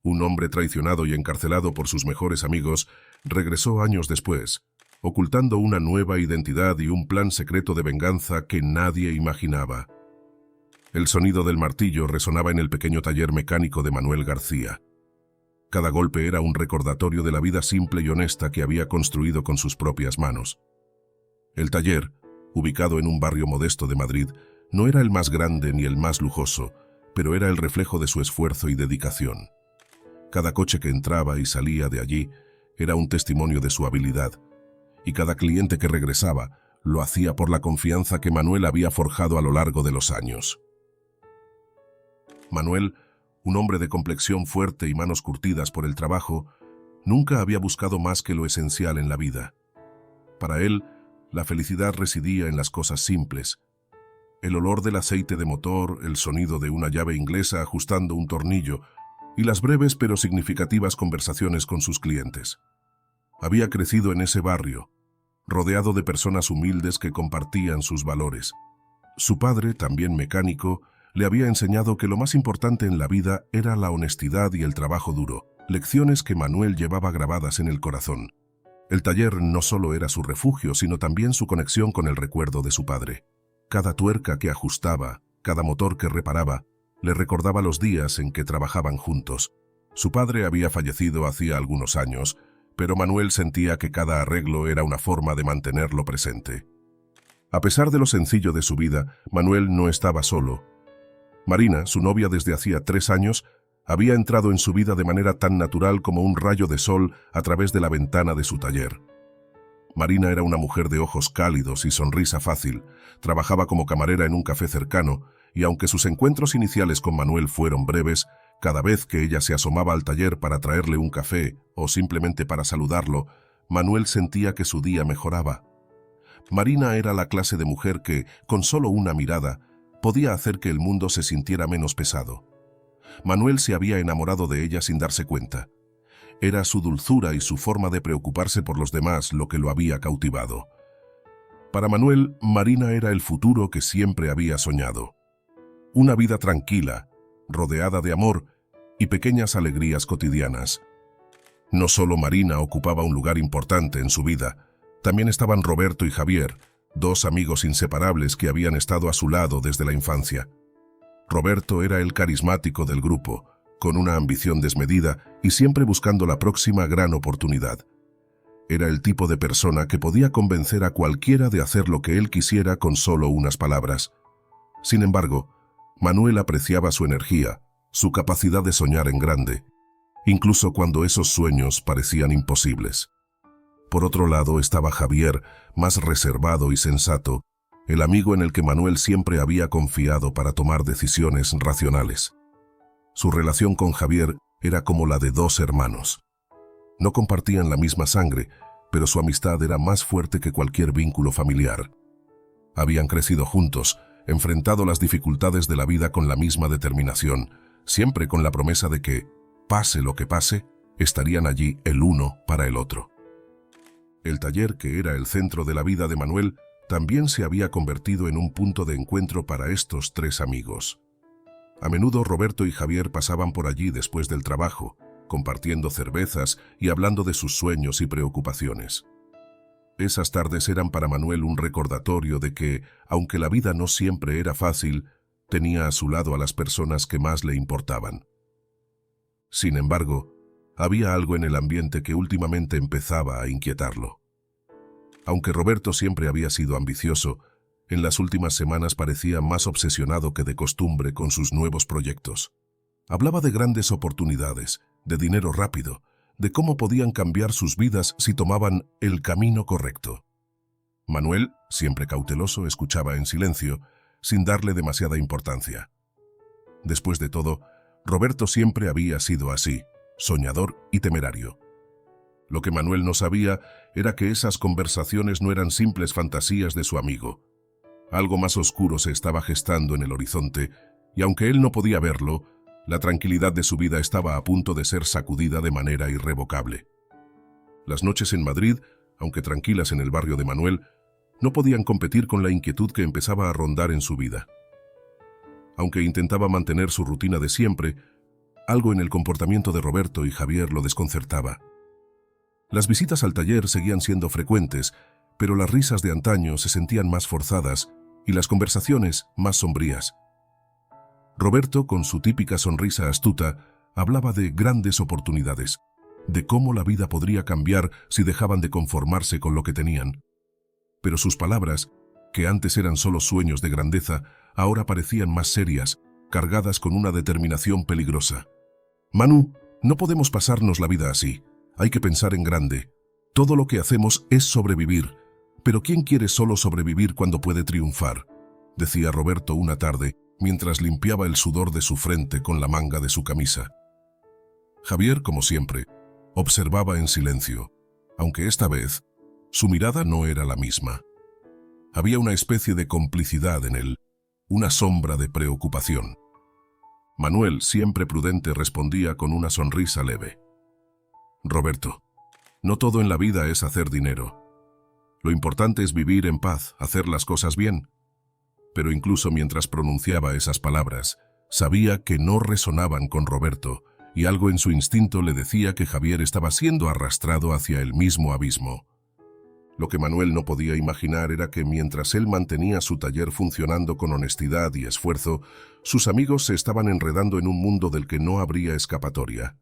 Un hombre traicionado y encarcelado por sus mejores amigos, regresó años después, ocultando una nueva identidad y un plan secreto de venganza que nadie imaginaba. El sonido del martillo resonaba en el pequeño taller mecánico de Manuel García. Cada golpe era un recordatorio de la vida simple y honesta que había construido con sus propias manos. El taller, ubicado en un barrio modesto de Madrid, no era el más grande ni el más lujoso, pero era el reflejo de su esfuerzo y dedicación. Cada coche que entraba y salía de allí era un testimonio de su habilidad, y cada cliente que regresaba lo hacía por la confianza que Manuel había forjado a lo largo de los años. Manuel, un hombre de complexión fuerte y manos curtidas por el trabajo, nunca había buscado más que lo esencial en la vida. Para él, la felicidad residía en las cosas simples. El olor del aceite de motor, el sonido de una llave inglesa ajustando un tornillo y las breves pero significativas conversaciones con sus clientes. Había crecido en ese barrio, rodeado de personas humildes que compartían sus valores. Su padre, también mecánico, le había enseñado que lo más importante en la vida era la honestidad y el trabajo duro, lecciones que Manuel llevaba grabadas en el corazón. El taller no solo era su refugio, sino también su conexión con el recuerdo de su padre. Cada tuerca que ajustaba, cada motor que reparaba, le recordaba los días en que trabajaban juntos. Su padre había fallecido hacía algunos años, pero Manuel sentía que cada arreglo era una forma de mantenerlo presente. A pesar de lo sencillo de su vida, Manuel no estaba solo. Marina, su novia desde hacía 3 años, había entrado en su vida de manera tan natural como un rayo de sol a través de la ventana de su taller. Marina era una mujer de ojos cálidos y sonrisa fácil, trabajaba como camarera en un café cercano, y aunque sus encuentros iniciales con Manuel fueron breves, cada vez que ella se asomaba al taller para traerle un café o simplemente para saludarlo, Manuel sentía que su día mejoraba. Marina era la clase de mujer que, con solo una mirada, podía hacer que el mundo se sintiera menos pesado. Manuel se había enamorado de ella sin darse cuenta. Era su dulzura y su forma de preocuparse por los demás lo que lo había cautivado. Para Manuel, Marina era el futuro que siempre había soñado. Una vida tranquila, rodeada de amor y pequeñas alegrías cotidianas. No solo Marina ocupaba un lugar importante en su vida, también estaban Roberto y Javier, 2 amigos inseparables que habían estado a su lado desde la infancia. Roberto era el carismático del grupo, con una ambición desmedida y siempre buscando la próxima gran oportunidad. Era el tipo de persona que podía convencer a cualquiera de hacer lo que él quisiera con solo unas palabras. Sin embargo, Manuel apreciaba su energía, su capacidad de soñar en grande, incluso cuando esos sueños parecían imposibles. Por otro lado estaba Javier, más reservado y sensato, el amigo en el que Manuel siempre había confiado para tomar decisiones racionales. Su relación con Javier era como la de 2 hermanos. No compartían la misma sangre, pero su amistad era más fuerte que cualquier vínculo familiar. Habían crecido juntos, enfrentado las dificultades de la vida con la misma determinación, siempre con la promesa de que, pase lo que pase, estarían allí el uno para el otro. El taller, que era el centro de la vida de Manuel, también se había convertido en un punto de encuentro para estos 3 amigos. A menudo Roberto y Javier pasaban por allí después del trabajo, compartiendo cervezas y hablando de sus sueños y preocupaciones. Esas tardes eran para Manuel un recordatorio de que, aunque la vida no siempre era fácil, tenía a su lado a las personas que más le importaban. Sin embargo, había algo en el ambiente que últimamente empezaba a inquietarlo. Aunque Roberto siempre había sido ambicioso, en las últimas semanas parecía más obsesionado que de costumbre con sus nuevos proyectos. Hablaba de grandes oportunidades, de dinero rápido, de cómo podían cambiar sus vidas si tomaban el camino correcto. Manuel, siempre cauteloso, escuchaba en silencio, sin darle demasiada importancia. Después de todo, Roberto siempre había sido así, soñador y temerario. Lo que Manuel no sabía era que esas conversaciones no eran simples fantasías de su amigo. Algo más oscuro se estaba gestando en el horizonte, y aunque él no podía verlo, la tranquilidad de su vida estaba a punto de ser sacudida de manera irrevocable. Las noches en Madrid, aunque tranquilas en el barrio de Manuel, no podían competir con la inquietud que empezaba a rondar en su vida. Aunque intentaba mantener su rutina de siempre, Algo en el comportamiento de Roberto y Javier lo desconcertaba. Las visitas al taller seguían siendo frecuentes, pero las risas de antaño se sentían más forzadas y las conversaciones más sombrías. Roberto, con su típica sonrisa astuta, hablaba de grandes oportunidades, de cómo la vida podría cambiar si dejaban de conformarse con lo que tenían. Pero sus palabras, que antes eran solo sueños de grandeza, ahora parecían más serias, cargadas con una determinación peligrosa. Manu, no podemos pasarnos la vida así. Hay que pensar en grande. Todo lo que hacemos es sobrevivir. Pero ¿quién quiere solo sobrevivir cuando puede triunfar?, decía Roberto una tarde, mientras limpiaba el sudor de su frente con la manga de su camisa. Javier, como siempre, observaba en silencio, aunque esta vez su mirada no era la misma. Había una especie de complicidad en él, una sombra de preocupación. Manuel, siempre prudente, respondía con una sonrisa leve. Roberto, no todo en la vida es hacer dinero. Lo importante es vivir en paz, hacer las cosas bien. Pero incluso mientras pronunciaba esas palabras, sabía que no resonaban con Roberto, y algo en su instinto le decía que Javier estaba siendo arrastrado hacia el mismo abismo. Lo que Manuel no podía imaginar era que mientras él mantenía su taller funcionando con honestidad y esfuerzo, sus amigos se estaban enredando en un mundo del que no habría escapatoria.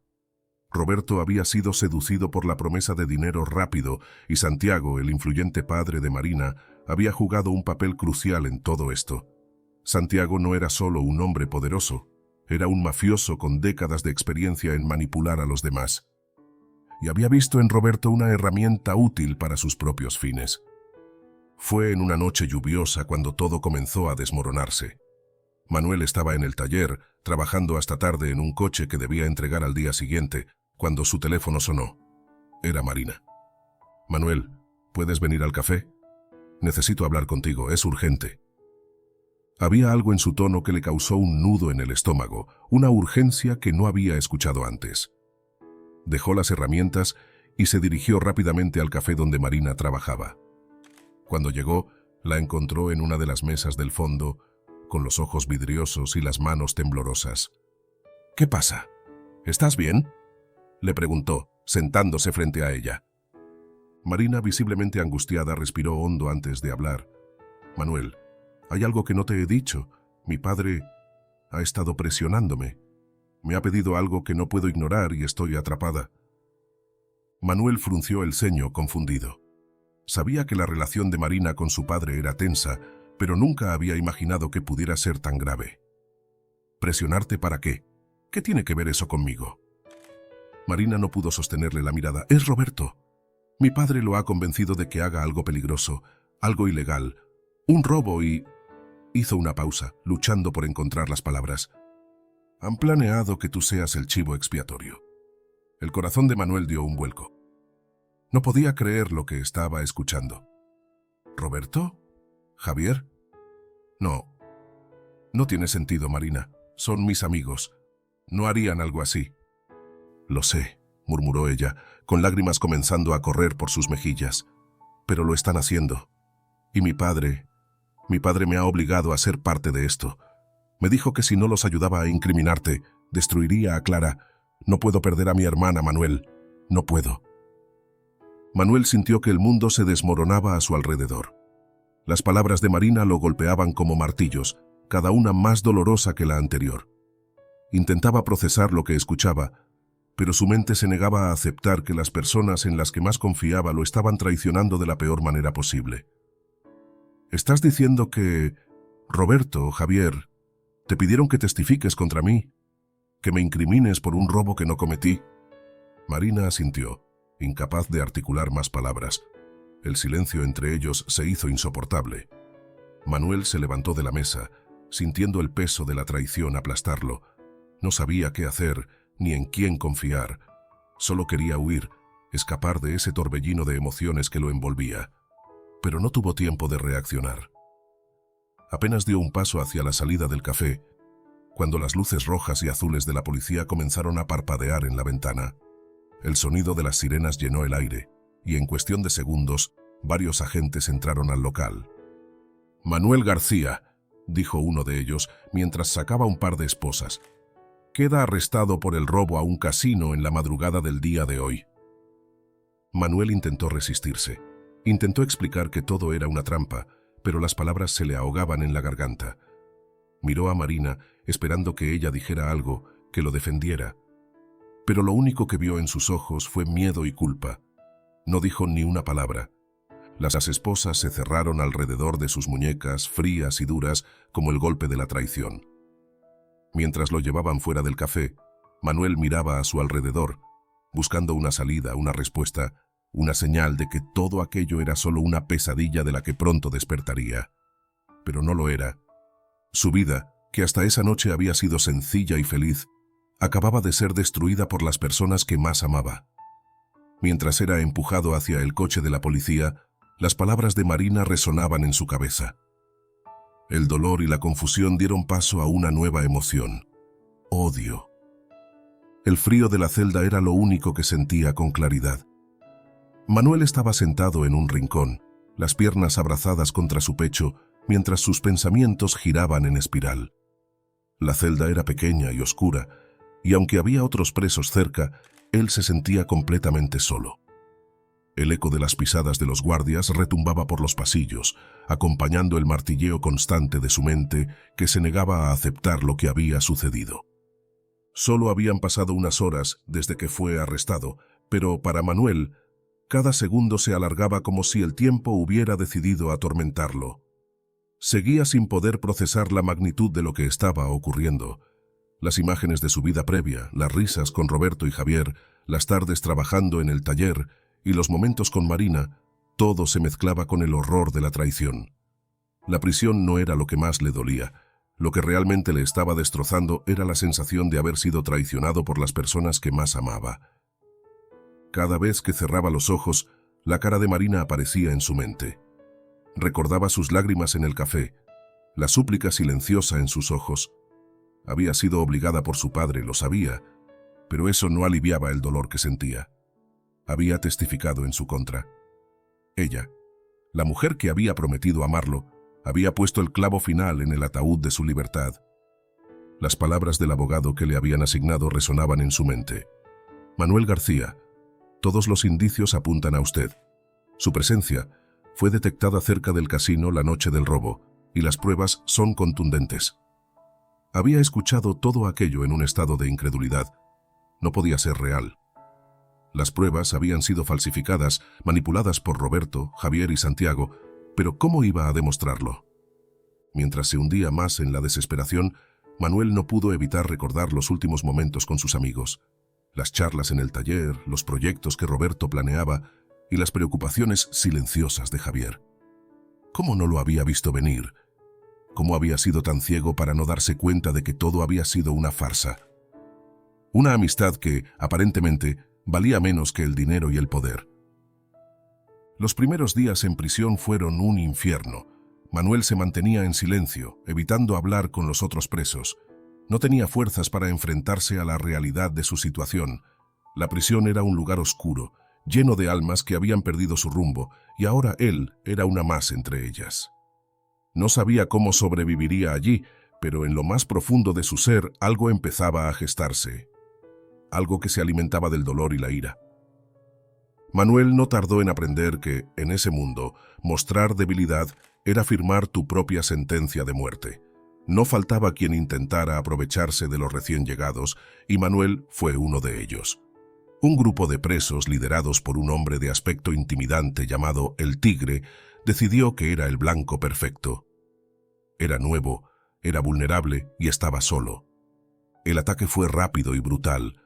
Roberto había sido seducido por la promesa de dinero rápido y Santiago, el influyente padre de Marina, había jugado un papel crucial en todo esto. Santiago no era solo un hombre poderoso, era un mafioso con décadas de experiencia en manipular a los demás. Y había visto en Roberto una herramienta útil para sus propios fines. Fue en una noche lluviosa cuando todo comenzó a desmoronarse. Manuel estaba en el taller, trabajando hasta tarde en un coche que debía entregar al día siguiente, cuando su teléfono sonó. Era Marina. «Manuel, ¿puedes venir al café? Necesito hablar contigo, es urgente». Había algo en su tono que le causó un nudo en el estómago, una urgencia que no había escuchado antes. Dejó las herramientas y se dirigió rápidamente al café donde Marina trabajaba. Cuando llegó, la encontró en una de las mesas del fondo, con los ojos vidriosos y las manos temblorosas. «¿Qué pasa? ¿Estás bien?», le preguntó, sentándose frente a ella. Marina, visiblemente angustiada, respiró hondo antes de hablar. «Manuel, hay algo que no te he dicho. Mi padre ha estado presionándome. Me ha pedido algo que no puedo ignorar y estoy atrapada». Manuel frunció el ceño, confundido. Sabía que la relación de Marina con su padre era tensa, pero nunca había imaginado que pudiera ser tan grave. «¿Presionarte para qué? ¿Qué tiene que ver eso conmigo?». Marina no pudo sostenerle la mirada. «Es Roberto. Mi padre lo ha convencido de que haga algo peligroso, algo ilegal, un robo y...». Hizo una pausa, luchando por encontrar las palabras. «Han planeado que tú seas el chivo expiatorio». El corazón de Manuel dio un vuelco. No podía creer lo que estaba escuchando. «¿Roberto? ¿Javier? No. No tiene sentido, Marina. Son mis amigos. No harían algo así». «Lo sé», murmuró ella, con lágrimas comenzando a correr por sus mejillas. «Pero lo están haciendo. Y mi padre me ha obligado a ser parte de esto. Me dijo que si no los ayudaba a incriminarte, destruiría a Clara. No puedo perder a mi hermana, Manuel. No puedo». Manuel sintió que el mundo se desmoronaba a su alrededor. Las palabras de Marina lo golpeaban como martillos, cada una más dolorosa que la anterior. Intentaba procesar lo que escuchaba, pero su mente se negaba a aceptar que las personas en las que más confiaba lo estaban traicionando de la peor manera posible. «¿Estás diciendo que Roberto, Javier, te pidieron que testifiques contra mí? ¿Que me incrimines por un robo que no cometí?» Marina asintió, incapaz de articular más palabras. El silencio entre ellos se hizo insoportable. Manuel se levantó de la mesa, sintiendo el peso de la traición aplastarlo. No sabía qué hacer, ni en quién confiar. Solo quería huir, escapar de ese torbellino de emociones que lo envolvía. Pero no tuvo tiempo de reaccionar. Apenas dio un paso hacia la salida del café, cuando las luces rojas y azules de la policía comenzaron a parpadear en la ventana. El sonido de las sirenas llenó el aire, y en cuestión de segundos, varios agentes entraron al local. «Manuel García», dijo uno de ellos mientras sacaba un par de esposas. queda arrestado por el robo a un casino en la madrugada del día de hoy. Manuel intentó resistirse. Intentó explicar que todo era una trampa, pero las palabras se le ahogaban en la garganta. Miró a Marina, esperando que ella dijera algo, que lo defendiera. Pero lo único que vio en sus ojos fue miedo y culpa. No dijo ni una palabra. Las esposas se cerraron alrededor de sus muñecas, frías y duras como el golpe de la traición. Mientras lo llevaban fuera del café, Manuel miraba a su alrededor, buscando una salida, una respuesta, una señal de que todo aquello era solo una pesadilla de la que pronto despertaría. Pero no lo era. Su vida, que hasta esa noche había sido sencilla y feliz, acababa de ser destruida por las personas que más amaba. Mientras era empujado hacia el coche de la policía, las palabras de Marina resonaban en su cabeza. El dolor y la confusión dieron paso a una nueva emoción: odio. El frío de la celda era lo único que sentía con claridad. Manuel estaba sentado en un rincón, las piernas abrazadas contra su pecho, mientras sus pensamientos giraban en espiral. La celda era pequeña y oscura, y aunque había otros presos cerca, él se sentía completamente solo. El eco de las pisadas de los guardias retumbaba por los pasillos, acompañando el martilleo constante de su mente que se negaba a aceptar lo que había sucedido. Solo habían pasado unas horas desde que fue arrestado, pero para Manuel, cada segundo se alargaba como si el tiempo hubiera decidido atormentarlo. Seguía sin poder procesar la magnitud de lo que estaba ocurriendo. Las imágenes de su vida previa, las risas con Roberto y Javier, las tardes trabajando en el taller y los momentos con Marina, todo se mezclaba con el horror de la traición. La prisión no era lo que más le dolía. Lo que realmente le estaba destrozando era la sensación de haber sido traicionado por las personas que más amaba. Cada vez que cerraba los ojos, la cara de Marina aparecía en su mente. Recordaba sus lágrimas en el café, la súplica silenciosa en sus ojos. Había sido obligada por su padre, lo sabía, pero eso no aliviaba el dolor que sentía. Había testificado en su contra. Ella, la mujer que había prometido amarlo, había puesto el clavo final en el ataúd de su libertad. Las palabras del abogado que le habían asignado resonaban en su mente. Manuel García, todos los indicios apuntan a usted. Su presencia fue detectada cerca del casino la noche del robo, y las pruebas son contundentes. Había escuchado todo aquello en un estado de incredulidad. No podía ser real. Las pruebas habían sido falsificadas, manipuladas por Roberto, Javier y Santiago, pero ¿cómo iba a demostrarlo? Mientras se hundía más en la desesperación, Manuel no pudo evitar recordar los últimos momentos con sus amigos. Las charlas en el taller, los proyectos que Roberto planeaba y las preocupaciones silenciosas de Javier. ¿Cómo no lo había visto venir? ¿Cómo había sido tan ciego para no darse cuenta de que todo había sido una farsa? Una amistad que, aparentemente, valía menos que el dinero y el poder. Los primeros días en prisión fueron un infierno. Manuel se mantenía en silencio, evitando hablar con los otros presos. No tenía fuerzas para enfrentarse a la realidad de su situación. La prisión era un lugar oscuro, lleno de almas que habían perdido su rumbo, y ahora él era una más entre ellas. No sabía cómo sobreviviría allí, pero en lo más profundo de su ser algo empezaba a gestarse. Algo que se alimentaba del dolor y la ira. Manuel no tardó en aprender que, en ese mundo, mostrar debilidad era firmar tu propia sentencia de muerte. No faltaba quien intentara aprovecharse de los recién llegados, y Manuel fue uno de ellos. Un grupo de presos liderados por un hombre de aspecto intimidante llamado El Tigre decidió que era el blanco perfecto. Era nuevo, era vulnerable y estaba solo. El ataque fue rápido y brutal.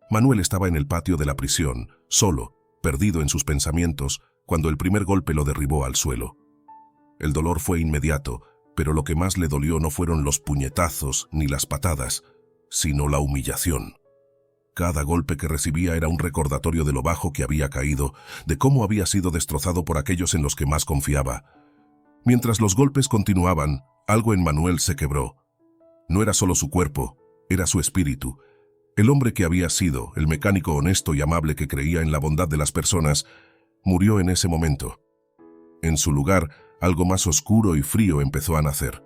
Manuel estaba en el patio de la prisión, solo, perdido en sus pensamientos, cuando el primer golpe lo derribó al suelo. El dolor fue inmediato, pero lo que más le dolió no fueron los puñetazos ni las patadas, sino la humillación. Cada golpe que recibía era un recordatorio de lo bajo que había caído, de cómo había sido destrozado por aquellos en los que más confiaba. Mientras los golpes continuaban, algo en Manuel se quebró. No era solo su cuerpo, era su espíritu. El hombre que había sido, el mecánico honesto y amable que creía en la bondad de las personas, murió en ese momento. En su lugar, algo más oscuro y frío empezó a nacer.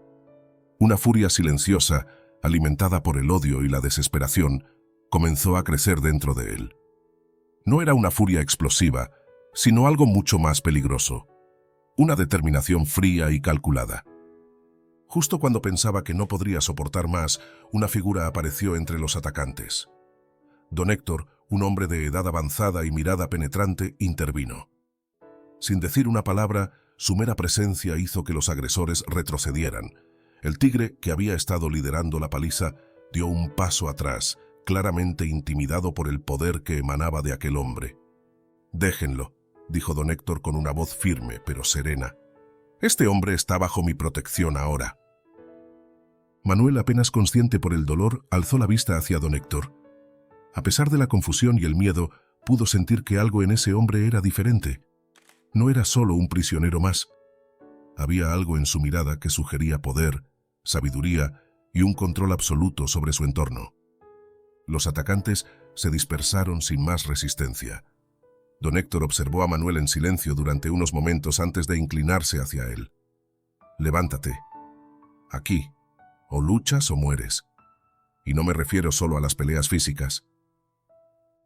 Una furia silenciosa alimentada por el odio y la desesperación, comenzó a crecer dentro de él. No era una furia explosiva, sino algo mucho más peligroso. Una determinación fría y calculada. Justo cuando pensaba que no podría soportar más, una figura apareció entre los atacantes. Don Héctor, un hombre de edad avanzada y mirada penetrante, intervino. Sin decir una palabra, su mera presencia hizo que los agresores retrocedieran. El tigre, que había estado liderando la paliza, dio un paso atrás, claramente intimidado por el poder que emanaba de aquel hombre. «Déjenlo», dijo don Héctor con una voz firme pero serena. «Este hombre está bajo mi protección ahora». Manuel, apenas consciente por el dolor, alzó la vista hacia don Héctor. A pesar de la confusión y el miedo, pudo sentir que algo en ese hombre era diferente. No era solo un prisionero más. Había algo en su mirada que sugería poder, sabiduría y un control absoluto sobre su entorno. Los atacantes se dispersaron sin más resistencia. Don Héctor observó a Manuel en silencio durante unos momentos antes de inclinarse hacia él. «Levántate. Aquí. O luchas o mueres. Y no me refiero solo a las peleas físicas».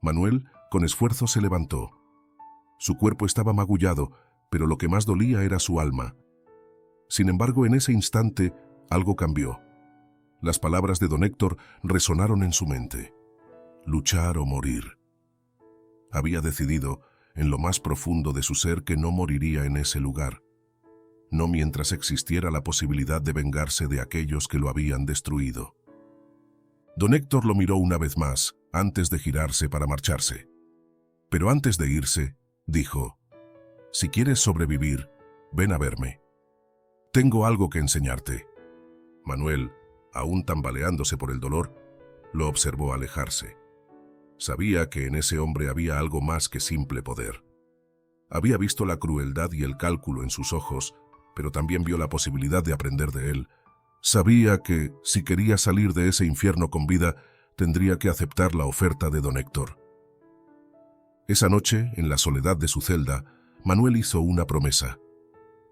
Manuel, con esfuerzo, se levantó. Su cuerpo estaba magullado, pero lo que más dolía era su alma. Sin embargo, en ese instante, algo cambió. Las palabras de don Héctor resonaron en su mente. Luchar o morir. Había decidido, en lo más profundo de su ser, que no moriría en ese lugar. No mientras existiera la posibilidad de vengarse de aquellos que lo habían destruido. Don Héctor lo miró una vez más, antes de girarse para marcharse. Pero antes de irse, dijo: «Si quieres sobrevivir, ven a verme. Tengo algo que enseñarte». Manuel, aún tambaleándose por el dolor, lo observó alejarse. Sabía que en ese hombre había algo más que simple poder. Había visto la crueldad y el cálculo en sus ojos, pero también vio la posibilidad de aprender de él. Sabía que, si quería salir de ese infierno con vida, tendría que aceptar la oferta de don Héctor. Esa noche, en la soledad de su celda, Manuel hizo una promesa.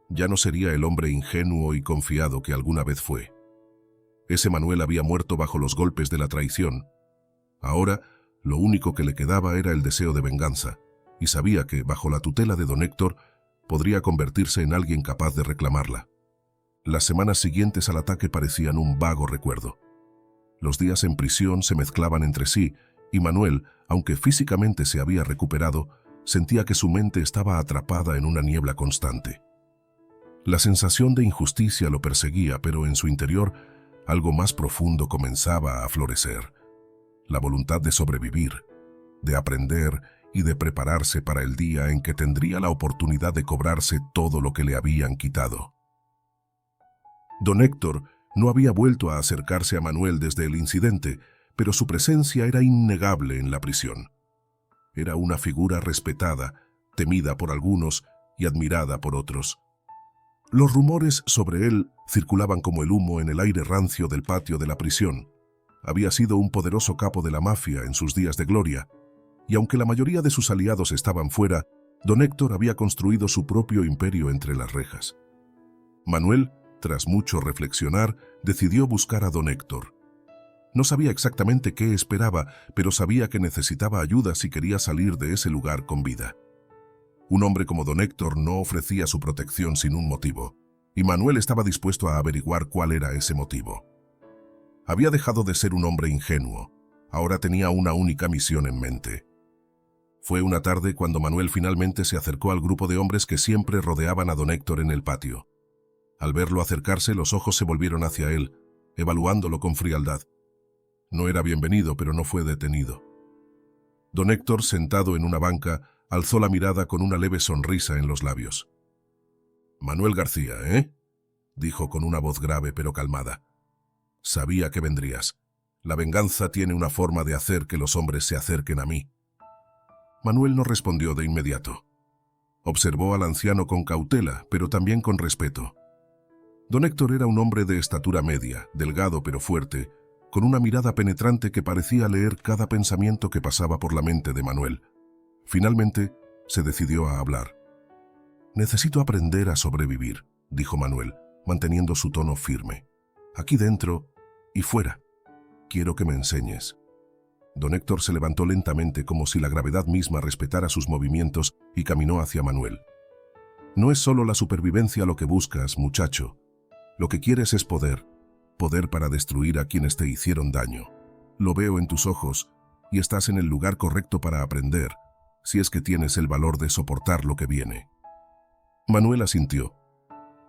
Ya no sería el hombre ingenuo y confiado que alguna vez fue. Ese Manuel había muerto bajo los golpes de la traición. Ahora, lo único que le quedaba era el deseo de venganza, y sabía que, bajo la tutela de don Héctor, podría convertirse en alguien capaz de reclamarla. Las semanas siguientes al ataque parecían un vago recuerdo. Los días en prisión se mezclaban entre sí, y Manuel, aunque físicamente se había recuperado, sentía que su mente estaba atrapada en una niebla constante. La sensación de injusticia lo perseguía, pero en su interior algo más profundo comenzaba a florecer. La voluntad de sobrevivir, de aprender y de prepararse para el día en que tendría la oportunidad de cobrarse todo lo que le habían quitado. Don Héctor no había vuelto a acercarse a Manuel desde el incidente, pero su presencia era innegable en la prisión. Era una figura respetada, temida por algunos y admirada por otros. Los rumores sobre él circulaban como el humo en el aire rancio del patio de la prisión. Había sido un poderoso capo de la mafia en sus días de gloria, y aunque la mayoría de sus aliados estaban fuera, don Héctor había construido su propio imperio entre las rejas. Manuel, tras mucho reflexionar, decidió buscar a don Héctor. No sabía exactamente qué esperaba, pero sabía que necesitaba ayuda si quería salir de ese lugar con vida. Un hombre como don Héctor no ofrecía su protección sin un motivo, y Manuel estaba dispuesto a averiguar cuál era ese motivo. Había dejado de ser un hombre ingenuo, ahora tenía una única misión en mente. Fue una tarde cuando Manuel finalmente se acercó al grupo de hombres que siempre rodeaban a don Héctor en el patio. Al verlo acercarse, los ojos se volvieron hacia él, evaluándolo con frialdad. No era bienvenido, pero no fue detenido. Don Héctor, sentado en una banca, alzó la mirada con una leve sonrisa en los labios. «Manuel García, ¿eh?», dijo con una voz grave pero calmada. «Sabía que vendrías. La venganza tiene una forma de hacer que los hombres se acerquen a mí». Manuel no respondió de inmediato. Observó al anciano con cautela, pero también con respeto. Don Héctor era un hombre de estatura media, delgado pero fuerte, con una mirada penetrante que parecía leer cada pensamiento que pasaba por la mente de Manuel. Finalmente, se decidió a hablar. «Necesito aprender a sobrevivir», dijo Manuel, manteniendo su tono firme. «Aquí dentro y fuera». Quiero que me enseñes. Don Héctor se levantó lentamente como si la gravedad misma respetara sus movimientos y caminó hacia Manuel. No es solo la supervivencia lo que buscas, muchacho. Lo que quieres es poder. Poder para destruir a quienes te hicieron daño. Lo veo en tus ojos y estás en el lugar correcto para aprender, si es que tienes el valor de soportar lo que viene. Manuel asintió.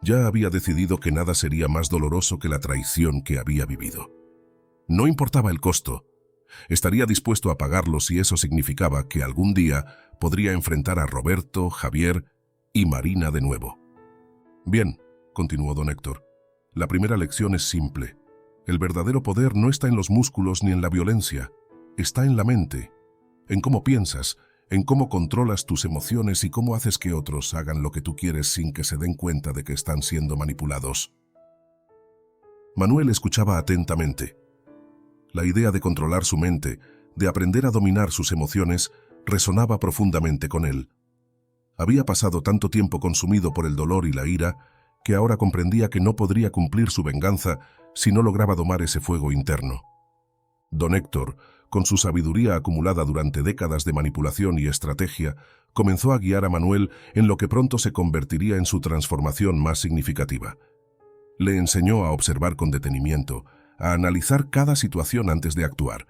Ya había decidido que nada sería más doloroso que la traición que había vivido. No importaba el costo. Estaría dispuesto a pagarlo si eso significaba que algún día podría enfrentar a Roberto, Javier y Marina de nuevo. Bien, continuó don Héctor. La primera lección es simple. El verdadero poder no está en los músculos ni en la violencia. Está en la mente, en cómo piensas, en cómo controlas tus emociones y cómo haces que otros hagan lo que tú quieres sin que se den cuenta de que están siendo manipulados. Manuel escuchaba atentamente. La idea de controlar su mente, de aprender a dominar sus emociones, resonaba profundamente con él. Había pasado tanto tiempo consumido por el dolor y la ira, que ahora comprendía que no podría cumplir su venganza si no lograba domar ese fuego interno. Don Héctor, con su sabiduría acumulada durante décadas de manipulación y estrategia, comenzó a guiar a Manuel en lo que pronto se convertiría en su transformación más significativa. Le enseñó a observar con detenimiento, a analizar cada situación antes de actuar.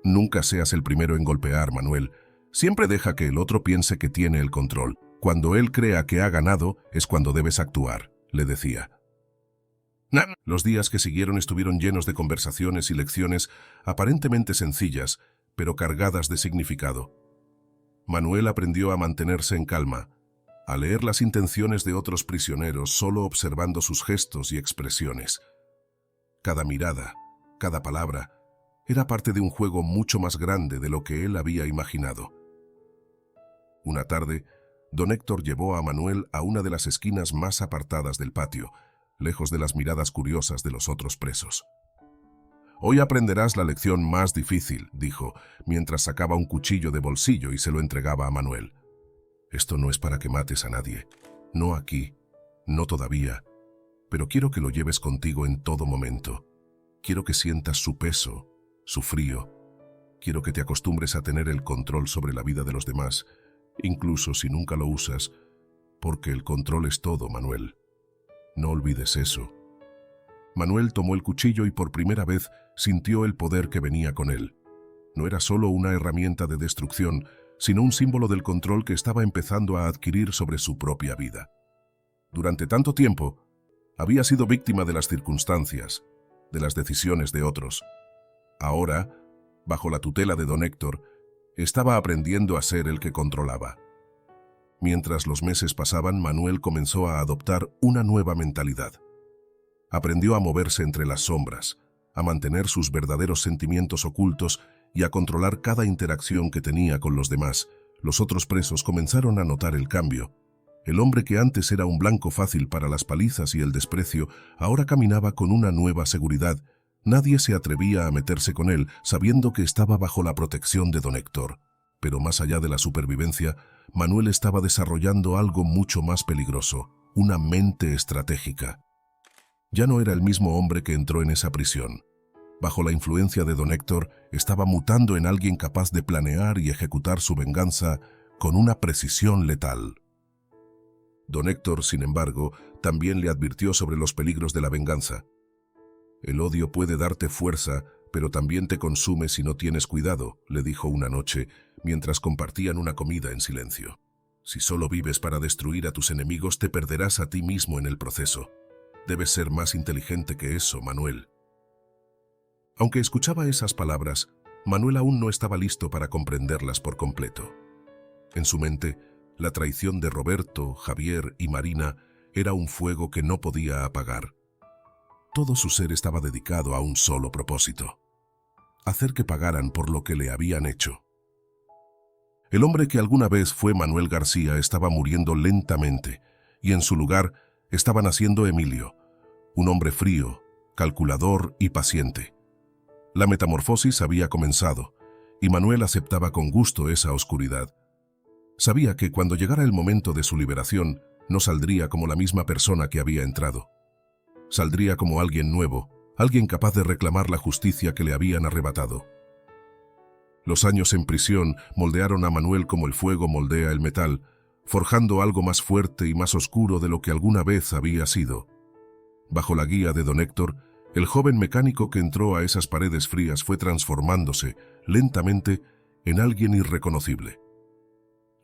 Nunca seas el primero en golpear, Manuel. Siempre deja que el otro piense que tiene el control. Cuando él crea que ha ganado, es cuando debes actuar, le decía. Los días que siguieron estuvieron llenos de conversaciones y lecciones aparentemente sencillas, pero cargadas de significado. Manuel aprendió a mantenerse en calma, a leer las intenciones de otros prisioneros solo observando sus gestos y expresiones. Cada mirada, cada palabra, era parte de un juego mucho más grande de lo que él había imaginado. Una tarde, don Héctor llevó a Manuel a una de las esquinas más apartadas del patio, lejos de las miradas curiosas de los otros presos. «Hoy aprenderás la lección más difícil», dijo, mientras sacaba un cuchillo de bolsillo y se lo entregaba a Manuel. «Esto no es para que mates a nadie. No aquí, no todavía. Pero quiero que lo lleves contigo en todo momento. Quiero que sientas su peso, su frío. Quiero que te acostumbres a tener el control sobre la vida de los demás, incluso si nunca lo usas, porque el control es todo, Manuel. No olvides eso». Manuel tomó el cuchillo y por primera vez sintió el poder que venía con él. No era solo una herramienta de destrucción, sino un símbolo del control que estaba empezando a adquirir sobre su propia vida. Durante tanto tiempo, había sido víctima de las circunstancias, de las decisiones de otros. Ahora, bajo la tutela de don Héctor, estaba aprendiendo a ser el que controlaba. Mientras los meses pasaban, Manuel comenzó a adoptar una nueva mentalidad. Aprendió a moverse entre las sombras, a mantener sus verdaderos sentimientos ocultos y a controlar cada interacción que tenía con los demás. Los otros presos comenzaron a notar el cambio. El hombre que antes era un blanco fácil para las palizas y el desprecio, ahora caminaba con una nueva seguridad. Nadie se atrevía a meterse con él, sabiendo que estaba bajo la protección de don Héctor. Pero más allá de la supervivencia, Manuel estaba desarrollando algo mucho más peligroso, una mente estratégica. Ya no era el mismo hombre que entró en esa prisión. Bajo la influencia de don Héctor, estaba mutando en alguien capaz de planear y ejecutar su venganza con una precisión letal. Don Héctor, sin embargo, también le advirtió sobre los peligros de la venganza. «El odio puede darte fuerza, pero también te consume si no tienes cuidado», le dijo una noche, mientras compartían una comida en silencio. «Si solo vives para destruir a tus enemigos, te perderás a ti mismo en el proceso. Debes ser más inteligente que eso, Manuel». Aunque escuchaba esas palabras, Manuel aún no estaba listo para comprenderlas por completo. En su mente, la traición de Roberto, Javier y Marina era un fuego que no podía apagar. Todo su ser estaba dedicado a un solo propósito: hacer que pagaran por lo que le habían hecho. El hombre que alguna vez fue Manuel García estaba muriendo lentamente, y en su lugar estaba naciendo Emilio, un hombre frío, calculador y paciente. La metamorfosis había comenzado, y Manuel aceptaba con gusto esa oscuridad. Sabía que cuando llegara el momento de su liberación, no saldría como la misma persona que había entrado. Saldría como alguien nuevo, alguien capaz de reclamar la justicia que le habían arrebatado. Los años en prisión moldearon a Manuel como el fuego moldea el metal, forjando algo más fuerte y más oscuro de lo que alguna vez había sido. Bajo la guía de don Héctor, el joven mecánico que entró a esas paredes frías fue transformándose, lentamente, en alguien irreconocible.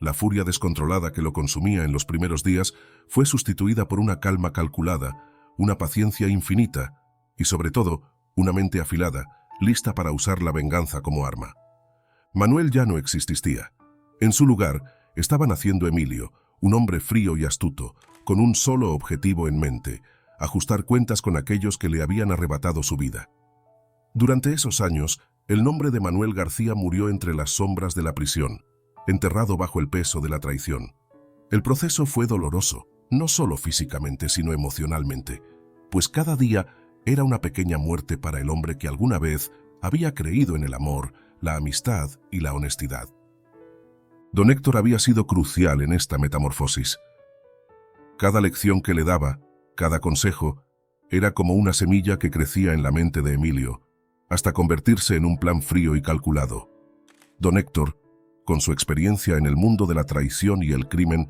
La furia descontrolada que lo consumía en los primeros días fue sustituida por una calma calculada, una paciencia infinita y, sobre todo, una mente afilada, lista para usar la venganza como arma. Manuel ya no existía. En su lugar estaba naciendo Emilio, un hombre frío y astuto, con un solo objetivo en mente: ajustar cuentas con aquellos que le habían arrebatado su vida. Durante esos años, el nombre de Manuel García murió entre las sombras de la prisión, enterrado bajo el peso de la traición. El proceso fue doloroso, no solo físicamente, sino emocionalmente, pues cada día era una pequeña muerte para el hombre que alguna vez había creído en el amor, la amistad y la honestidad. Don Héctor había sido crucial en esta metamorfosis. Cada lección que le daba, cada consejo, era como una semilla que crecía en la mente de Emilio, hasta convertirse en un plan frío y calculado. Don Héctor, con su experiencia en el mundo de la traición y el crimen,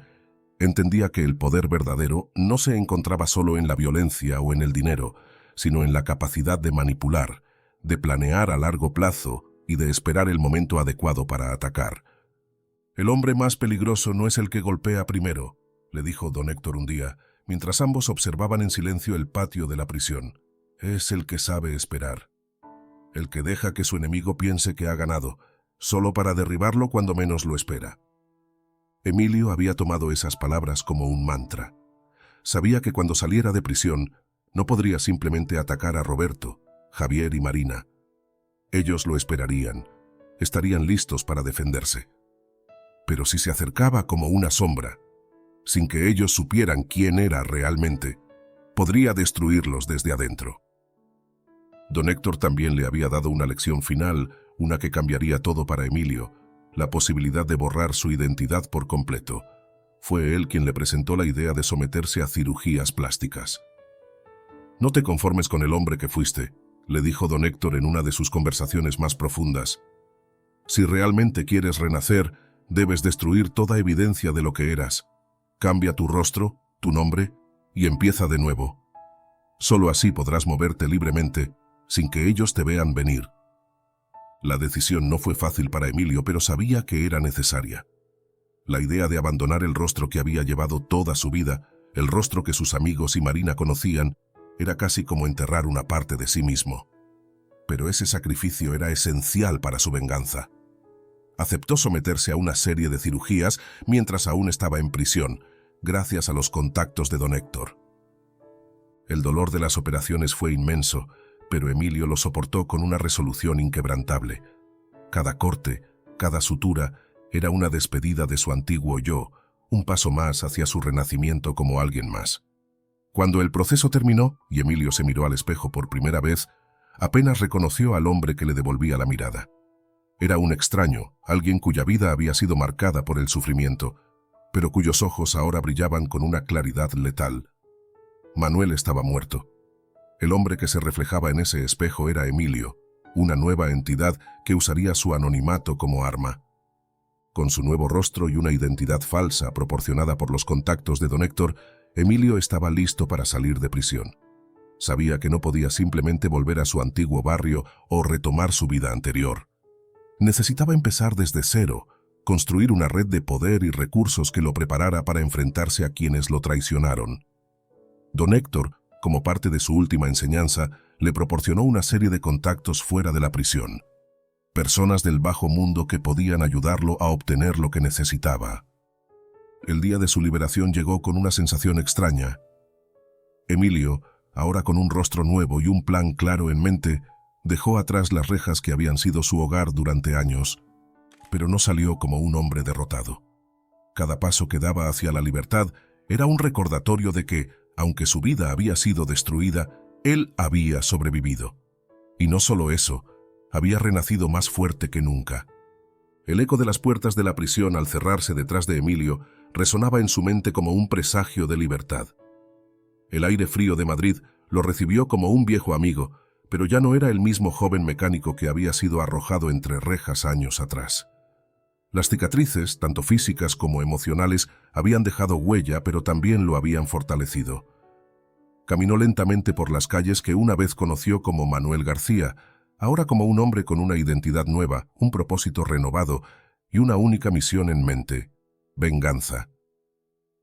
entendía que el poder verdadero no se encontraba solo en la violencia o en el dinero, sino en la capacidad de manipular, de planear a largo plazo y de esperar el momento adecuado para atacar. «El hombre más peligroso no es el que golpea primero», le dijo don Héctor un día, mientras ambos observaban en silencio el patio de la prisión. «Es el que sabe esperar. El que deja que su enemigo piense que ha ganado, solo para derribarlo cuando menos lo espera». Emilio había tomado esas palabras como un mantra. Sabía que cuando saliera de prisión no podría simplemente atacar a Roberto, Javier y Marina. Ellos lo esperarían, estarían listos para defenderse. Pero si se acercaba como una sombra, sin que ellos supieran quién era realmente, podría destruirlos desde adentro. Don Héctor también le había dado una lección final, una que cambiaría todo para Emilio, la posibilidad de borrar su identidad por completo. Fue él quien le presentó la idea de someterse a cirugías plásticas. «No te conformes con el hombre que fuiste», le dijo don Héctor en una de sus conversaciones más profundas. «Si realmente quieres renacer, debes destruir toda evidencia de lo que eras. Cambia tu rostro, tu nombre, y empieza de nuevo. Solo así podrás moverte libremente, sin que ellos te vean venir». La decisión no fue fácil para Emilio, pero sabía que era necesaria. La idea de abandonar el rostro que había llevado toda su vida, el rostro que sus amigos y Marina conocían, era casi como enterrar una parte de sí mismo. Pero ese sacrificio era esencial para su venganza. Aceptó someterse a una serie de cirugías mientras aún estaba en prisión, gracias a los contactos de don Héctor. El dolor de las operaciones fue inmenso, pero Emilio lo soportó con una resolución inquebrantable. Cada corte, cada sutura, era una despedida de su antiguo yo, un paso más hacia su renacimiento como alguien más. Cuando el proceso terminó y Emilio se miró al espejo por primera vez, apenas reconoció al hombre que le devolvía la mirada. Era un extraño, alguien cuya vida había sido marcada por el sufrimiento, pero cuyos ojos ahora brillaban con una claridad letal. Manuel estaba muerto. El hombre que se reflejaba en ese espejo era Emilio, una nueva entidad que usaría su anonimato como arma. Con su nuevo rostro y una identidad falsa proporcionada por los contactos de don Héctor, Emilio estaba listo para salir de prisión. Sabía que no podía simplemente volver a su antiguo barrio o retomar su vida anterior. Necesitaba empezar desde cero, construir una red de poder y recursos que lo preparara para enfrentarse a quienes lo traicionaron. Don Héctor, como parte de su última enseñanza, le proporcionó una serie de contactos fuera de la prisión. Personas del bajo mundo que podían ayudarlo a obtener lo que necesitaba. El día de su liberación llegó con una sensación extraña. Emilio, ahora con un rostro nuevo y un plan claro en mente, dejó atrás las rejas que habían sido su hogar durante años, pero no salió como un hombre derrotado. Cada paso que daba hacia la libertad era un recordatorio de que, aunque su vida había sido destruida, él había sobrevivido. Y no solo eso, había renacido más fuerte que nunca. El eco de las puertas de la prisión al cerrarse detrás de Emilio resonaba en su mente como un presagio de libertad. El aire frío de Madrid lo recibió como un viejo amigo, pero ya no era el mismo joven mecánico que había sido arrojado entre rejas años atrás. Las cicatrices, tanto físicas como emocionales, habían dejado huella, pero también lo habían fortalecido. Caminó lentamente por las calles que una vez conoció como Manuel García, ahora como un hombre con una identidad nueva, un propósito renovado y una única misión en mente: venganza.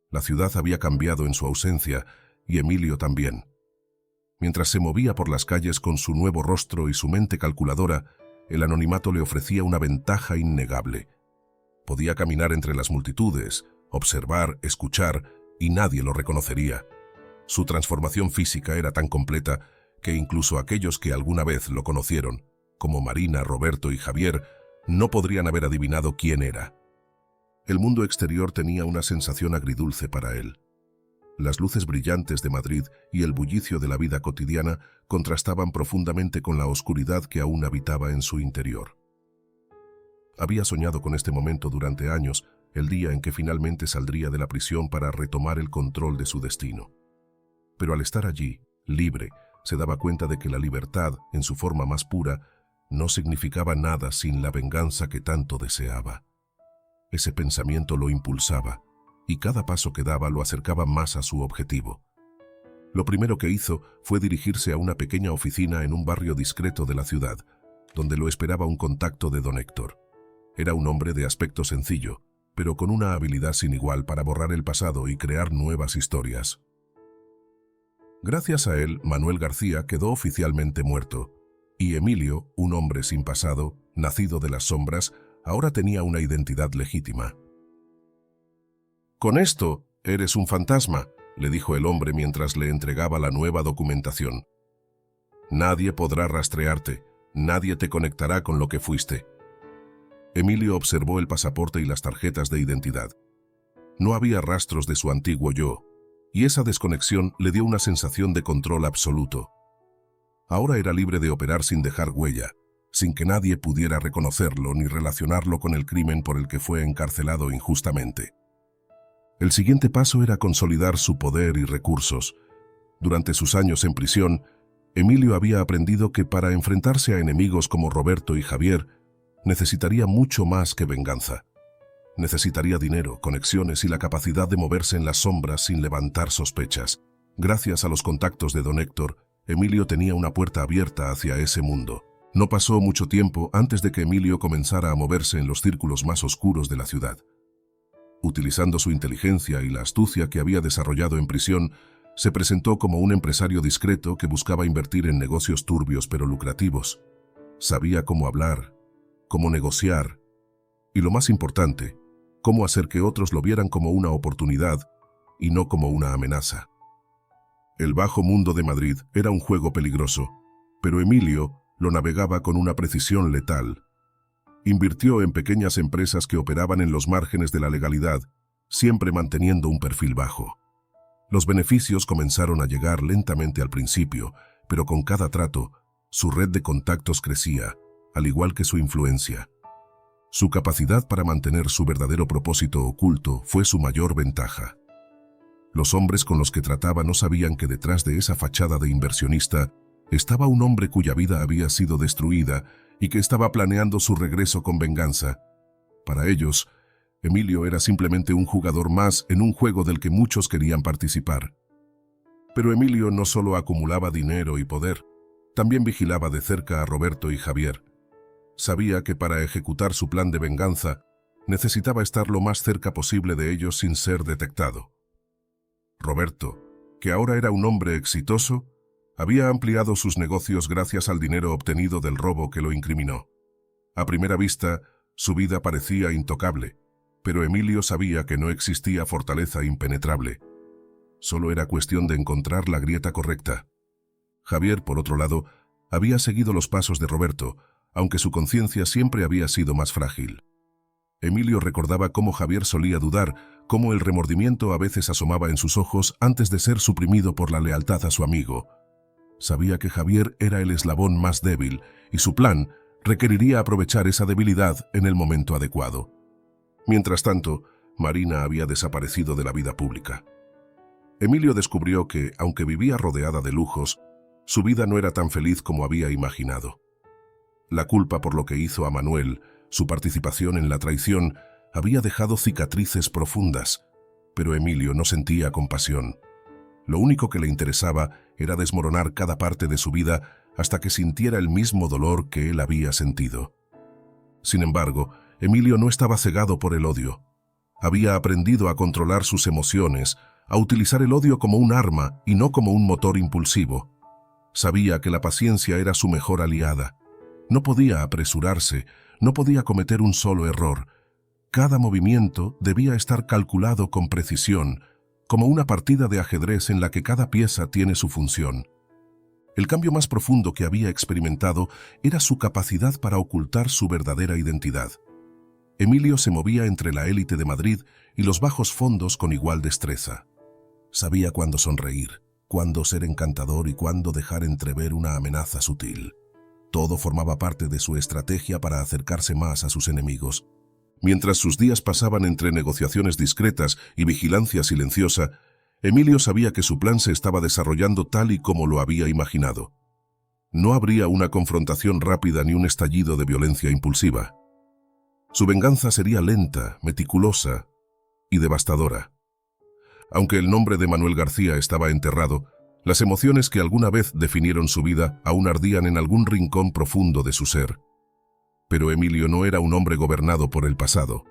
La ciudad había cambiado en su ausencia, y Emilio también. Mientras se movía por las calles con su nuevo rostro y su mente calculadora, el anonimato le ofrecía una ventaja innegable. Podía caminar entre las multitudes, observar, escuchar, y nadie lo reconocería. Su transformación física era tan completa que incluso aquellos que alguna vez lo conocieron, como Marina, Roberto y Javier, no podrían haber adivinado quién era. El mundo exterior tenía una sensación agridulce para él. Las luces brillantes de Madrid y el bullicio de la vida cotidiana contrastaban profundamente con la oscuridad que aún habitaba en su interior. Había soñado con este momento durante años, el día en que finalmente saldría de la prisión para retomar el control de su destino. Pero al estar allí, libre, se daba cuenta de que la libertad, en su forma más pura, no significaba nada sin la venganza que tanto deseaba. Ese pensamiento lo impulsaba, y cada paso que daba lo acercaba más a su objetivo. Lo primero que hizo fue dirigirse a una pequeña oficina en un barrio discreto de la ciudad, donde lo esperaba un contacto de don Héctor. Era un hombre de aspecto sencillo, pero con una habilidad sin igual para borrar el pasado y crear nuevas historias. Gracias a él, Manuel García quedó oficialmente muerto, y Emilio, un hombre sin pasado, nacido de las sombras, ahora tenía una identidad legítima. «Con esto, eres un fantasma», le dijo el hombre mientras le entregaba la nueva documentación. «Nadie podrá rastrearte, nadie te conectará con lo que fuiste». Emilio observó el pasaporte y las tarjetas de identidad. No había rastros de su antiguo yo, y esa desconexión le dio una sensación de control absoluto. Ahora era libre de operar sin dejar huella, sin que nadie pudiera reconocerlo ni relacionarlo con el crimen por el que fue encarcelado injustamente. El siguiente paso era consolidar su poder y recursos. Durante sus años en prisión, Emilio había aprendido que para enfrentarse a enemigos como Roberto y Javier, necesitaría mucho más que venganza. Necesitaría dinero, conexiones y la capacidad de moverse en las sombras sin levantar sospechas. Gracias a los contactos de don Héctor, Emilio tenía una puerta abierta hacia ese mundo. No pasó mucho tiempo antes de que Emilio comenzara a moverse en los círculos más oscuros de la ciudad. Utilizando su inteligencia y la astucia que había desarrollado en prisión, se presentó como un empresario discreto que buscaba invertir en negocios turbios pero lucrativos. Sabía cómo hablar, cómo negociar, y lo más importante, cómo hacer que otros lo vieran como una oportunidad y no como una amenaza. El bajo mundo de Madrid era un juego peligroso, pero Emilio lo navegaba con una precisión letal. Invirtió en pequeñas empresas que operaban en los márgenes de la legalidad, siempre manteniendo un perfil bajo. Los beneficios comenzaron a llegar lentamente al principio, pero con cada trato, su red de contactos crecía, al igual que su influencia. Su capacidad para mantener su verdadero propósito oculto fue su mayor ventaja. Los hombres con los que trataba no sabían que detrás de esa fachada de inversionista estaba un hombre cuya vida había sido destruida y que estaba planeando su regreso con venganza. Para ellos, Emilio era simplemente un jugador más en un juego del que muchos querían participar. Pero Emilio no solo acumulaba dinero y poder, también vigilaba de cerca a Roberto y Javier. Sabía que para ejecutar su plan de venganza, necesitaba estar lo más cerca posible de ellos sin ser detectado. Roberto, que ahora era un hombre exitoso, había ampliado sus negocios gracias al dinero obtenido del robo que lo incriminó. A primera vista, su vida parecía intocable, pero Emilio sabía que no existía fortaleza impenetrable. Solo era cuestión de encontrar la grieta correcta. Javier, por otro lado, había seguido los pasos de Roberto, aunque su conciencia siempre había sido más frágil. Emilio recordaba cómo Javier solía dudar, cómo el remordimiento a veces asomaba en sus ojos antes de ser suprimido por la lealtad a su amigo. Sabía que Javier era el eslabón más débil, y su plan requeriría aprovechar esa debilidad en el momento adecuado. Mientras tanto, Marina había desaparecido de la vida pública. Emilio descubrió que, aunque vivía rodeada de lujos, Su vida no era tan feliz como había imaginado. La culpa por lo que hizo a Manuel, su participación en la traición, había dejado cicatrices profundas, pero Emilio no sentía compasión. Lo único que le interesaba era desmoronar cada parte de su vida hasta que sintiera el mismo dolor que él había sentido. Sin embargo, Emilio no estaba cegado por el odio. Había aprendido a controlar sus emociones, a utilizar el odio como un arma y no como un motor impulsivo. Sabía que la paciencia era su mejor aliada. No podía apresurarse, no podía cometer un solo error. Cada movimiento debía estar calculado con precisión, como una partida de ajedrez en la que cada pieza tiene su función. El cambio más profundo que había experimentado era su capacidad para ocultar su verdadera identidad. Emilio se movía entre la élite de Madrid y los bajos fondos con igual destreza. Sabía cuándo sonreír, cuándo ser encantador y cuándo dejar entrever una amenaza sutil. Todo formaba parte de su estrategia para acercarse más a sus enemigos. Mientras sus días pasaban entre negociaciones discretas y vigilancia silenciosa, Emilio sabía que su plan se estaba desarrollando tal y como lo había imaginado. No habría una confrontación rápida ni un estallido de violencia impulsiva. Su venganza sería lenta, meticulosa y devastadora. Aunque el nombre de Manuel García estaba enterrado, las emociones que alguna vez definieron su vida aún ardían en algún rincón profundo de su ser. Pero Emilio no era un hombre gobernado por el pasado.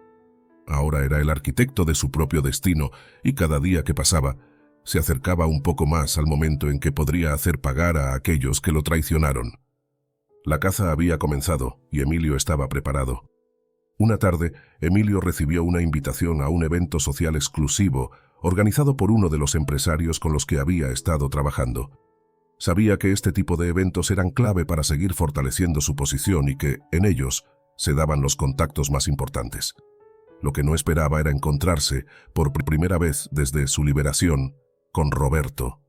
Ahora era el arquitecto de su propio destino y cada día que pasaba se acercaba un poco más al momento en que podría hacer pagar a aquellos que lo traicionaron. La caza había comenzado y Emilio estaba preparado. Una tarde, Emilio recibió una invitación a un evento social exclusivo organizado por uno de los empresarios con los que había estado trabajando. Sabía que este tipo de eventos eran clave para seguir fortaleciendo su posición y que, en ellos, se daban los contactos más importantes. Lo que no esperaba era encontrarse, por primera vez desde su liberación, con Roberto.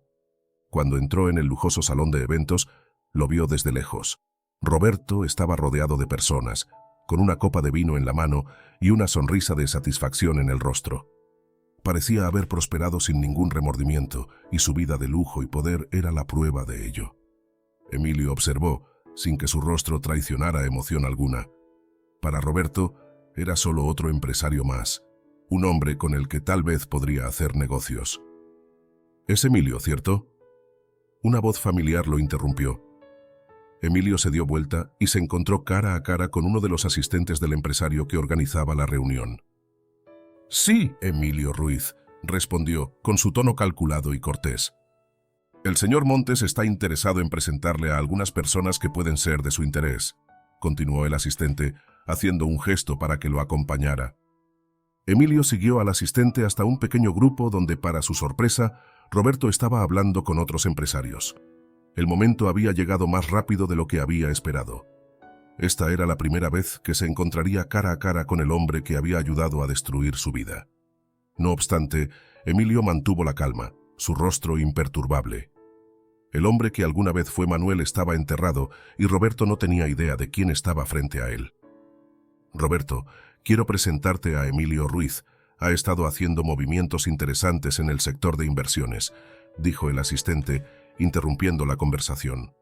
Cuando entró en el lujoso salón de eventos, lo vio desde lejos. Roberto estaba rodeado de personas, con una copa de vino en la mano y una sonrisa de satisfacción en el rostro. Parecía haber prosperado sin ningún remordimiento, y su vida de lujo y poder era la prueba de ello. Emilio observó, sin que su rostro traicionara emoción alguna. Para Roberto, era solo otro empresario más, un hombre con el que tal vez podría hacer negocios. «Es Emilio, ¿cierto?». Una voz familiar lo interrumpió. Emilio se dio vuelta y se encontró cara a cara con uno de los asistentes del empresario que organizaba la reunión. «Sí, Emilio Ruiz», respondió, con su tono calculado y cortés. «El señor Montes está interesado en presentarle a algunas personas que pueden ser de su interés», continuó el asistente, haciendo un gesto para que lo acompañara. Emilio siguió al asistente hasta un pequeño grupo donde, para su sorpresa, Roberto estaba hablando con otros empresarios. El momento había llegado más rápido de lo que había esperado. Esta era la primera vez que se encontraría cara a cara con el hombre que había ayudado a destruir su vida. No obstante, Emilio mantuvo la calma, su rostro imperturbable. El hombre que alguna vez fue Manuel estaba enterrado y Roberto no tenía idea de quién estaba frente a él. «Roberto, quiero presentarte a Emilio Ruiz. Ha estado haciendo movimientos interesantes en el sector de inversiones», dijo el asistente, interrumpiendo la conversación.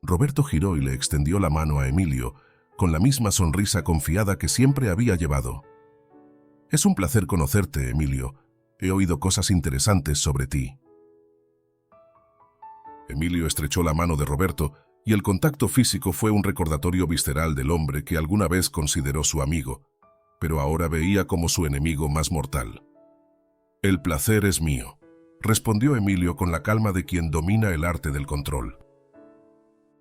Roberto giró y le extendió la mano a Emilio, con la misma sonrisa confiada que siempre había llevado. «Es un placer conocerte, Emilio. He oído cosas interesantes sobre ti». Emilio estrechó la mano de Roberto, y el contacto físico fue un recordatorio visceral del hombre que alguna vez consideró su amigo, pero ahora veía como su enemigo más mortal. «El placer es mío», respondió Emilio con la calma de quien domina el arte del control.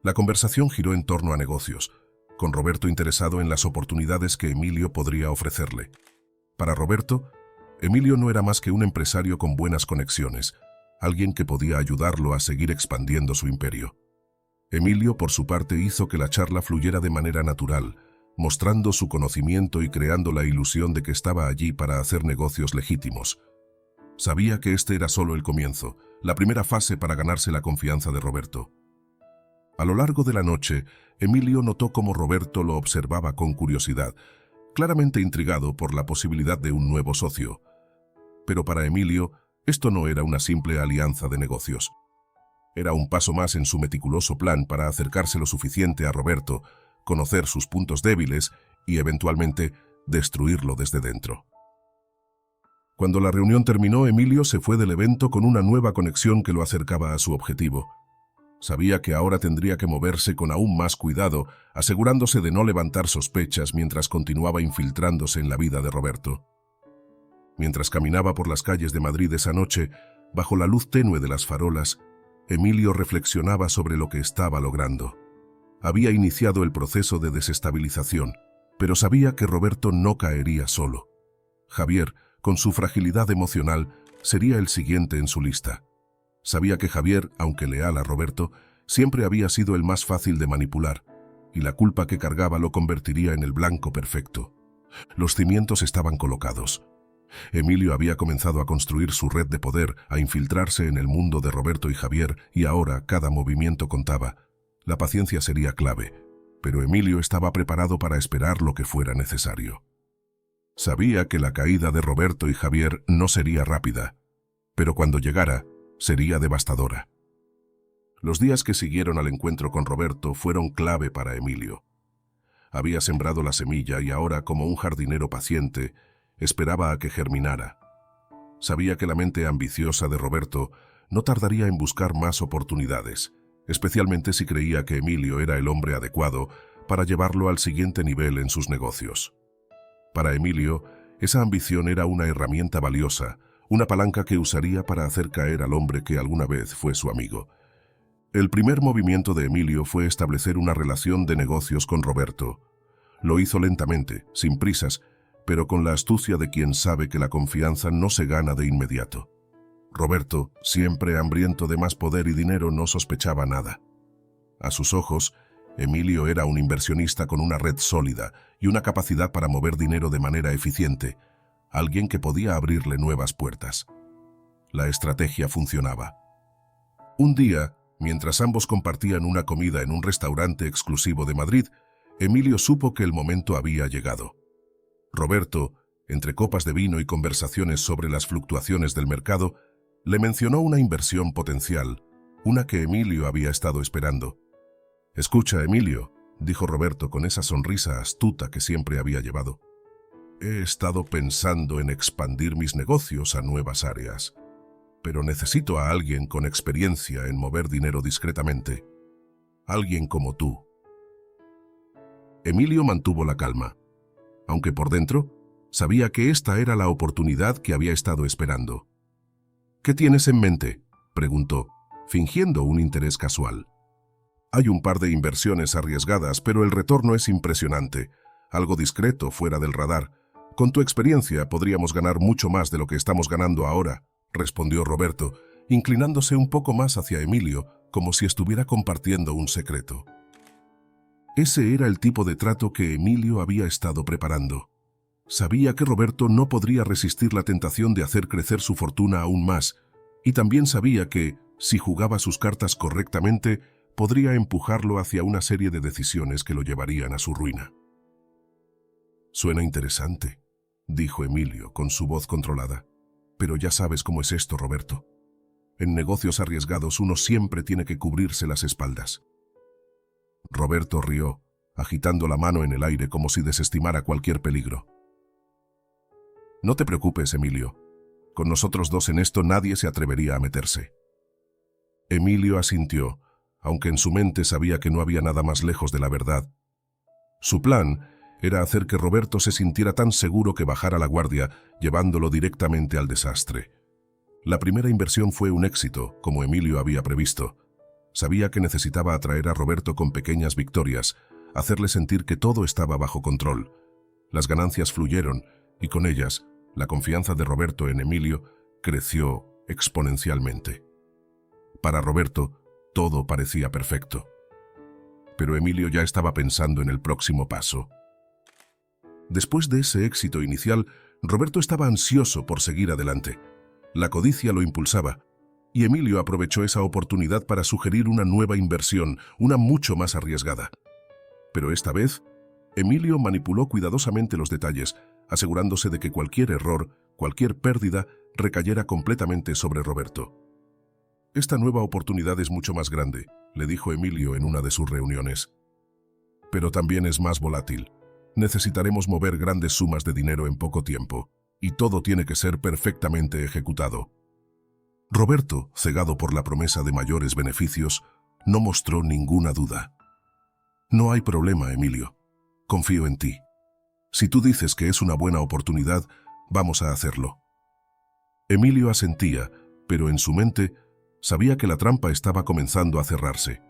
La conversación giró en torno a negocios, con Roberto interesado en las oportunidades que Emilio podría ofrecerle. Para Roberto, Emilio no era más que un empresario con buenas conexiones, alguien que podía ayudarlo a seguir expandiendo su imperio. Emilio, por su parte, hizo que la charla fluyera de manera natural, mostrando su conocimiento y creando la ilusión de que estaba allí para hacer negocios legítimos. Sabía que este era solo el comienzo, la primera fase para ganarse la confianza de Roberto. A lo largo de la noche, Emilio notó cómo Roberto lo observaba con curiosidad, claramente intrigado por la posibilidad de un nuevo socio. Pero para Emilio, esto no era una simple alianza de negocios. Era un paso más en su meticuloso plan para acercarse lo suficiente a Roberto, conocer sus puntos débiles y, eventualmente, destruirlo desde dentro. Cuando la reunión terminó, Emilio se fue del evento con una nueva conexión que lo acercaba a su objetivo. Sabía que ahora tendría que moverse con aún más cuidado, asegurándose de no levantar sospechas mientras continuaba infiltrándose en la vida de Roberto. Mientras caminaba por las calles de Madrid esa noche, bajo la luz tenue de las farolas, Emilio reflexionaba sobre lo que estaba logrando. Había iniciado el proceso de desestabilización, pero sabía que Roberto no caería solo. Javier, con su fragilidad emocional, sería el siguiente en su lista. Sabía que Javier, aunque leal a Roberto, siempre había sido el más fácil de manipular, y la culpa que cargaba lo convertiría en el blanco perfecto. Los cimientos estaban colocados. Emilio había comenzado a construir su red de poder, a infiltrarse en el mundo de Roberto y Javier, y ahora cada movimiento contaba. La paciencia sería clave, pero Emilio estaba preparado para esperar lo que fuera necesario. Sabía que la caída de Roberto y Javier no sería rápida, pero cuando llegara, sería devastadora. Los días que siguieron al encuentro con Roberto fueron clave para Emilio. Había sembrado la semilla y ahora, como un jardinero paciente, esperaba a que germinara. Sabía que la mente ambiciosa de Roberto no tardaría en buscar más oportunidades, especialmente si creía que Emilio era el hombre adecuado para llevarlo al siguiente nivel en sus negocios. Para Emilio, esa ambición era una herramienta valiosa, una palanca que usaría para hacer caer al hombre que alguna vez fue su amigo. El primer movimiento de Emilio fue establecer una relación de negocios con Roberto. Lo hizo lentamente, sin prisas, pero con la astucia de quien sabe que la confianza no se gana de inmediato. Roberto, siempre hambriento de más poder y dinero, no sospechaba nada. A sus ojos, Emilio era un inversionista con una red sólida y una capacidad para mover dinero de manera eficiente, alguien que podía abrirle nuevas puertas. La estrategia funcionaba. Un día, mientras ambos compartían una comida en un restaurante exclusivo de Madrid, Emilio supo que el momento había llegado. Roberto, entre copas de vino y conversaciones sobre las fluctuaciones del mercado, le mencionó una inversión potencial, una que Emilio había estado esperando. «Escucha, Emilio», dijo Roberto con esa sonrisa astuta que siempre había llevado. «He estado pensando en expandir mis negocios a nuevas áreas, pero necesito a alguien con experiencia en mover dinero discretamente. Alguien como tú». Emilio mantuvo la calma, aunque por dentro sabía que esta era la oportunidad que había estado esperando. «¿Qué tienes en mente?», preguntó, fingiendo un interés casual. «Hay un par de inversiones arriesgadas, pero el retorno es impresionante. Algo discreto, fuera del radar. Con tu experiencia podríamos ganar mucho más de lo que estamos ganando ahora», respondió Roberto, inclinándose un poco más hacia Emilio, como si estuviera compartiendo un secreto. Ese era el tipo de trato que Emilio había estado preparando. Sabía que Roberto no podría resistir la tentación de hacer crecer su fortuna aún más, y también sabía que, si jugaba sus cartas correctamente, podría empujarlo hacia una serie de decisiones que lo llevarían a su ruina. «Suena interesante», dijo Emilio con su voz controlada. «Pero ya sabes cómo es esto, Roberto. En negocios arriesgados uno siempre tiene que cubrirse las espaldas». Roberto rió, agitando la mano en el aire como si desestimara cualquier peligro. «No te preocupes, Emilio. Con nosotros dos en esto nadie se atrevería a meterse». Emilio asintió, aunque en su mente sabía que no había nada más lejos de la verdad. Su plan era hacer que Roberto se sintiera tan seguro que bajara la guardia, llevándolo directamente al desastre. La primera inversión fue un éxito, como Emilio había previsto. Sabía que necesitaba atraer a Roberto con pequeñas victorias, hacerle sentir que todo estaba bajo control. Las ganancias fluyeron, y con ellas, la confianza de Roberto en Emilio creció exponencialmente. Para Roberto, todo parecía perfecto. Pero Emilio ya estaba pensando en el próximo paso. Después de ese éxito inicial, Roberto estaba ansioso por seguir adelante. La codicia lo impulsaba, y Emilio aprovechó esa oportunidad para sugerir una nueva inversión, una mucho más arriesgada. Pero esta vez, Emilio manipuló cuidadosamente los detalles, asegurándose de que cualquier error, cualquier pérdida, recayera completamente sobre Roberto. Esta nueva oportunidad es mucho más grande, le dijo Emilio en una de sus reuniones. Pero también es más volátil. Necesitaremos mover grandes sumas de dinero en poco tiempo, y todo tiene que ser perfectamente ejecutado. Roberto, cegado por la promesa de mayores beneficios, no mostró ninguna duda. No hay problema, Emilio. Confío en ti. Si tú dices que es una buena oportunidad, vamos a hacerlo. Emilio asentía, pero en su mente sabía que la trampa estaba comenzando a cerrarse.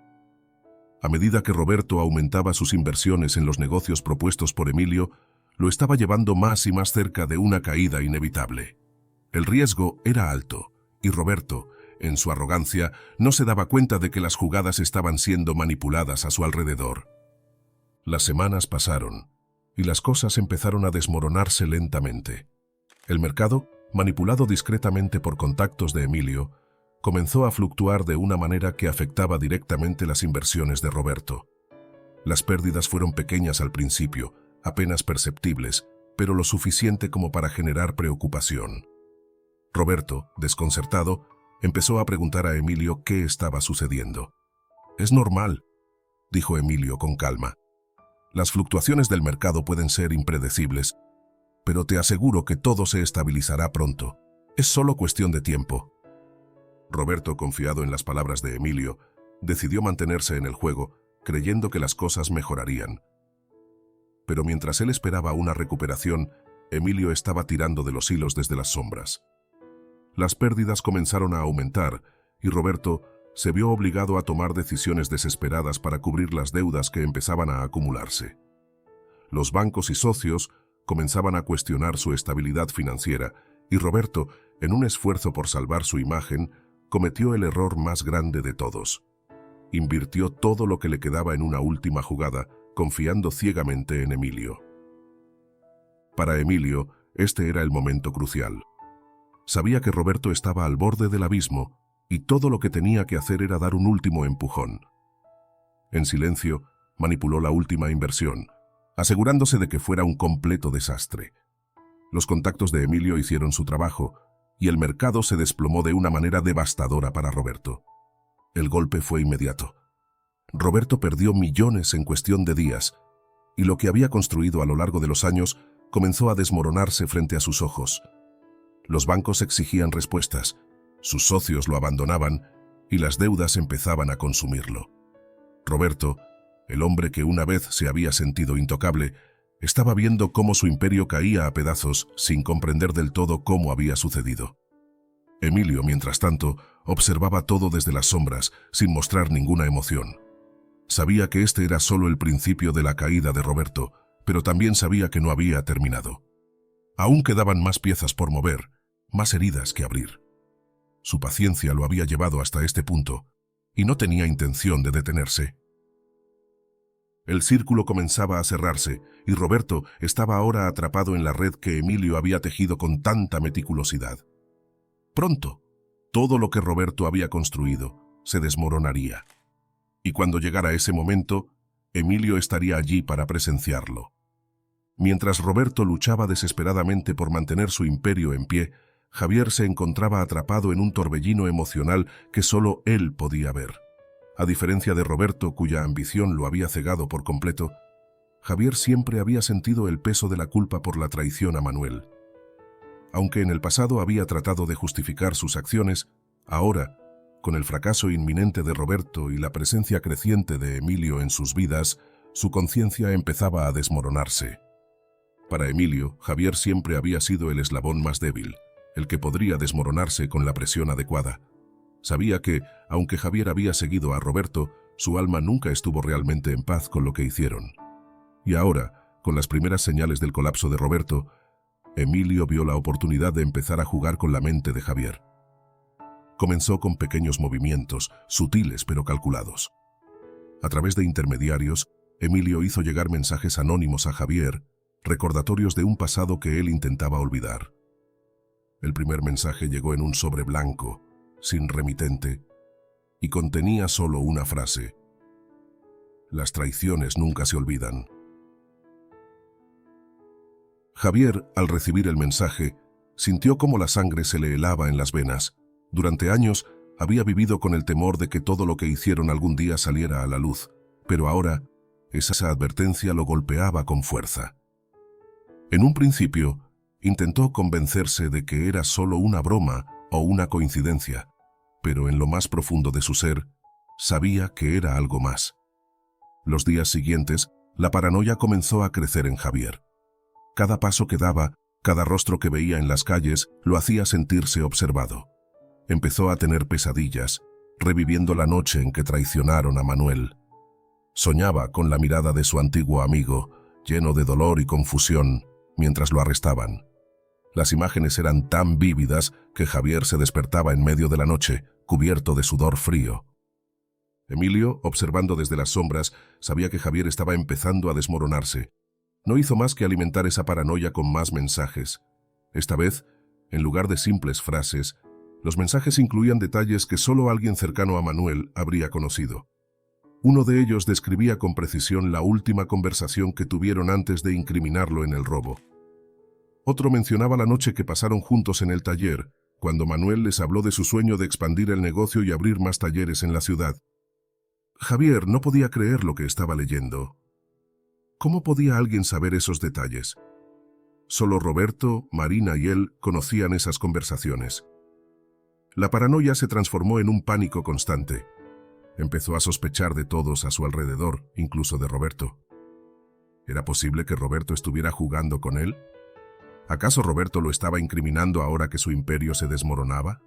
A medida que Roberto aumentaba sus inversiones en los negocios propuestos por Emilio, lo estaba llevando más y más cerca de una caída inevitable. El riesgo era alto, y Roberto, en su arrogancia, no se daba cuenta de que las jugadas estaban siendo manipuladas a su alrededor. Las semanas pasaron, y las cosas empezaron a desmoronarse lentamente. El mercado, manipulado discretamente por contactos de Emilio, comenzó a fluctuar de una manera que afectaba directamente las inversiones de Roberto. Las pérdidas fueron pequeñas al principio, apenas perceptibles, pero lo suficiente como para generar preocupación. Roberto, desconcertado, empezó a preguntar a Emilio qué estaba sucediendo. «Es normal», dijo Emilio con calma. «Las fluctuaciones del mercado pueden ser impredecibles, pero te aseguro que todo se estabilizará pronto. Es solo cuestión de tiempo». Roberto, confiado en las palabras de Emilio, decidió mantenerse en el juego, creyendo que las cosas mejorarían. Pero mientras él esperaba una recuperación, Emilio estaba tirando de los hilos desde las sombras. Las pérdidas comenzaron a aumentar y Roberto se vio obligado a tomar decisiones desesperadas para cubrir las deudas que empezaban a acumularse. Los bancos y socios comenzaban a cuestionar su estabilidad financiera y Roberto, en un esfuerzo por salvar su imagen, cometió el error más grande de todos. Invirtió todo lo que le quedaba en una última jugada, confiando ciegamente en Emilio. Para Emilio, este era el momento crucial. Sabía que Roberto estaba al borde del abismo y todo lo que tenía que hacer era dar un último empujón. En silencio, manipuló la última inversión, asegurándose de que fuera un completo desastre. Los contactos de Emilio hicieron su trabajo y el mercado se desplomó de una manera devastadora para Roberto. El golpe fue inmediato. Roberto perdió millones en cuestión de días, y lo que había construido a lo largo de los años comenzó a desmoronarse frente a sus ojos. Los bancos exigían respuestas, sus socios lo abandonaban y las deudas empezaban a consumirlo. Roberto, el hombre que una vez se había sentido intocable, estaba viendo cómo su imperio caía a pedazos sin comprender del todo cómo había sucedido. Emilio, mientras tanto, observaba todo desde las sombras, sin mostrar ninguna emoción. Sabía que este era solo el principio de la caída de Roberto, pero también sabía que no había terminado. Aún quedaban más piezas por mover, más heridas que abrir. Su paciencia lo había llevado hasta este punto, y no tenía intención de detenerse. El círculo comenzaba a cerrarse, y Roberto estaba ahora atrapado en la red que Emilio había tejido con tanta meticulosidad. Pronto, todo lo que Roberto había construido se desmoronaría. Y cuando llegara ese momento, Emilio estaría allí para presenciarlo. Mientras Roberto luchaba desesperadamente por mantener su imperio en pie, Javier se encontraba atrapado en un torbellino emocional que solo él podía ver. A diferencia de Roberto, cuya ambición lo había cegado por completo, Javier siempre había sentido el peso de la culpa por la traición a Manuel. Aunque en el pasado había tratado de justificar sus acciones, ahora, con el fracaso inminente de Roberto y la presencia creciente de Emilio en sus vidas, su conciencia empezaba a desmoronarse. Para Emilio, Javier siempre había sido el eslabón más débil, el que podría desmoronarse con la presión adecuada. Sabía que, aunque Javier había seguido a Roberto, su alma nunca estuvo realmente en paz con lo que hicieron. Y ahora, con las primeras señales del colapso de Roberto, Emilio vio la oportunidad de empezar a jugar con la mente de Javier. Comenzó con pequeños movimientos, sutiles pero calculados. A través de intermediarios, Emilio hizo llegar mensajes anónimos a Javier, recordatorios de un pasado que él intentaba olvidar. El primer mensaje llegó en un sobre blanco, sin remitente, y contenía solo una frase: «Las traiciones nunca se olvidan». Javier, al recibir el mensaje, sintió cómo la sangre se le helaba en las venas. Durante años, Había vivido con el temor de que todo lo que hicieron algún día saliera a la luz, pero ahora esa advertencia lo golpeaba con fuerza. En un principio, intentó convencerse de que era solo una broma o una coincidencia, pero en lo más profundo de su ser, sabía que era algo más. Los días siguientes, la paranoia comenzó a crecer en Javier. Cada paso que daba, cada rostro que veía en las calles, lo hacía sentirse observado. Empezó a tener pesadillas, reviviendo la noche en que traicionaron a Manuel. Soñaba con la mirada de su antiguo amigo, lleno de dolor y confusión, mientras lo arrestaban. Las imágenes eran tan vívidas que Javier se despertaba en medio de la noche, cubierto de sudor frío. Emilio, observando desde las sombras, sabía que Javier estaba empezando a desmoronarse. No hizo más que alimentar esa paranoia con más mensajes. Esta vez, en lugar de simples frases, los mensajes incluían detalles que solo alguien cercano a Manuel habría conocido. Uno de ellos describía con precisión la última conversación que tuvieron antes de incriminarlo en el robo. Otro mencionaba la noche que pasaron juntos en el taller, cuando Manuel les habló de su sueño de expandir el negocio y abrir más talleres en la ciudad. Javier no podía creer lo que estaba leyendo. ¿Cómo podía alguien saber esos detalles? Solo Roberto, Marina y él conocían esas conversaciones. La paranoia se transformó en un pánico constante. Empezó a sospechar de todos a su alrededor, incluso de Roberto. ¿Era posible que Roberto estuviera jugando con él? ¿Acaso Roberto lo estaba incriminando ahora que su imperio se desmoronaba?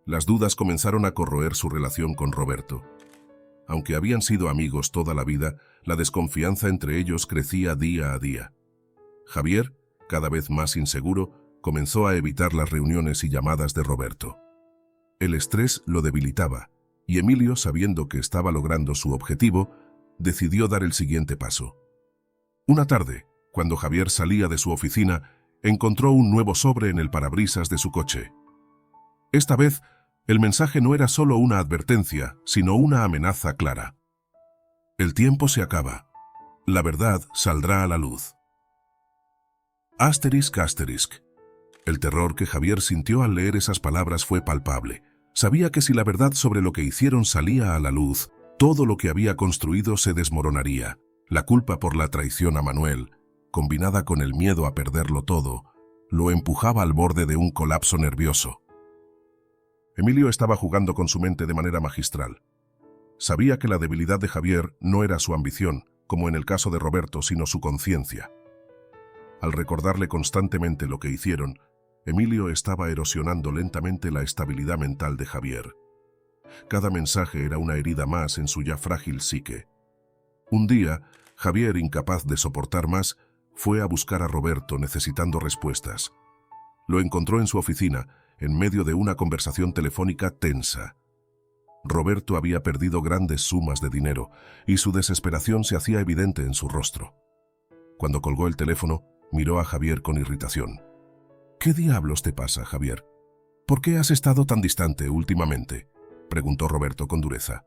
Las dudas comenzaron a corroer su relación con Roberto. Aunque habían sido amigos toda la vida, la desconfianza entre ellos crecía día a día. Javier, cada vez más inseguro, comenzó a evitar las reuniones y llamadas de Roberto. El estrés lo debilitaba, y Emilio, sabiendo que estaba logrando su objetivo, decidió dar el siguiente paso. Una tarde, cuando Javier salía de su oficina, encontró un nuevo sobre en el parabrisas de su coche. Esta vez, el mensaje no era solo una advertencia, sino una amenaza clara. El tiempo se acaba. La verdad saldrá a la luz. Asterisc, asterisc. El terror que Javier sintió al leer esas palabras fue palpable. Sabía que si la verdad sobre lo que hicieron salía a la luz, todo lo que había construido se desmoronaría. La culpa por la traición a Manuel, combinada con el miedo a perderlo todo, lo empujaba al borde de un colapso nervioso. Emilio estaba jugando con su mente de manera magistral. Sabía que la debilidad de Javier no era su ambición, como en el caso de Roberto, sino su conciencia. Al recordarle constantemente lo que hicieron, Emilio estaba erosionando lentamente la estabilidad mental de Javier. Cada mensaje era una herida más en su ya frágil psique. Un día, Javier, incapaz de soportar más, fue a buscar a Roberto necesitando respuestas. Lo encontró en su oficina, en medio de una conversación telefónica tensa. Roberto había perdido grandes sumas de dinero y su desesperación se hacía evidente en su rostro. Cuando colgó el teléfono, miró a Javier con irritación. «¿Qué diablos te pasa, Javier? ¿Por qué has estado tan distante últimamente?», preguntó Roberto con dureza.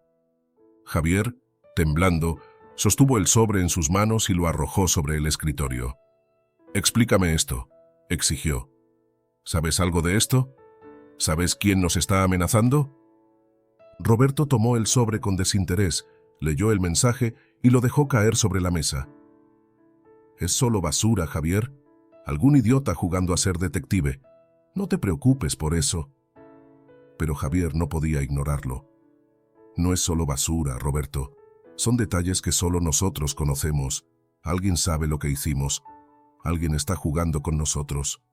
Javier, temblando, sostuvo el sobre en sus manos y lo arrojó sobre el escritorio. «Explícame esto», exigió. «¿Sabes algo de esto? ¿Sabes quién nos está amenazando?». Roberto tomó el sobre con desinterés, leyó el mensaje y lo dejó caer sobre la mesa. «Es solo basura, Javier. Algún idiota jugando a ser detective. No te preocupes por eso». Pero Javier no podía ignorarlo. «No es solo basura, Roberto. Son detalles que solo nosotros conocemos. Alguien sabe lo que hicimos. Alguien está jugando con nosotros».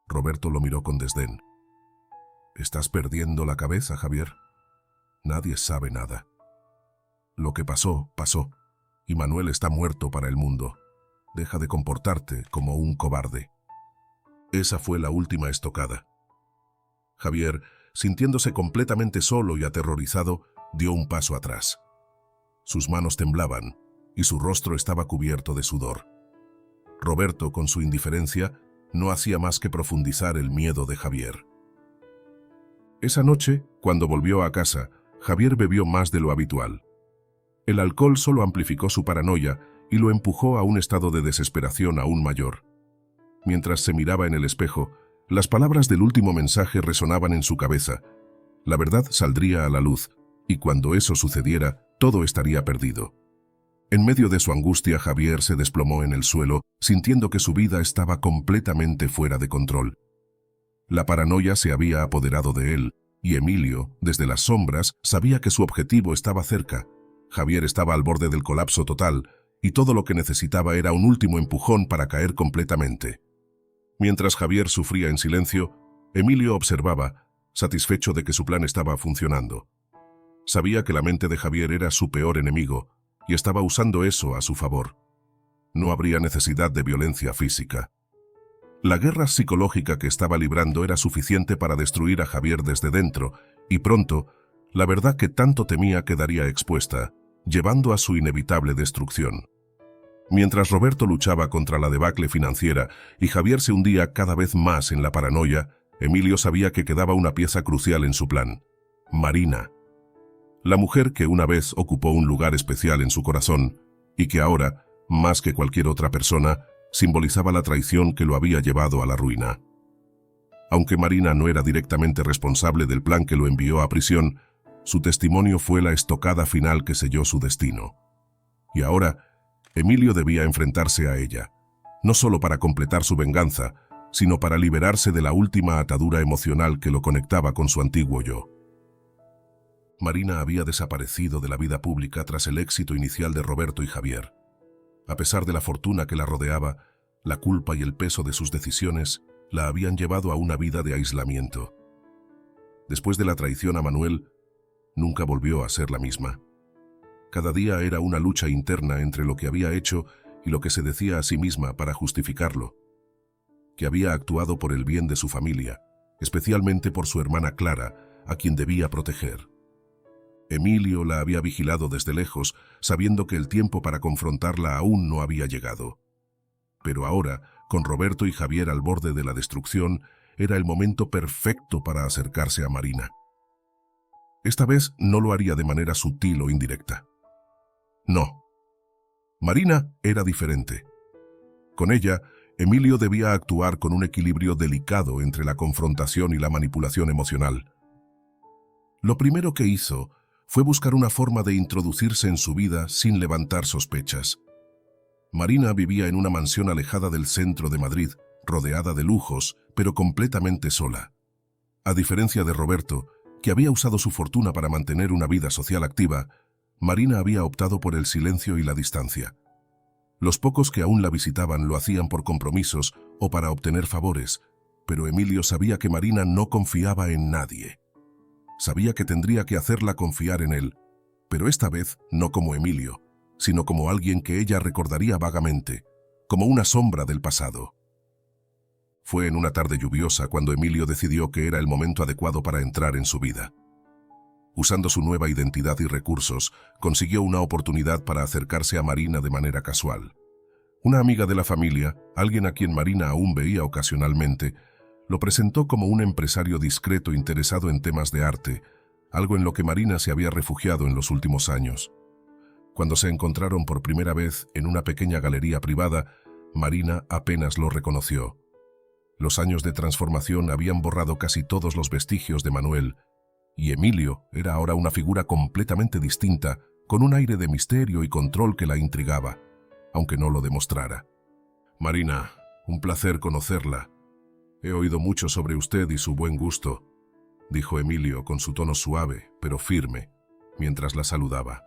Roberto lo miró con desdén. «Estás perdiendo la cabeza, Javier. Nadie sabe nada. Lo que pasó, pasó, y Manuel está muerto para el mundo. Deja de comportarte como un cobarde». Esa fue la última estocada. Javier, sintiéndose completamente solo y aterrorizado, dio un paso atrás. Sus manos temblaban y su rostro estaba cubierto de sudor. Roberto, con su indiferencia, no hacía más que profundizar el miedo de Javier. Esa noche, cuando volvió a casa, Javier bebió más de lo habitual. El alcohol solo amplificó su paranoia y lo empujó a un estado de desesperación aún mayor. Mientras se miraba en el espejo, las palabras del último mensaje resonaban en su cabeza. La verdad saldría a la luz, y cuando eso sucediera, todo estaría perdido. En medio de su angustia, Javier se desplomó en el suelo, sintiendo que su vida estaba completamente fuera de control. La paranoia se había apoderado de él, y Emilio, desde las sombras, sabía que su objetivo estaba cerca. Javier estaba al borde del colapso total, y todo lo que necesitaba era un último empujón para caer completamente. Mientras Javier sufría en silencio, Emilio observaba, satisfecho de que su plan estaba funcionando. Sabía que la mente de Javier era su peor enemigo, y estaba usando eso a su favor. No habría necesidad de violencia física. La guerra psicológica que estaba librando era suficiente para destruir a Javier desde dentro, y pronto, la verdad que tanto temía quedaría expuesta, llevando a su inevitable destrucción. Mientras Roberto luchaba contra la debacle financiera y Javier se hundía cada vez más en la paranoia, Emilio sabía que quedaba una pieza crucial en su plan: Marina. La mujer que una vez ocupó un lugar especial en su corazón y que ahora, más que cualquier otra persona, simbolizaba la traición que lo había llevado a la ruina. Aunque Marina no era directamente responsable del plan que lo envió a prisión, su testimonio fue la estocada final que selló su destino. Y ahora, Emilio debía enfrentarse a ella, no solo para completar su venganza, sino para liberarse de la última atadura emocional que lo conectaba con su antiguo yo. Marina había desaparecido de la vida pública tras el éxito inicial de Roberto y Javier. A pesar de la fortuna que la rodeaba, la culpa y el peso de sus decisiones la habían llevado a una vida de aislamiento. Después de la traición a Manuel, nunca volvió a ser la misma. Cada día era una lucha interna entre lo que había hecho y lo que se decía a sí misma para justificarlo. Que había actuado por el bien de su familia, especialmente por su hermana Clara, a quien debía proteger. Emilio la había vigilado desde lejos, sabiendo que el tiempo para confrontarla aún no había llegado. Pero ahora, con Roberto y Javier al borde de la destrucción, era el momento perfecto para acercarse a Marina. Esta vez no lo haría de manera sutil o indirecta. No. Marina era diferente. Con ella, Emilio debía actuar con un equilibrio delicado entre la confrontación y la manipulación emocional. Lo primero que hizo fue buscar una forma de introducirse en su vida sin levantar sospechas. Marina vivía en una mansión alejada del centro de Madrid, rodeada de lujos, pero completamente sola. A diferencia de Roberto, que había usado su fortuna para mantener una vida social activa, Marina había optado por el silencio y la distancia. Los pocos que aún la visitaban lo hacían por compromisos o para obtener favores, pero Emilio sabía que Marina no confiaba en nadie. Sabía que tendría que hacerla confiar en él, pero esta vez no como Emilio, sino como alguien que ella recordaría vagamente, como una sombra del pasado. Fue en una tarde lluviosa cuando Emilio decidió que era el momento adecuado para entrar en su vida. Usando su nueva identidad y recursos, consiguió una oportunidad para acercarse a Marina de manera casual. Una amiga de la familia, alguien a quien Marina aún veía ocasionalmente, lo presentó como un empresario discreto interesado en temas de arte, algo en lo que Marina se había refugiado en los últimos años. Cuando se encontraron por primera vez en una pequeña galería privada, Marina apenas lo reconoció. Los años de transformación habían borrado casi todos los vestigios de Manuel, y Emilio era ahora una figura completamente distinta, con un aire de misterio y control que la intrigaba, aunque no lo demostrara. «Marina, un placer conocerla. He oído mucho sobre usted y su buen gusto», dijo Emilio con su tono suave, pero firme, mientras la saludaba.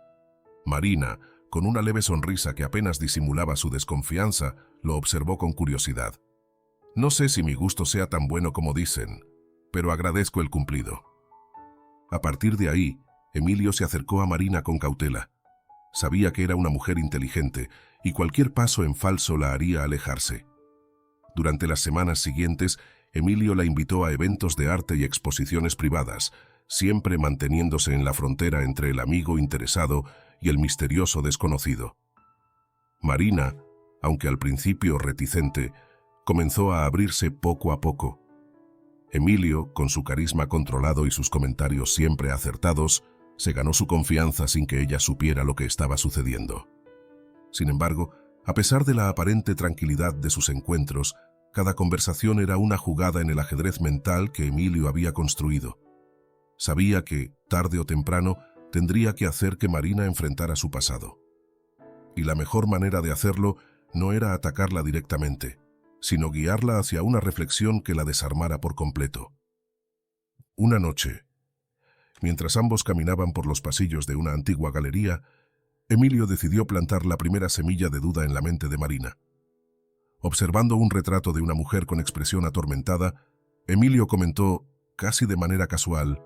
Marina, con una leve sonrisa que apenas disimulaba su desconfianza, lo observó con curiosidad. «No sé si mi gusto sea tan bueno como dicen, pero agradezco el cumplido». A partir de ahí, Emilio se acercó a Marina con cautela. Sabía que era una mujer inteligente y cualquier paso en falso la haría alejarse. Durante las semanas siguientes, Emilio la invitó a eventos de arte y exposiciones privadas, siempre manteniéndose en la frontera entre el amigo interesado y el misterioso desconocido. Marina, aunque al principio reticente, comenzó a abrirse poco a poco. Emilio, con su carisma controlado y sus comentarios siempre acertados, se ganó su confianza sin que ella supiera lo que estaba sucediendo. Sin embargo, a pesar de la aparente tranquilidad de sus encuentros, cada conversación era una jugada en el ajedrez mental que Emilio había construido. Sabía que, tarde o temprano, tendría que hacer que Marina enfrentara su pasado. Y la mejor manera de hacerlo no era atacarla directamente, sino guiarla hacia una reflexión que la desarmara por completo. Una noche, mientras ambos caminaban por los pasillos de una antigua galería, Emilio decidió plantar la primera semilla de duda en la mente de Marina. Observando un retrato de una mujer con expresión atormentada, Emilio comentó, casi de manera casual: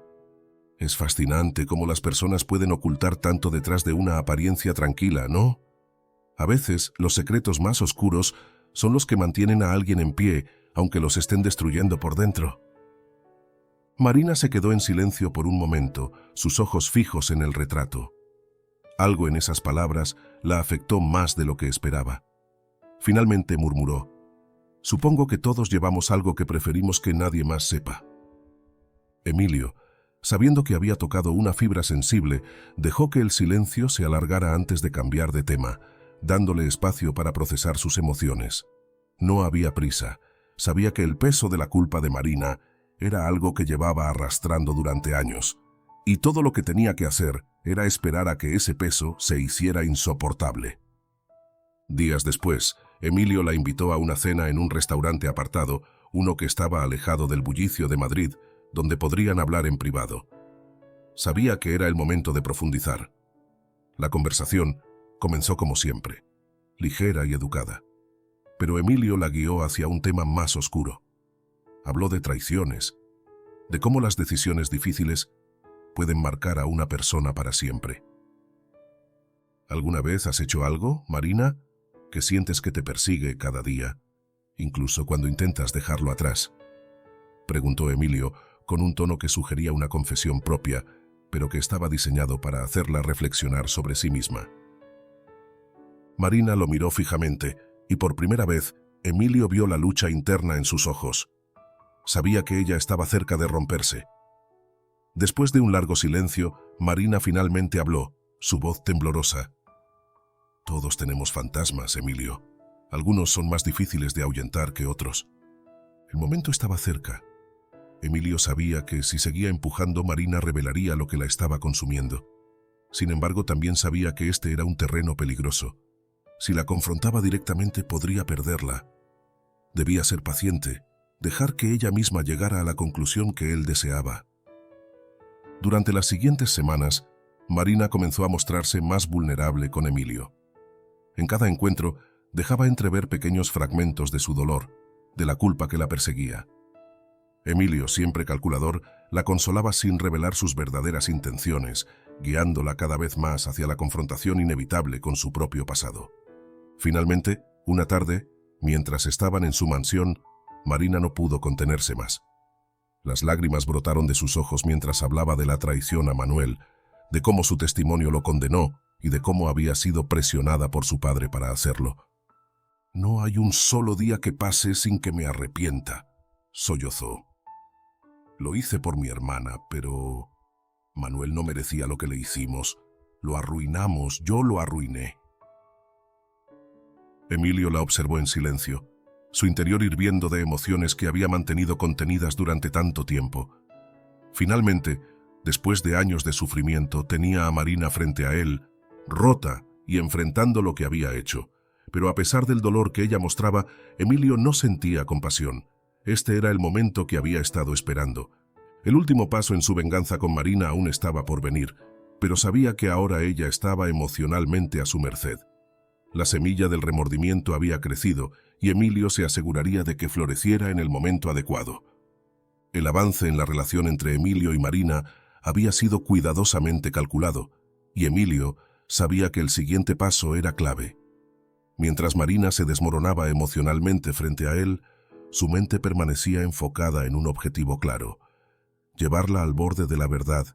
«Es fascinante cómo las personas pueden ocultar tanto detrás de una apariencia tranquila, ¿no? A veces, los secretos más oscuros son los que mantienen a alguien en pie, aunque los estén destruyendo por dentro». Marina se quedó en silencio por un momento, sus ojos fijos en el retrato. Algo en esas palabras la afectó más de lo que esperaba. Finalmente murmuró: «Supongo que todos llevamos algo que preferimos que nadie más sepa». Emilio, sabiendo que había tocado una fibra sensible, dejó que el silencio se alargara antes de cambiar de tema, dándole espacio para procesar sus emociones. No había prisa. Sabía que el peso de la culpa de Marina era algo que llevaba arrastrando durante años, y todo lo que tenía que hacer era esperar a que ese peso se hiciera insoportable. Días después, Emilio la invitó a una cena en un restaurante apartado, uno que estaba alejado del bullicio de Madrid, donde podrían hablar en privado. Sabía que era el momento de profundizar. La conversación comenzó como siempre, ligera y educada. Pero Emilio la guió hacia un tema más oscuro. Habló de traiciones, de cómo las decisiones difíciles pueden marcar a una persona para siempre. ¿Alguna vez has hecho algo, Marina, que sientes que te persigue cada día, incluso cuando intentas dejarlo atrás?, preguntó Emilio, con un tono que sugería una confesión propia, pero que estaba diseñado para hacerla reflexionar sobre sí misma. Marina lo miró fijamente, y por primera vez, Emilio vio la lucha interna en sus ojos. Sabía que ella estaba cerca de romperse. Después de un largo silencio, Marina finalmente habló, su voz temblorosa. «Todos tenemos fantasmas, Emilio. Algunos son más difíciles de ahuyentar que otros». El momento estaba cerca. Emilio sabía que si seguía empujando, Marina revelaría lo que la estaba consumiendo. Sin embargo, también sabía que este era un terreno peligroso. Si la confrontaba directamente, podría perderla. Debía ser paciente, dejar que ella misma llegara a la conclusión que él deseaba. Durante las siguientes semanas, Marina comenzó a mostrarse más vulnerable con Emilio. En cada encuentro, dejaba entrever pequeños fragmentos de su dolor, de la culpa que la perseguía. Emilio, siempre calculador, la consolaba sin revelar sus verdaderas intenciones, guiándola cada vez más hacia la confrontación inevitable con su propio pasado. Finalmente, una tarde, mientras estaban en su mansión, Marina no pudo contenerse más. Las lágrimas brotaron de sus ojos mientras hablaba de la traición a Manuel, de cómo su testimonio lo condenó y de cómo había sido presionada por su padre para hacerlo. «No hay un solo día que pase sin que me arrepienta», sollozó. «Lo hice por mi hermana, pero Manuel no merecía lo que le hicimos. Lo arruinamos, yo lo arruiné». Emilio la observó en silencio, su interior hirviendo de emociones que había mantenido contenidas durante tanto tiempo. Finalmente, después de años de sufrimiento, tenía a Marina frente a él, rota y enfrentando lo que había hecho. Pero a pesar del dolor que ella mostraba, Emilio no sentía compasión. Este era el momento que había estado esperando. El último paso en su venganza con Marina aún estaba por venir, pero sabía que ahora ella estaba emocionalmente a su merced. La semilla del remordimiento había crecido y Emilio se aseguraría de que floreciera en el momento adecuado. El avance en la relación entre Emilio y Marina había sido cuidadosamente calculado, y Emilio sabía que el siguiente paso era clave. Mientras Marina se desmoronaba emocionalmente frente a él, su mente permanecía enfocada en un objetivo claro: llevarla al borde de la verdad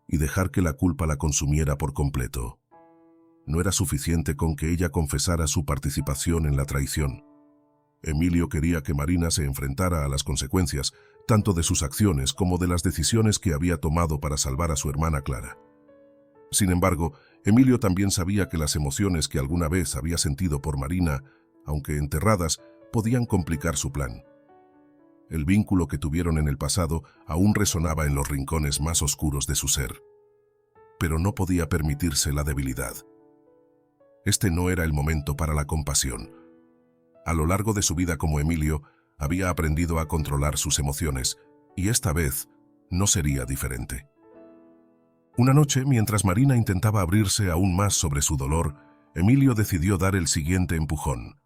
y dejar que la culpa la consumiera por completo. No era suficiente con que ella confesara su participación en la traición. Emilio quería que Marina se enfrentara a las consecuencias, tanto de sus acciones como de las decisiones que había tomado para salvar a su hermana Clara. Sin embargo, Emilio también sabía que las emociones que alguna vez había sentido por Marina, aunque enterradas, podían complicar su plan. El vínculo que tuvieron en el pasado aún resonaba en los rincones más oscuros de su ser. Pero no podía permitirse la debilidad. Este no era el momento para la compasión. A lo largo de su vida como Emilio, había aprendido a controlar sus emociones, y esta vez no sería diferente. Una noche, mientras Marina intentaba abrirse aún más sobre su dolor, Emilio decidió dar el siguiente empujón.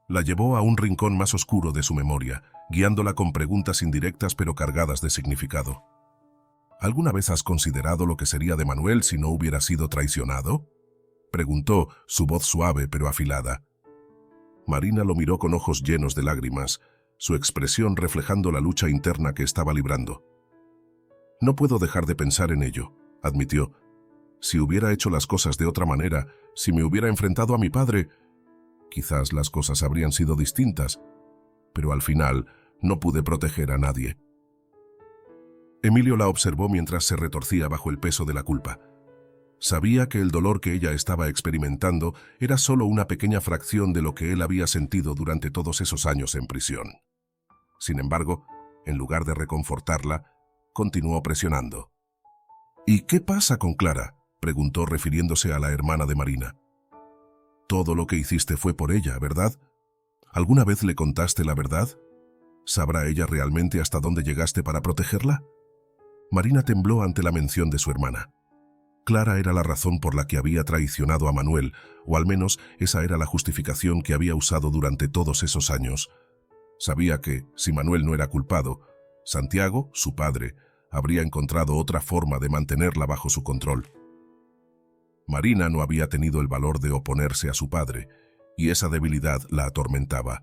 La llevó a un rincón más oscuro de su memoria, guiándola con preguntas indirectas pero cargadas de significado. ¿Alguna vez has considerado lo que sería de Manuel si no hubiera sido traicionado?, preguntó, su voz suave pero afilada. Marina lo miró con ojos llenos de lágrimas, su expresión reflejando la lucha interna que estaba librando. No puedo dejar de pensar en ello, admitió. Si hubiera hecho las cosas de otra manera, si me hubiera enfrentado a mi padre, quizás las cosas habrían sido distintas, pero al final no pude proteger a nadie. Emilio la observó mientras se retorcía bajo el peso de la culpa. Sabía que el dolor que ella estaba experimentando era solo una pequeña fracción de lo que él había sentido durante todos esos años en prisión. Sin embargo, en lugar de reconfortarla, continuó presionando. ¿Y qué pasa con Clara?, preguntó refiriéndose a la hermana de Marina. Todo lo que hiciste fue por ella, ¿verdad? ¿Alguna vez le contaste la verdad? ¿Sabrá ella realmente hasta dónde llegaste para protegerla? Marina tembló ante la mención de su hermana. Clara era la razón por la que había traicionado a Manuel, o al menos esa era la justificación que había usado durante todos esos años. Sabía que, si Manuel no era culpado, Santiago, su padre, habría encontrado otra forma de mantenerla bajo su control. Marina no había tenido el valor de oponerse a su padre, y esa debilidad la atormentaba.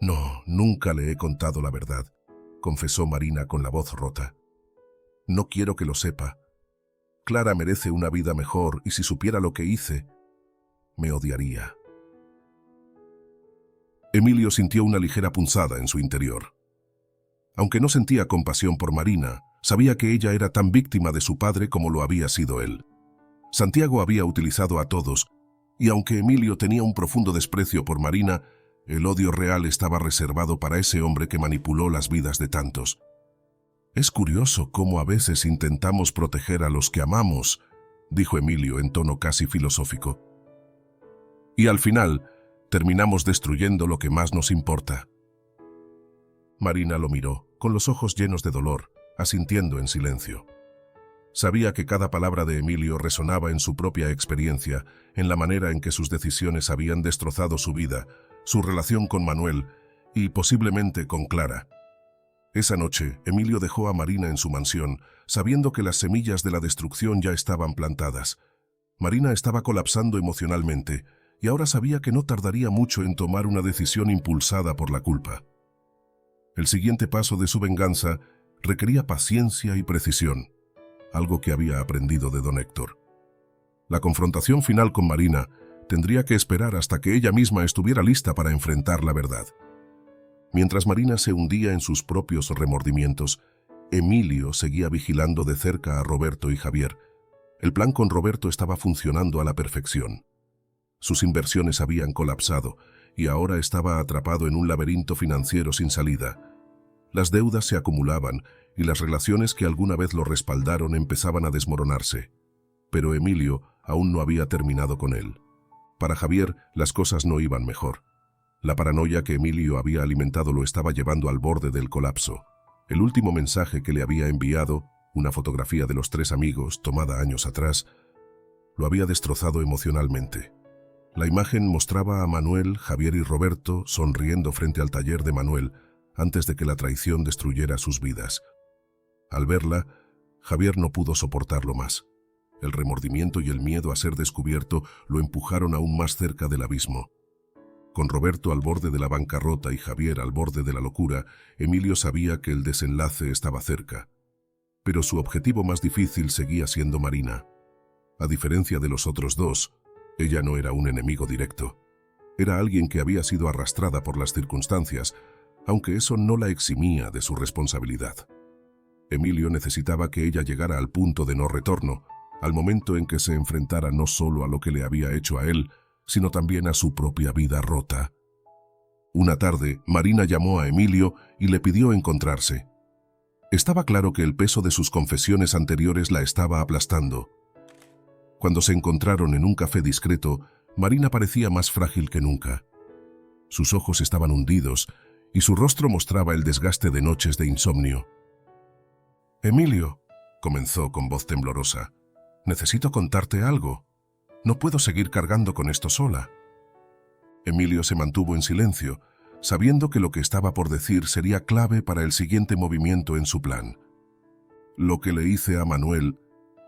No, nunca le he contado la verdad, confesó Marina con la voz rota. No quiero que lo sepa. Clara merece una vida mejor y si supiera lo que hice, me odiaría. Emilio sintió una ligera punzada en su interior. Aunque no sentía compasión por Marina, sabía que ella era tan víctima de su padre como lo había sido él. Santiago había utilizado a todos, y aunque Emilio tenía un profundo desprecio por Marina, el odio real estaba reservado para ese hombre que manipuló las vidas de tantos. Es curioso cómo a veces intentamos proteger a los que amamos, dijo Emilio en tono casi filosófico. Y al final, terminamos destruyendo lo que más nos importa. Marina lo miró, con los ojos llenos de dolor, asintiendo en silencio. Sabía que cada palabra de Emilio resonaba en su propia experiencia, en la manera en que sus decisiones habían destrozado su vida, su relación con Manuel y posiblemente con Clara. Esa noche, Emilio dejó a Marina en su mansión, sabiendo que las semillas de la destrucción ya estaban plantadas. Marina estaba colapsando emocionalmente, y ahora sabía que no tardaría mucho en tomar una decisión impulsada por la culpa. El siguiente paso de su venganza requería paciencia y precisión, algo que había aprendido de don Héctor. La confrontación final con Marina tendría que esperar hasta que ella misma estuviera lista para enfrentar la verdad. Mientras Marina se hundía en sus propios remordimientos, Emilio seguía vigilando de cerca a Roberto y Javier. El plan con Roberto estaba funcionando a la perfección. Sus inversiones habían colapsado y ahora estaba atrapado en un laberinto financiero sin salida. Las deudas se acumulaban y las relaciones que alguna vez lo respaldaron empezaban a desmoronarse. Pero Emilio aún no había terminado con él. Para Javier, las cosas no iban mejor. La paranoia que Emilio había alimentado lo estaba llevando al borde del colapso. El último mensaje que le había enviado, una fotografía de los 3 amigos tomada años atrás, lo había destrozado emocionalmente. La imagen mostraba a Manuel, Javier y Roberto sonriendo frente al taller de Manuel antes de que la traición destruyera sus vidas. Al verla, Javier no pudo soportarlo más. El remordimiento y el miedo a ser descubierto lo empujaron aún más cerca del abismo. Con Roberto al borde de la bancarrota y Javier al borde de la locura, Emilio sabía que el desenlace estaba cerca. Pero su objetivo más difícil seguía siendo Marina. A diferencia de los otros dos, ella no era un enemigo directo. Era alguien que había sido arrastrada por las circunstancias, aunque eso no la eximía de su responsabilidad. Emilio necesitaba que ella llegara al punto de no retorno, al momento en que se enfrentara no solo a lo que le había hecho a él, sino también a su propia vida rota. Una tarde, Marina llamó a Emilio y le pidió encontrarse. Estaba claro que el peso de sus confesiones anteriores la estaba aplastando. Cuando se encontraron en un café discreto, Marina parecía más frágil que nunca. Sus ojos estaban hundidos y su rostro mostraba el desgaste de noches de insomnio. «Emilio», comenzó con voz temblorosa, «necesito contarte algo. No puedo seguir cargando con esto sola». Emilio se mantuvo en silencio, sabiendo que lo que estaba por decir sería clave para el siguiente movimiento en su plan. «Lo que le hice a Manuel,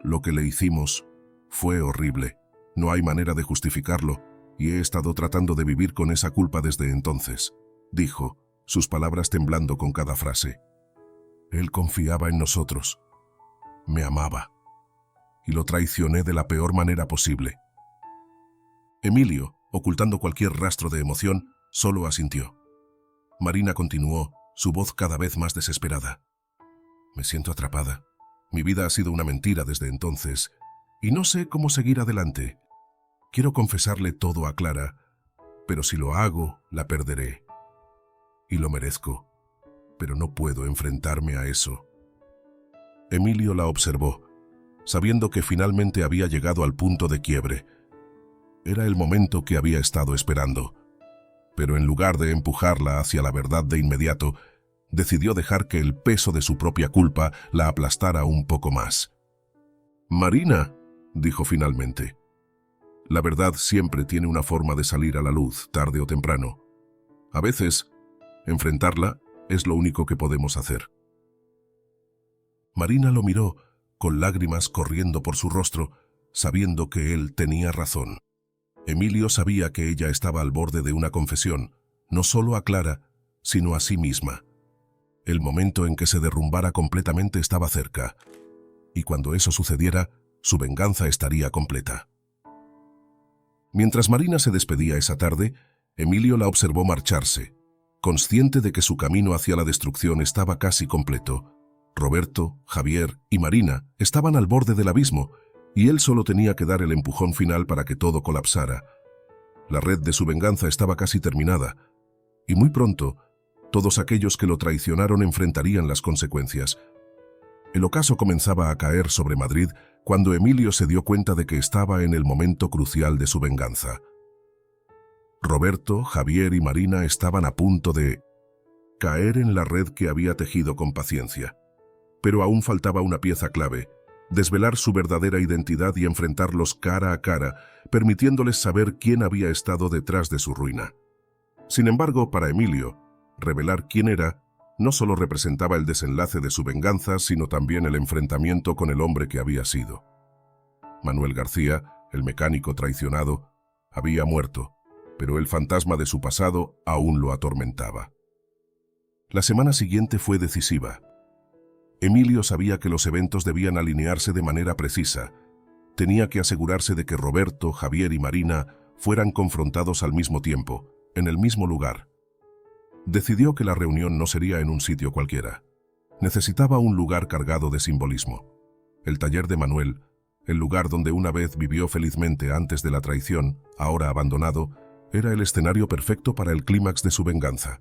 lo que le hicimos, fue horrible. No hay manera de justificarlo, y he estado tratando de vivir con esa culpa desde entonces», dijo, sus palabras temblando con cada frase. «Él confiaba en nosotros. Me amaba. Y lo traicioné de la peor manera posible». Emilio, ocultando cualquier rastro de emoción, solo asintió. Marina continuó, su voz cada vez más desesperada. «Me siento atrapada. Mi vida ha sido una mentira desde entonces, y no sé cómo seguir adelante. Quiero confesarle todo a Clara, pero si lo hago, la perderé. Y lo merezco, pero no puedo enfrentarme a eso». Emilio la observó, sabiendo que finalmente había llegado al punto de quiebre. Era el momento que había estado esperando. Pero en lugar de empujarla hacia la verdad de inmediato, decidió dejar que el peso de su propia culpa la aplastara un poco más. «Marina», dijo finalmente, «la verdad siempre tiene una forma de salir a la luz, tarde o temprano. A veces, enfrentarla es lo único que podemos hacer». Marina lo miró, con lágrimas corriendo por su rostro, sabiendo que él tenía razón. Emilio sabía que ella estaba al borde de una confesión, no solo a Clara, sino a sí misma. El momento en que se derrumbara completamente estaba cerca, y cuando eso sucediera, su venganza estaría completa. Mientras Marina se despedía esa tarde, Emilio la observó marcharse, consciente de que su camino hacia la destrucción estaba casi completo. Roberto, Javier y Marina estaban al borde del abismo, y él solo tenía que dar el empujón final para que todo colapsara. La red de su venganza estaba casi terminada, y muy pronto, todos aquellos que lo traicionaron enfrentarían las consecuencias. El ocaso comenzaba a caer sobre Madrid cuando Emilio se dio cuenta de que estaba en el momento crucial de su venganza. Roberto, Javier y Marina estaban a punto de caer en la red que había tejido con paciencia. Pero aún faltaba una pieza clave: desvelar su verdadera identidad y enfrentarlos cara a cara, permitiéndoles saber quién había estado detrás de su ruina. Sin embargo, para Emilio, revelar quién era no solo representaba el desenlace de su venganza, sino también el enfrentamiento con el hombre que había sido. Manuel García, el mecánico traicionado, había muerto, pero el fantasma de su pasado aún lo atormentaba. La semana siguiente fue decisiva. Emilio sabía que los eventos debían alinearse de manera precisa. Tenía que asegurarse de que Roberto, Javier y Marina fueran confrontados al mismo tiempo, en el mismo lugar. Decidió que la reunión no sería en un sitio cualquiera. Necesitaba un lugar cargado de simbolismo. El taller de Manuel, el lugar donde una vez vivió felizmente antes de la traición, ahora abandonado, era el escenario perfecto para el clímax de su venganza.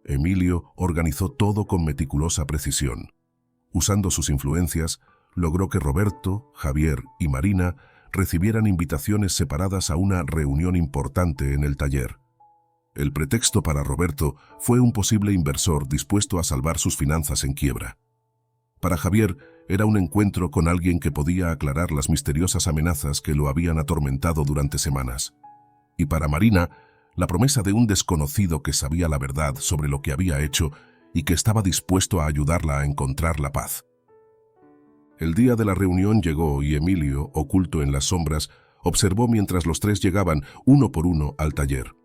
Emilio organizó todo con meticulosa precisión. Usando sus influencias, logró que Roberto, Javier y Marina recibieran invitaciones separadas a una reunión importante en el taller. El pretexto para Roberto fue un posible inversor dispuesto a salvar sus finanzas en quiebra. Para Javier, era un encuentro con alguien que podía aclarar las misteriosas amenazas que lo habían atormentado durante semanas. Y para Marina, la promesa de un desconocido que sabía la verdad sobre lo que había hecho y que estaba dispuesto a ayudarla a encontrar la paz. El día de la reunión llegó y Emilio, oculto en las sombras, observó mientras los tres llegaban, uno por uno, al taller.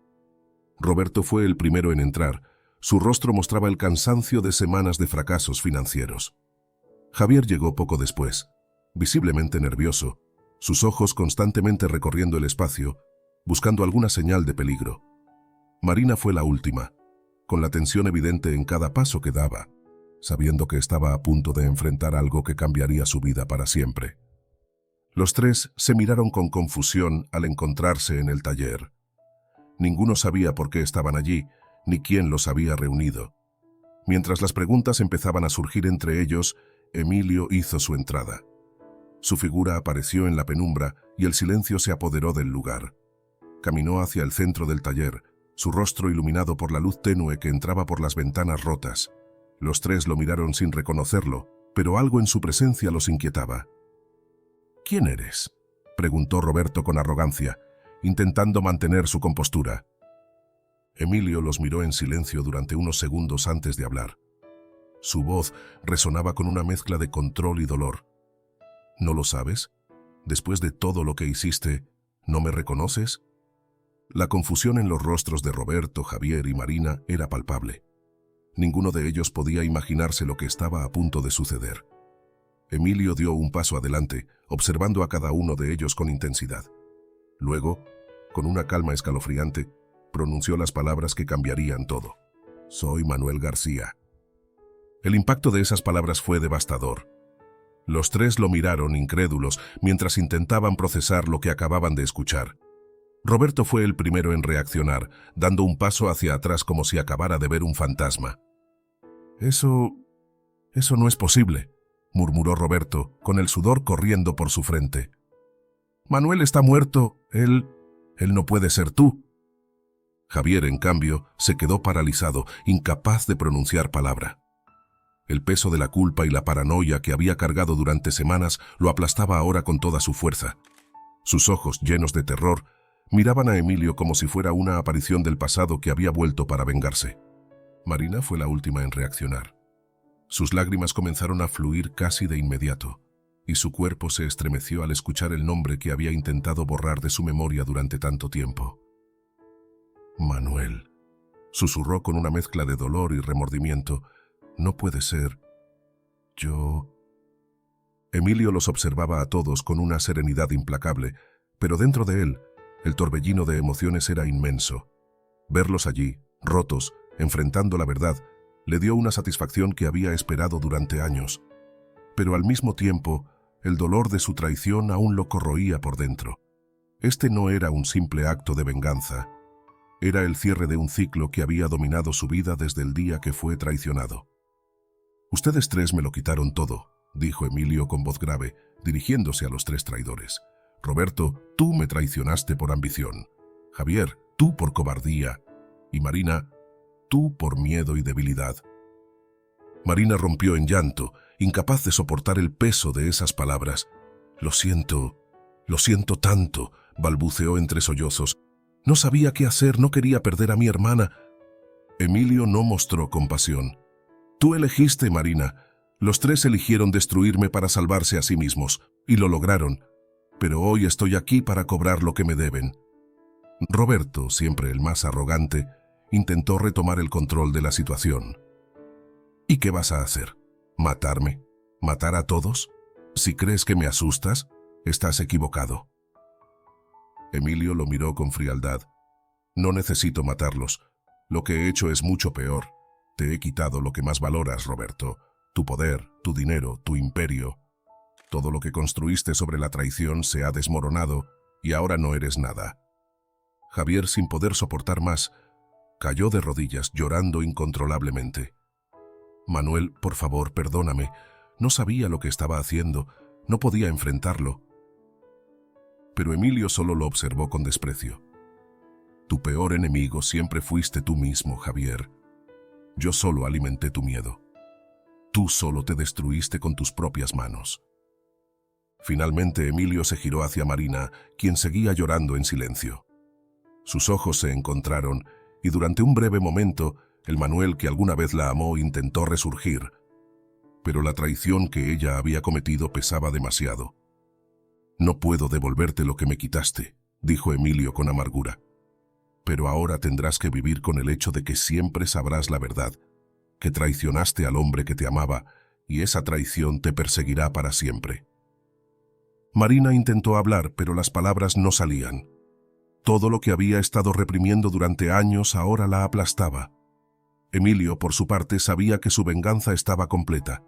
Roberto fue el primero en entrar. Su rostro mostraba el cansancio de semanas de fracasos financieros. Javier llegó poco después, visiblemente nervioso, sus ojos constantemente recorriendo el espacio, buscando alguna señal de peligro. Marina fue la última, con la tensión evidente en cada paso que daba, sabiendo que estaba a punto de enfrentar algo que cambiaría su vida para siempre. Los tres se miraron con confusión al encontrarse en el taller. Ninguno sabía por qué estaban allí, ni quién los había reunido. Mientras las preguntas empezaban a surgir entre ellos, Emilio hizo su entrada. Su figura apareció en la penumbra y el silencio se apoderó del lugar. Caminó hacia el centro del taller, su rostro iluminado por la luz tenue que entraba por las ventanas rotas. Los tres lo miraron sin reconocerlo, pero algo en su presencia los inquietaba. «¿Quién eres?», preguntó Roberto con arrogancia, intentando mantener su compostura. Emilio los miró en silencio durante unos segundos antes de hablar. Su voz resonaba con una mezcla de control y dolor. «¿No lo sabes? Después de todo lo que hiciste, ¿no me reconoces?». La confusión en los rostros de Roberto, Javier y Marina era palpable. Ninguno de ellos podía imaginarse lo que estaba a punto de suceder. Emilio dio un paso adelante, observando a cada uno de ellos con intensidad. Luego, con una calma escalofriante, pronunció las palabras que cambiarían todo. «Soy Manuel García». El impacto de esas palabras fue devastador. Los tres lo miraron incrédulos mientras intentaban procesar lo que acababan de escuchar. Roberto fue el primero en reaccionar, dando un paso hacia atrás como si acabara de ver un fantasma. Eso no es posible», murmuró Roberto, con el sudor corriendo por su frente. «Manuel está muerto. Él no puede ser tú». Javier, en cambio, se quedó paralizado, incapaz de pronunciar palabra. El peso de la culpa y la paranoia que había cargado durante semanas lo aplastaba ahora con toda su fuerza. Sus ojos, llenos de terror, miraban a Emilio como si fuera una aparición del pasado que había vuelto para vengarse. Marina fue la última en reaccionar. Sus lágrimas comenzaron a fluir casi de inmediato, y su cuerpo se estremeció al escuchar el nombre que había intentado borrar de su memoria durante tanto tiempo. «Manuel», susurró con una mezcla de dolor y remordimiento. «No puede ser. Yo...». Emilio los observaba a todos con una serenidad implacable, pero dentro de él, el torbellino de emociones era inmenso. Verlos allí, rotos, enfrentando la verdad, le dio una satisfacción que había esperado durante años. Pero al mismo tiempo, el dolor de su traición aún lo corroía por dentro. Este no era un simple acto de venganza. Era el cierre de un ciclo que había dominado su vida desde el día que fue traicionado. «Ustedes tres me lo quitaron todo», dijo Emilio con voz grave, dirigiéndose a los tres traidores. «Roberto, tú me traicionaste por ambición. Javier, tú por cobardía. Y Marina, tú por miedo y debilidad». Marina rompió en llanto, incapaz de soportar el peso de esas palabras. lo siento tanto», balbuceó entre sollozos. «No sabía qué hacer, no quería perder a mi hermana». Emilio no mostró compasión. «Tú elegiste, Marina. Los tres eligieron destruirme para salvarse a sí mismos, y lo lograron. Pero hoy estoy aquí para cobrar lo que me deben». Roberto, siempre el más arrogante, intentó retomar el control de la situación. «¿Y qué vas a hacer? ¿Matarme? ¿Matar a todos? Si crees que me asustas, estás equivocado». Emilio lo miró con frialdad. «No necesito matarlos. Lo que he hecho es mucho peor. Te he quitado lo que más valoras, Roberto. Tu poder, tu dinero, tu imperio. Todo lo que construiste sobre la traición se ha desmoronado y ahora no eres nada». Javier, sin poder soportar más, cayó de rodillas, llorando incontrolablemente. «Manuel, por favor, perdóname. No sabía lo que estaba haciendo. No podía enfrentarlo». Pero Emilio solo lo observó con desprecio. «Tu peor enemigo siempre fuiste tú mismo, Javier. Yo solo alimenté tu miedo. Tú solo te destruiste con tus propias manos». Finalmente Emilio se giró hacia Marina, quien seguía llorando en silencio. Sus ojos se encontraron y durante un breve momento el Manuel que alguna vez la amó intentó resurgir. Pero la traición que ella había cometido pesaba demasiado. «No puedo devolverte lo que me quitaste», dijo Emilio con amargura. «Pero ahora tendrás que vivir con el hecho de que siempre sabrás la verdad, que traicionaste al hombre que te amaba y esa traición te perseguirá para siempre». Marina intentó hablar, pero las palabras no salían. Todo lo que había estado reprimiendo durante años ahora la aplastaba. Emilio, por su parte, sabía que su venganza estaba completa.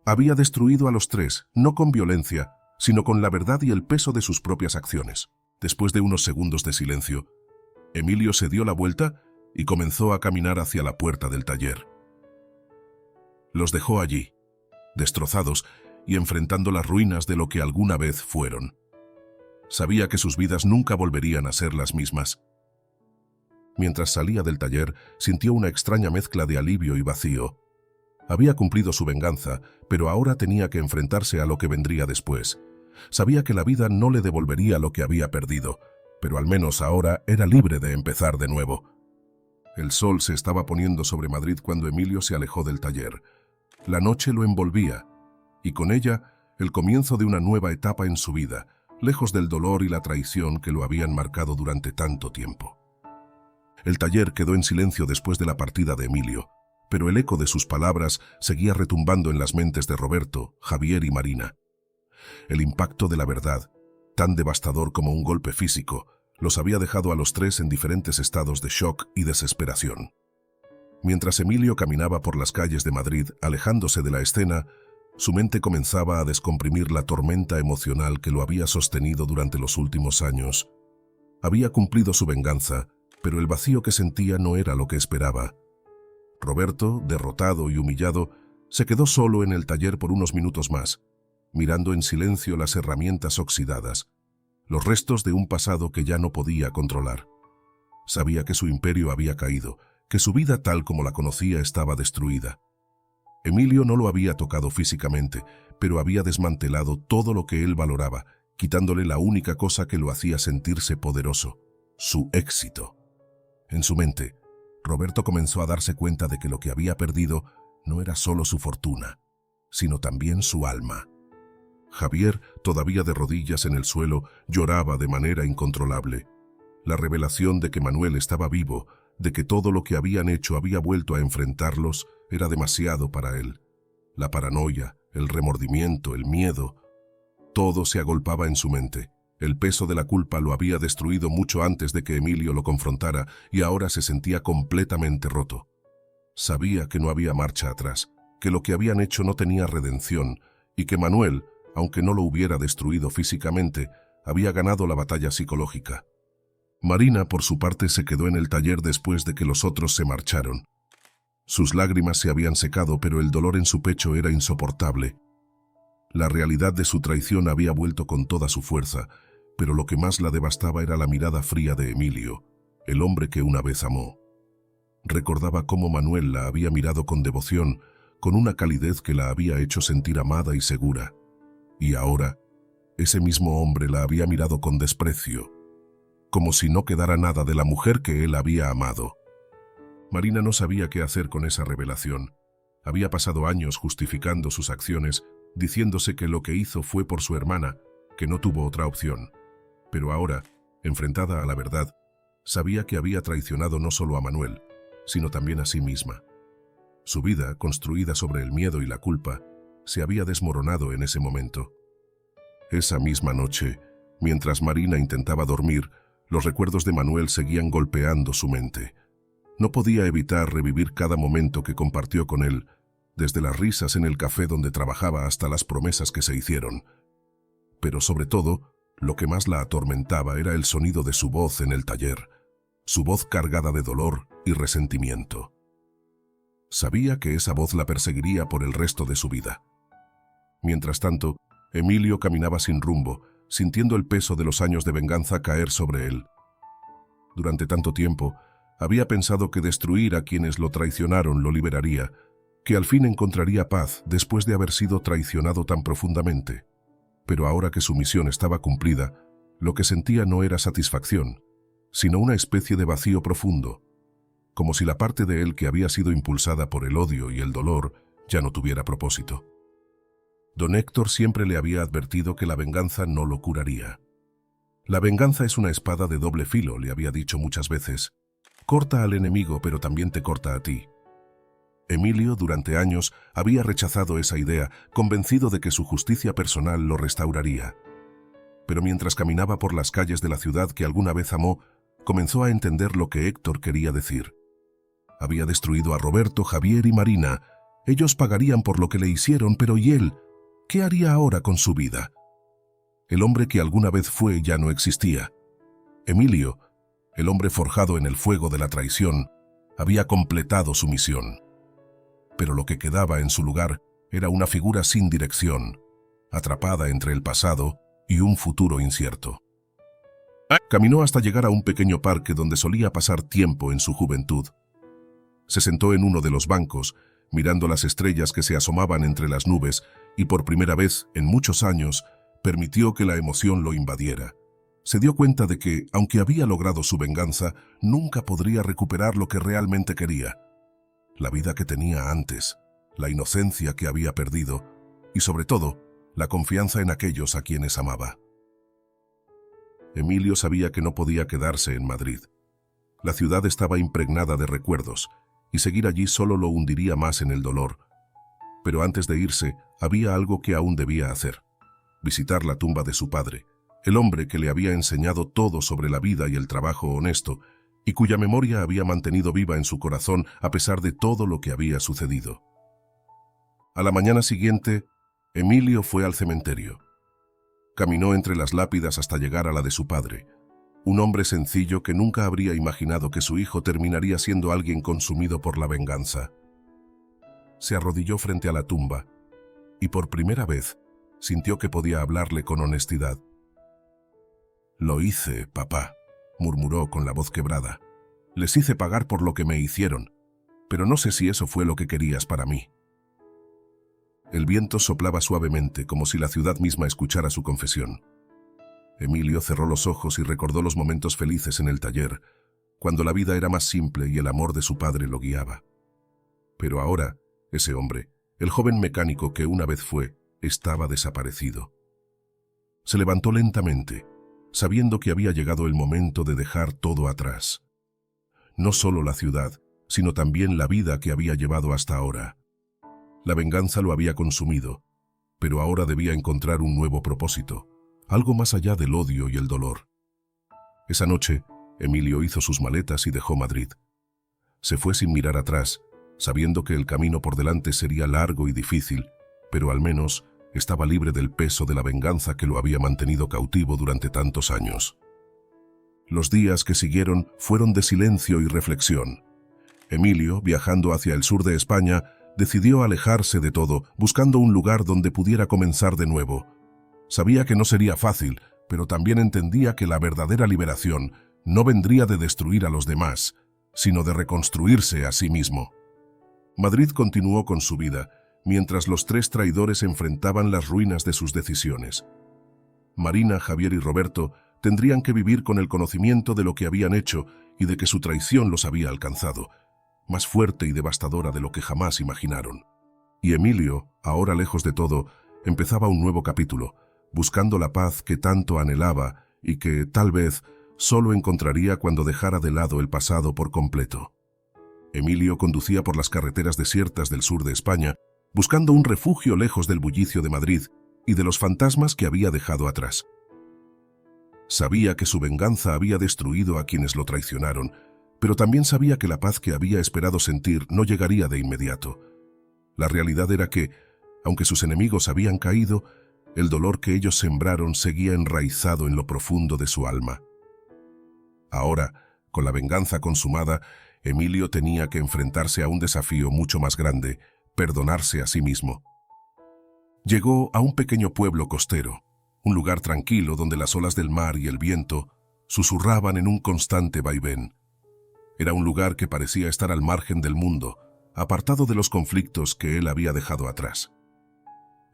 Había destruido a los tres, no con violencia, sino con la verdad y el peso de sus propias acciones. Después de unos segundos de silencio, Emilio se dio la vuelta y comenzó a caminar hacia la puerta del taller. Los dejó allí, destrozados y enfrentando las ruinas de lo que alguna vez fueron. Sabía que sus vidas nunca volverían a ser las mismas. Mientras salía del taller, sintió una extraña mezcla de alivio y vacío. Había cumplido su venganza, pero ahora tenía que enfrentarse a lo que vendría después. Sabía que la vida no le devolvería lo que había perdido, pero al menos ahora era libre de empezar de nuevo. El sol se estaba poniendo sobre Madrid cuando Emilio se alejó del taller. La noche lo envolvía, y con ella el comienzo de una nueva etapa en su vida, lejos del dolor y la traición que lo habían marcado durante tanto tiempo. El taller quedó en silencio después de la partida de Emilio, pero el eco de sus palabras seguía retumbando en las mentes de Roberto, Javier y Marina. El impacto de la verdad, tan devastador como un golpe físico, los había dejado a los tres en diferentes estados de shock y desesperación. Mientras Emilio caminaba por las calles de Madrid, alejándose de la escena, su mente comenzaba a descomprimir la tormenta emocional que lo había sostenido durante los últimos años. Había cumplido su venganza, pero el vacío que sentía no era lo que esperaba. Roberto, derrotado y humillado, se quedó solo en el taller por unos minutos más, mirando en silencio las herramientas oxidadas, los restos de un pasado que ya no podía controlar. Sabía que su imperio había caído, que su vida tal como la conocía estaba destruida. Emilio no lo había tocado físicamente, pero había desmantelado todo lo que él valoraba, quitándole la única cosa que lo hacía sentirse poderoso, su éxito. En su mente, Roberto comenzó a darse cuenta de que lo que había perdido no era solo su fortuna, sino también su alma. Javier, todavía de rodillas en el suelo, lloraba de manera incontrolable. La revelación de que Manuel estaba vivo, de que todo lo que habían hecho había vuelto a enfrentarlos, era demasiado para él. La paranoia, el remordimiento, el miedo, todo se agolpaba en su mente. El peso de la culpa lo había destruido mucho antes de que Emilio lo confrontara y ahora se sentía completamente roto. Sabía que no había marcha atrás, que lo que habían hecho no tenía redención y que Manuel, aunque no lo hubiera destruido físicamente, había ganado la batalla psicológica. Marina, por su parte, se quedó en el taller después de que los otros se marcharon. Sus lágrimas se habían secado, pero el dolor en su pecho era insoportable. La realidad de su traición había vuelto con toda su fuerza, pero lo que más la devastaba era la mirada fría de Emilio, el hombre que una vez amó. Recordaba cómo Manuel la había mirado con devoción, con una calidez que la había hecho sentir amada y segura. Y ahora, ese mismo hombre la había mirado con desprecio, como si no quedara nada de la mujer que él había amado. Marina no sabía qué hacer con esa revelación. Había pasado años justificando sus acciones, diciéndose que lo que hizo fue por su hermana, que no tuvo otra opción. Pero ahora, enfrentada a la verdad, sabía que había traicionado no solo a Manuel, sino también a sí misma. Su vida, construida sobre el miedo y la culpa, se había desmoronado en ese momento. Esa misma noche, mientras Marina intentaba dormir, los recuerdos de Manuel seguían golpeando su mente. No podía evitar revivir cada momento que compartió con él, desde las risas en el café donde trabajaba hasta las promesas que se hicieron. Pero sobre todo, lo que más la atormentaba era el sonido de su voz en el taller, su voz cargada de dolor y resentimiento. Sabía que esa voz la perseguiría por el resto de su vida. Mientras tanto, Emilio caminaba sin rumbo, sintiendo el peso de los años de venganza caer sobre él. Durante tanto tiempo, había pensado que destruir a quienes lo traicionaron lo liberaría, que al fin encontraría paz después de haber sido traicionado tan profundamente. Pero ahora que su misión estaba cumplida, lo que sentía no era satisfacción, sino una especie de vacío profundo, como si la parte de él que había sido impulsada por el odio y el dolor ya no tuviera propósito. Don Héctor siempre le había advertido que la venganza no lo curaría. La venganza es una espada de doble filo, le había dicho muchas veces. Corta al enemigo, pero también te corta a ti. Emilio, durante años, había rechazado esa idea, convencido de que su justicia personal lo restauraría. Pero mientras caminaba por las calles de la ciudad que alguna vez amó, comenzó a entender lo que Héctor quería decir. Había destruido a Roberto, Javier y Marina. Ellos pagarían por lo que le hicieron, pero ¿y él? ¿Qué haría ahora con su vida? El hombre que alguna vez fue ya no existía. Emilio, el hombre forjado en el fuego de la traición, había completado su misión. Pero lo que quedaba en su lugar era una figura sin dirección, atrapada entre el pasado y un futuro incierto. Caminó hasta llegar a un pequeño parque donde solía pasar tiempo en su juventud. Se sentó en uno de los bancos, mirando las estrellas que se asomaban entre las nubes, y por primera vez en muchos años permitió que la emoción lo invadiera. Se dio cuenta de que, aunque había logrado su venganza, nunca podría recuperar lo que realmente quería. La vida que tenía antes, la inocencia que había perdido, y sobre todo, la confianza en aquellos a quienes amaba. Emilio sabía que no podía quedarse en Madrid. La ciudad estaba impregnada de recuerdos, y seguir allí solo lo hundiría más en el dolor. Pero antes de irse, había algo que aún debía hacer: visitar la tumba de su padre, el hombre que le había enseñado todo sobre la vida y el trabajo honesto, y cuya memoria había mantenido viva en su corazón a pesar de todo lo que había sucedido. A la mañana siguiente, Emilio fue al cementerio. Caminó entre las lápidas hasta llegar a la de su padre, un hombre sencillo que nunca habría imaginado que su hijo terminaría siendo alguien consumido por la venganza. Se arrodilló frente a la tumba y por primera vez sintió que podía hablarle con honestidad. «Lo hice, papá», murmuró con la voz quebrada. «Les hice pagar por lo que me hicieron, pero no sé si eso fue lo que querías para mí». El viento soplaba suavemente, como si la ciudad misma escuchara su confesión. Emilio cerró los ojos y recordó los momentos felices en el taller, cuando la vida era más simple y el amor de su padre lo guiaba. Pero ahora, ese hombre, el joven mecánico que una vez fue, estaba desaparecido. Se levantó lentamente, sabiendo que había llegado el momento de dejar todo atrás. No solo la ciudad, sino también la vida que había llevado hasta ahora. La venganza lo había consumido, pero ahora debía encontrar un nuevo propósito, algo más allá del odio y el dolor. Esa noche, Emilio hizo sus maletas y dejó Madrid. Se fue sin mirar atrás, sabiendo que el camino por delante sería largo y difícil, pero al menos estaba libre del peso de la venganza que lo había mantenido cautivo durante tantos años. Los días que siguieron fueron de silencio y reflexión. Emilio, viajando hacia el sur de España, decidió alejarse de todo, buscando un lugar donde pudiera comenzar de nuevo. Sabía que no sería fácil, pero también entendía que la verdadera liberación no vendría de destruir a los demás, sino de reconstruirse a sí mismo. Madrid continuó con su vida, mientras los tres traidores enfrentaban las ruinas de sus decisiones. Marina, Javier y Roberto tendrían que vivir con el conocimiento de lo que habían hecho y de que su traición los había alcanzado, más fuerte y devastadora de lo que jamás imaginaron. Y Emilio, ahora lejos de todo, empezaba un nuevo capítulo, buscando la paz que tanto anhelaba y que, tal vez, solo encontraría cuando dejara de lado el pasado por completo. Emilio conducía por las carreteras desiertas del sur de España, buscando un refugio lejos del bullicio de Madrid y de los fantasmas que había dejado atrás. Sabía que su venganza había destruido a quienes lo traicionaron, pero también sabía que la paz que había esperado sentir no llegaría de inmediato. La realidad era que, aunque sus enemigos habían caído, el dolor que ellos sembraron seguía enraizado en lo profundo de su alma. Ahora, con la venganza consumada, Emilio tenía que enfrentarse a un desafío mucho más grande: perdonarse a sí mismo. Llegó a un pequeño pueblo costero, un lugar tranquilo donde las olas del mar y el viento susurraban en un constante vaivén. Era un lugar que parecía estar al margen del mundo, apartado de los conflictos que él había dejado atrás.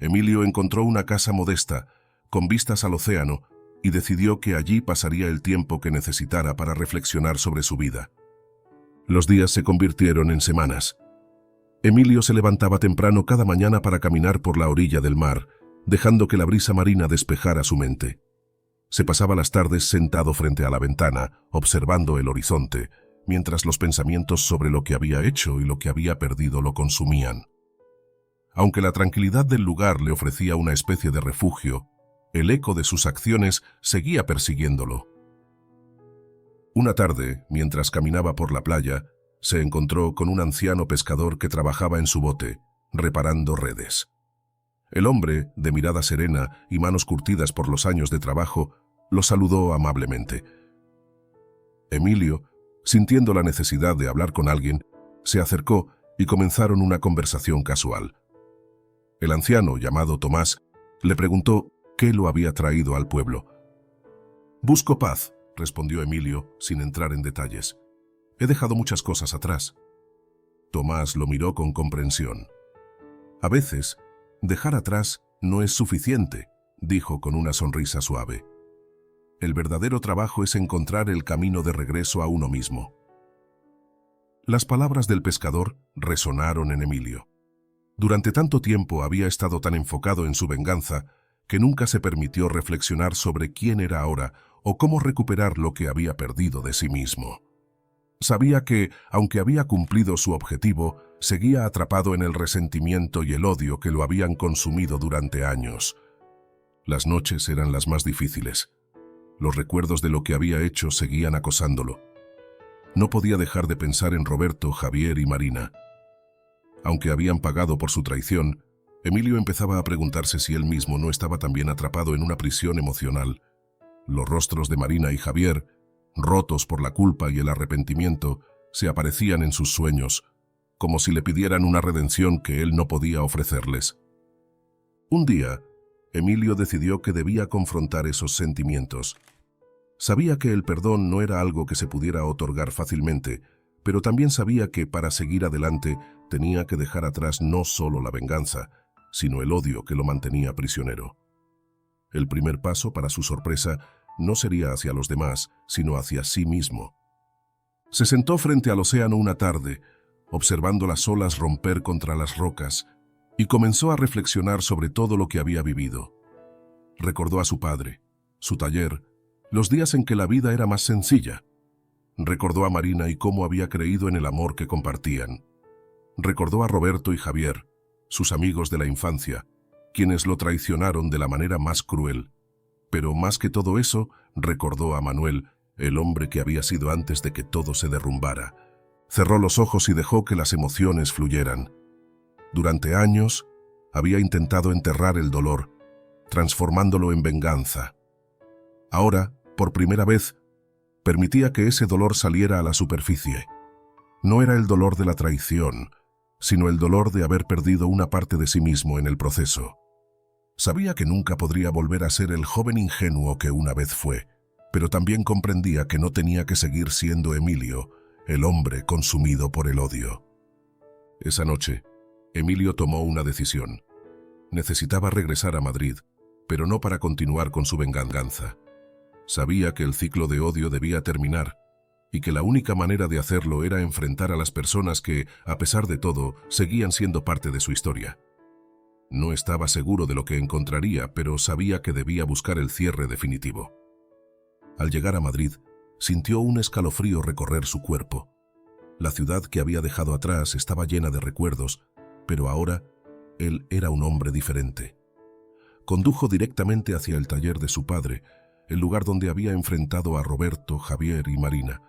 Emilio encontró una casa modesta, con vistas al océano, y decidió que allí pasaría el tiempo que necesitara para reflexionar sobre su vida. Los días se convirtieron en semanas. Emilio se levantaba temprano cada mañana para caminar por la orilla del mar, dejando que la brisa marina despejara su mente. Se pasaba las tardes sentado frente a la ventana, observando el horizonte, mientras los pensamientos sobre lo que había hecho y lo que había perdido lo consumían. Aunque la tranquilidad del lugar le ofrecía una especie de refugio, el eco de sus acciones seguía persiguiéndolo. Una tarde, mientras caminaba por la playa, se encontró con un anciano pescador que trabajaba en su bote, reparando redes. El hombre, de mirada serena y manos curtidas por los años de trabajo, lo saludó amablemente. Emilio, Sintiendo la necesidad de hablar con alguien, se acercó y comenzaron una conversación casual. El anciano, llamado Tomás, le preguntó qué lo había traído al pueblo. «Busco paz», respondió Emilio, sin entrar en detalles. «He dejado muchas cosas atrás». Tomás lo miró con comprensión. «A veces, dejar atrás no es suficiente», dijo con una sonrisa suave. «El verdadero trabajo es encontrar el camino de regreso a uno mismo». Las palabras del pescador resonaron en Emilio. Durante tanto tiempo había estado tan enfocado en su venganza que nunca se permitió reflexionar sobre quién era ahora o cómo recuperar lo que había perdido de sí mismo. Sabía que, aunque había cumplido su objetivo, seguía atrapado en el resentimiento y el odio que lo habían consumido durante años. Las noches eran las más difíciles. Los recuerdos de lo que había hecho seguían acosándolo. No podía dejar de pensar en Roberto, Javier y Marina. Aunque habían pagado por su traición, Emilio empezaba a preguntarse si él mismo no estaba también atrapado en una prisión emocional. Los rostros de Marina y Javier, rotos por la culpa y el arrepentimiento, se aparecían en sus sueños, como si le pidieran una redención que él no podía ofrecerles. Un día, Emilio decidió que debía confrontar esos sentimientos. Sabía que el perdón no era algo que se pudiera otorgar fácilmente, pero también sabía que para seguir adelante tenía que dejar atrás no solo la venganza, sino el odio que lo mantenía prisionero. El primer paso, para su sorpresa, no sería hacia los demás, sino hacia sí mismo. Se sentó frente al océano una tarde, observando las olas romper contra las rocas, y comenzó a reflexionar sobre todo lo que había vivido. Recordó a su padre, su taller, los días en que la vida era más sencilla. Recordó a Marina y cómo había creído en el amor que compartían. Recordó a Roberto y Javier, sus amigos de la infancia, quienes lo traicionaron de la manera más cruel. Pero más que todo eso, recordó a Manuel, el hombre que había sido antes de que todo se derrumbara. Cerró los ojos y dejó que las emociones fluyeran. Durante años, había intentado enterrar el dolor, transformándolo en venganza. Ahora, por primera vez, permitía que ese dolor saliera a la superficie. No era el dolor de la traición, sino el dolor de haber perdido una parte de sí mismo en el proceso. Sabía que nunca podría volver a ser el joven ingenuo que una vez fue, pero también comprendía que no tenía que seguir siendo Emilio, el hombre consumido por el odio. Esa noche, Emilio tomó una decisión. Necesitaba regresar a Madrid, pero no para continuar con su venganza. Sabía que el ciclo de odio debía terminar, y que la única manera de hacerlo era enfrentar a las personas que, a pesar de todo, seguían siendo parte de su historia. No estaba seguro de lo que encontraría, pero sabía que debía buscar el cierre definitivo. Al llegar a Madrid, sintió un escalofrío recorrer su cuerpo. La ciudad que había dejado atrás estaba llena de recuerdos, pero ahora él era un hombre diferente. Condujo directamente hacia el taller de su padre, el lugar donde había enfrentado a Roberto, Javier y Marina.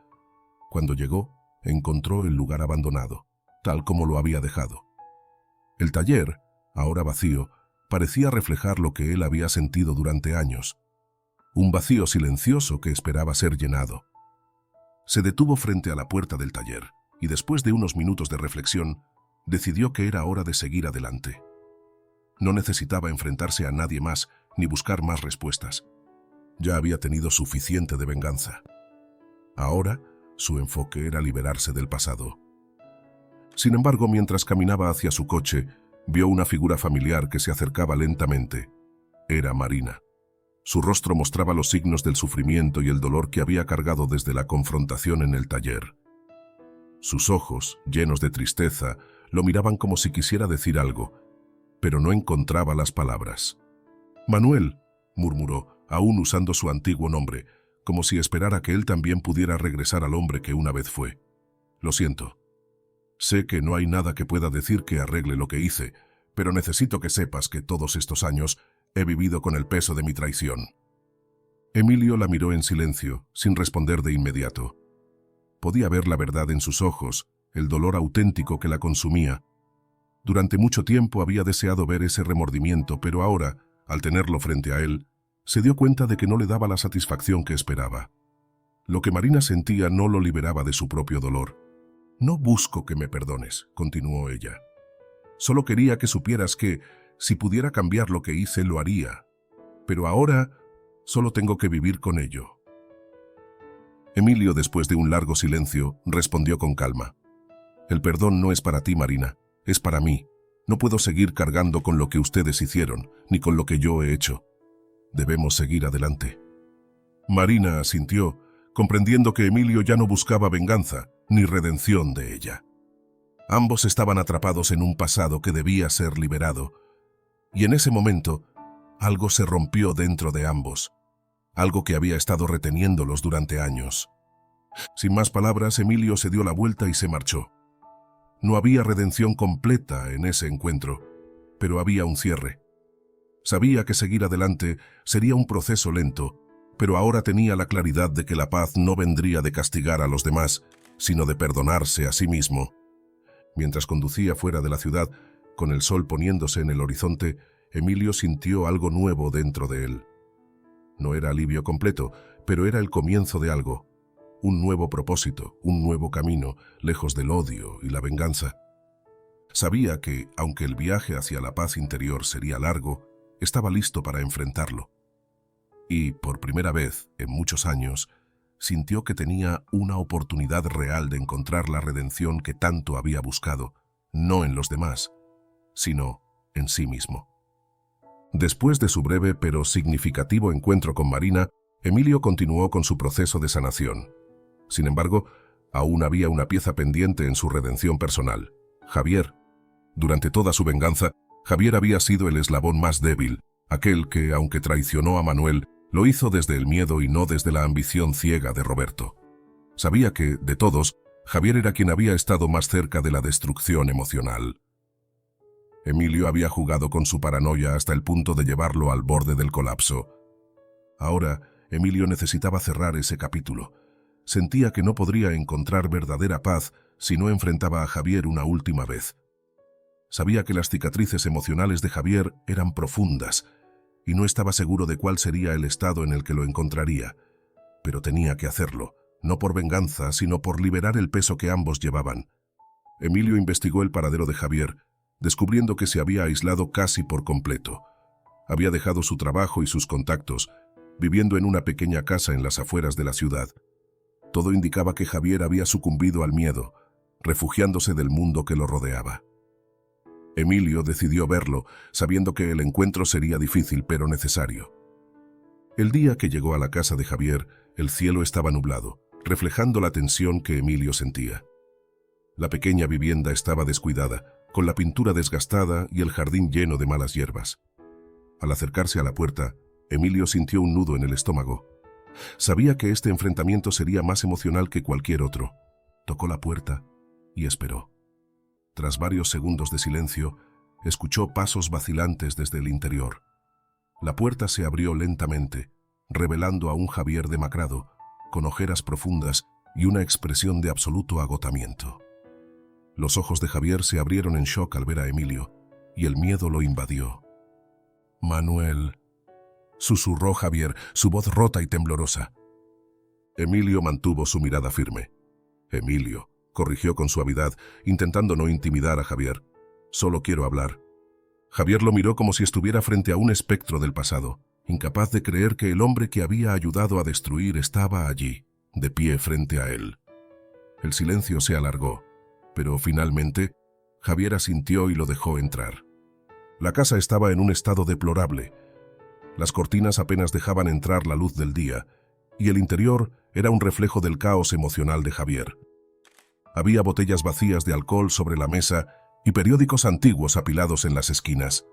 Cuando llegó, encontró el lugar abandonado, tal como lo había dejado. El taller, ahora vacío, parecía reflejar lo que él había sentido durante años. Un vacío silencioso que esperaba ser llenado. Se detuvo frente a la puerta del taller y después de unos minutos de reflexión, decidió que era hora de seguir adelante. No necesitaba enfrentarse a nadie más ni buscar más respuestas. Ya había tenido suficiente de venganza. Ahora, su enfoque era liberarse del pasado. Sin embargo, mientras caminaba hacia su coche, vio una figura familiar que se acercaba lentamente. Era Marina. Su rostro mostraba los signos del sufrimiento y el dolor que había cargado desde la confrontación en el taller. Sus ojos, llenos de tristeza, lo miraban como si quisiera decir algo, pero no encontraba las palabras. «Manuel», murmuró, aún usando su antiguo nombre, como si esperara que él también pudiera regresar al hombre que una vez fue. «Lo siento. Sé que no hay nada que pueda decir que arregle lo que hice, pero necesito que sepas que todos estos años he vivido con el peso de mi traición». Emilio la miró en silencio, sin responder de inmediato. Podía ver la verdad en sus ojos, el dolor auténtico que la consumía. Durante mucho tiempo había deseado ver ese remordimiento, pero ahora, al tenerlo frente a él, se dio cuenta de que no le daba la satisfacción que esperaba. Lo que Marina sentía no lo liberaba de su propio dolor. «No busco que me perdones», continuó ella. «Solo quería que supieras que, si pudiera cambiar lo que hice, lo haría. Pero ahora solo tengo que vivir con ello». Emilio, después de un largo silencio, respondió con calma. «El perdón no es para ti, Marina, es para mí. No puedo seguir cargando con lo que ustedes hicieron, ni con lo que yo he hecho. Debemos seguir adelante». Marina asintió, comprendiendo que Emilio ya no buscaba venganza ni redención de ella. Ambos estaban atrapados en un pasado que debía ser liberado, y en ese momento algo se rompió dentro de ambos, algo que había estado reteniéndolos durante años. Sin más palabras, Emilio se dio la vuelta y se marchó. No había redención completa en ese encuentro, pero había un cierre. Sabía que seguir adelante sería un proceso lento, pero ahora tenía la claridad de que la paz no vendría de castigar a los demás, sino de perdonarse a sí mismo. Mientras conducía fuera de la ciudad, con el sol poniéndose en el horizonte, Emilio sintió algo nuevo dentro de él. No era alivio completo, pero era el comienzo de algo. Un nuevo propósito, un nuevo camino, lejos del odio y la venganza. Sabía que, aunque el viaje hacia la paz interior sería largo, estaba listo para enfrentarlo. Y, por primera vez en muchos años, sintió que tenía una oportunidad real de encontrar la redención que tanto había buscado, no en los demás, sino en sí mismo. Después de su breve pero significativo encuentro con Marina, Emilio continuó con su proceso de sanación. Sin embargo, aún había una pieza pendiente en su redención personal: Javier. Durante toda su venganza, Javier había sido el eslabón más débil, aquel que, aunque traicionó a Manuel, lo hizo desde el miedo y no desde la ambición ciega de Roberto. Sabía que, de todos, Javier era quien había estado más cerca de la destrucción emocional. Emilio había jugado con su paranoia hasta el punto de llevarlo al borde del colapso. Ahora, Emilio necesitaba cerrar ese capítulo. Sentía que no podría encontrar verdadera paz si no enfrentaba a Javier una última vez. Sabía que las cicatrices emocionales de Javier eran profundas, y no estaba seguro de cuál sería el estado en el que lo encontraría. Pero tenía que hacerlo, no por venganza, sino por liberar el peso que ambos llevaban. Emilio investigó el paradero de Javier, descubriendo que se había aislado casi por completo. Había dejado su trabajo y sus contactos, viviendo en una pequeña casa en las afueras de la ciudad. Todo indicaba que Javier había sucumbido al miedo, refugiándose del mundo que lo rodeaba. Emilio decidió verlo, sabiendo que el encuentro sería difícil pero necesario. El día que llegó a la casa de Javier, el cielo estaba nublado, reflejando la tensión que Emilio sentía. La pequeña vivienda estaba descuidada, con la pintura desgastada y el jardín lleno de malas hierbas. Al acercarse a la puerta, Emilio sintió un nudo en el estómago. Sabía que este enfrentamiento sería más emocional que cualquier otro. Tocó la puerta y esperó. Tras varios segundos de silencio, escuchó pasos vacilantes desde el interior. La puerta se abrió lentamente, revelando a un Javier demacrado, con ojeras profundas y una expresión de absoluto agotamiento. Los ojos de Javier se abrieron en shock al ver a Emilio, y el miedo lo invadió. «Manuel», susurró Javier, su voz rota y temblorosa. Emilio mantuvo su mirada firme. «Emilio», corrigió con suavidad, intentando no intimidar a Javier. «Solo quiero hablar». Javier lo miró como si estuviera frente a un espectro del pasado, incapaz de creer que el hombre que había ayudado a destruir estaba allí, de pie frente a él. El silencio se alargó, pero finalmente Javier asintió y lo dejó entrar. La casa estaba en un estado deplorable. Las cortinas apenas dejaban entrar la luz del día, y el interior era un reflejo del caos emocional de Javier. Había botellas vacías de alcohol sobre la mesa y periódicos antiguos apilados en las esquinas.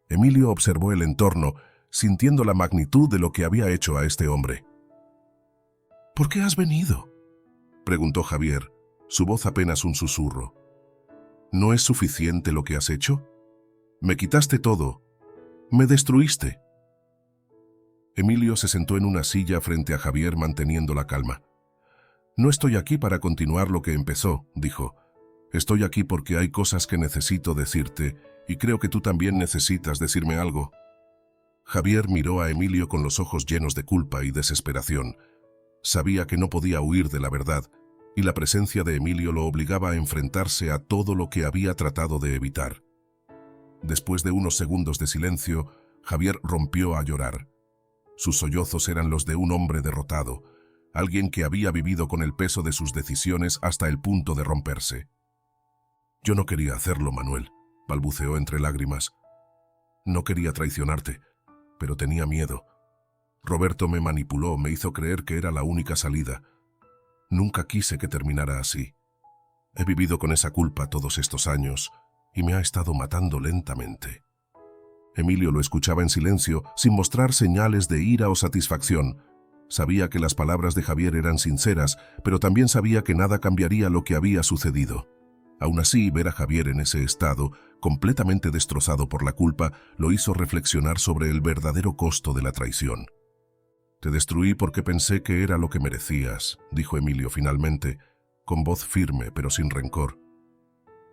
Emilio observó el entorno, sintiendo la magnitud de lo que había hecho a este hombre. «¿Por qué has venido?», preguntó Javier, su voz apenas un susurro. «¿No es suficiente lo que has hecho? Me quitaste todo. Me destruiste». Emilio se sentó en una silla frente a Javier manteniendo la calma. «No estoy aquí para continuar lo que empezó», dijo. «Estoy aquí porque hay cosas que necesito decirte y creo que tú también necesitas decirme algo». Javier miró a Emilio con los ojos llenos de culpa y desesperación. Sabía que no podía huir de la verdad, y la presencia de Emilio lo obligaba a enfrentarse a todo lo que había tratado de evitar. Después de unos segundos de silencio, Javier rompió a llorar. Sus sollozos eran los de un hombre derrotado, alguien que había vivido con el peso de sus decisiones hasta el punto de romperse. «Yo no quería hacerlo, Manuel», balbuceó entre lágrimas. «No quería traicionarte, pero tenía miedo. Roberto me manipuló, me hizo creer que era la única salida. Nunca quise que terminara así. He vivido con esa culpa todos estos años y me ha estado matando lentamente». Emilio lo escuchaba en silencio, sin mostrar señales de ira o satisfacción. Sabía que las palabras de Javier eran sinceras, pero también sabía que nada cambiaría lo que había sucedido. Aún así, ver a Javier en ese estado, completamente destrozado por la culpa, lo hizo reflexionar sobre el verdadero costo de la traición. «Te destruí porque pensé que era lo que merecías», dijo Emilio finalmente, con voz firme pero sin rencor.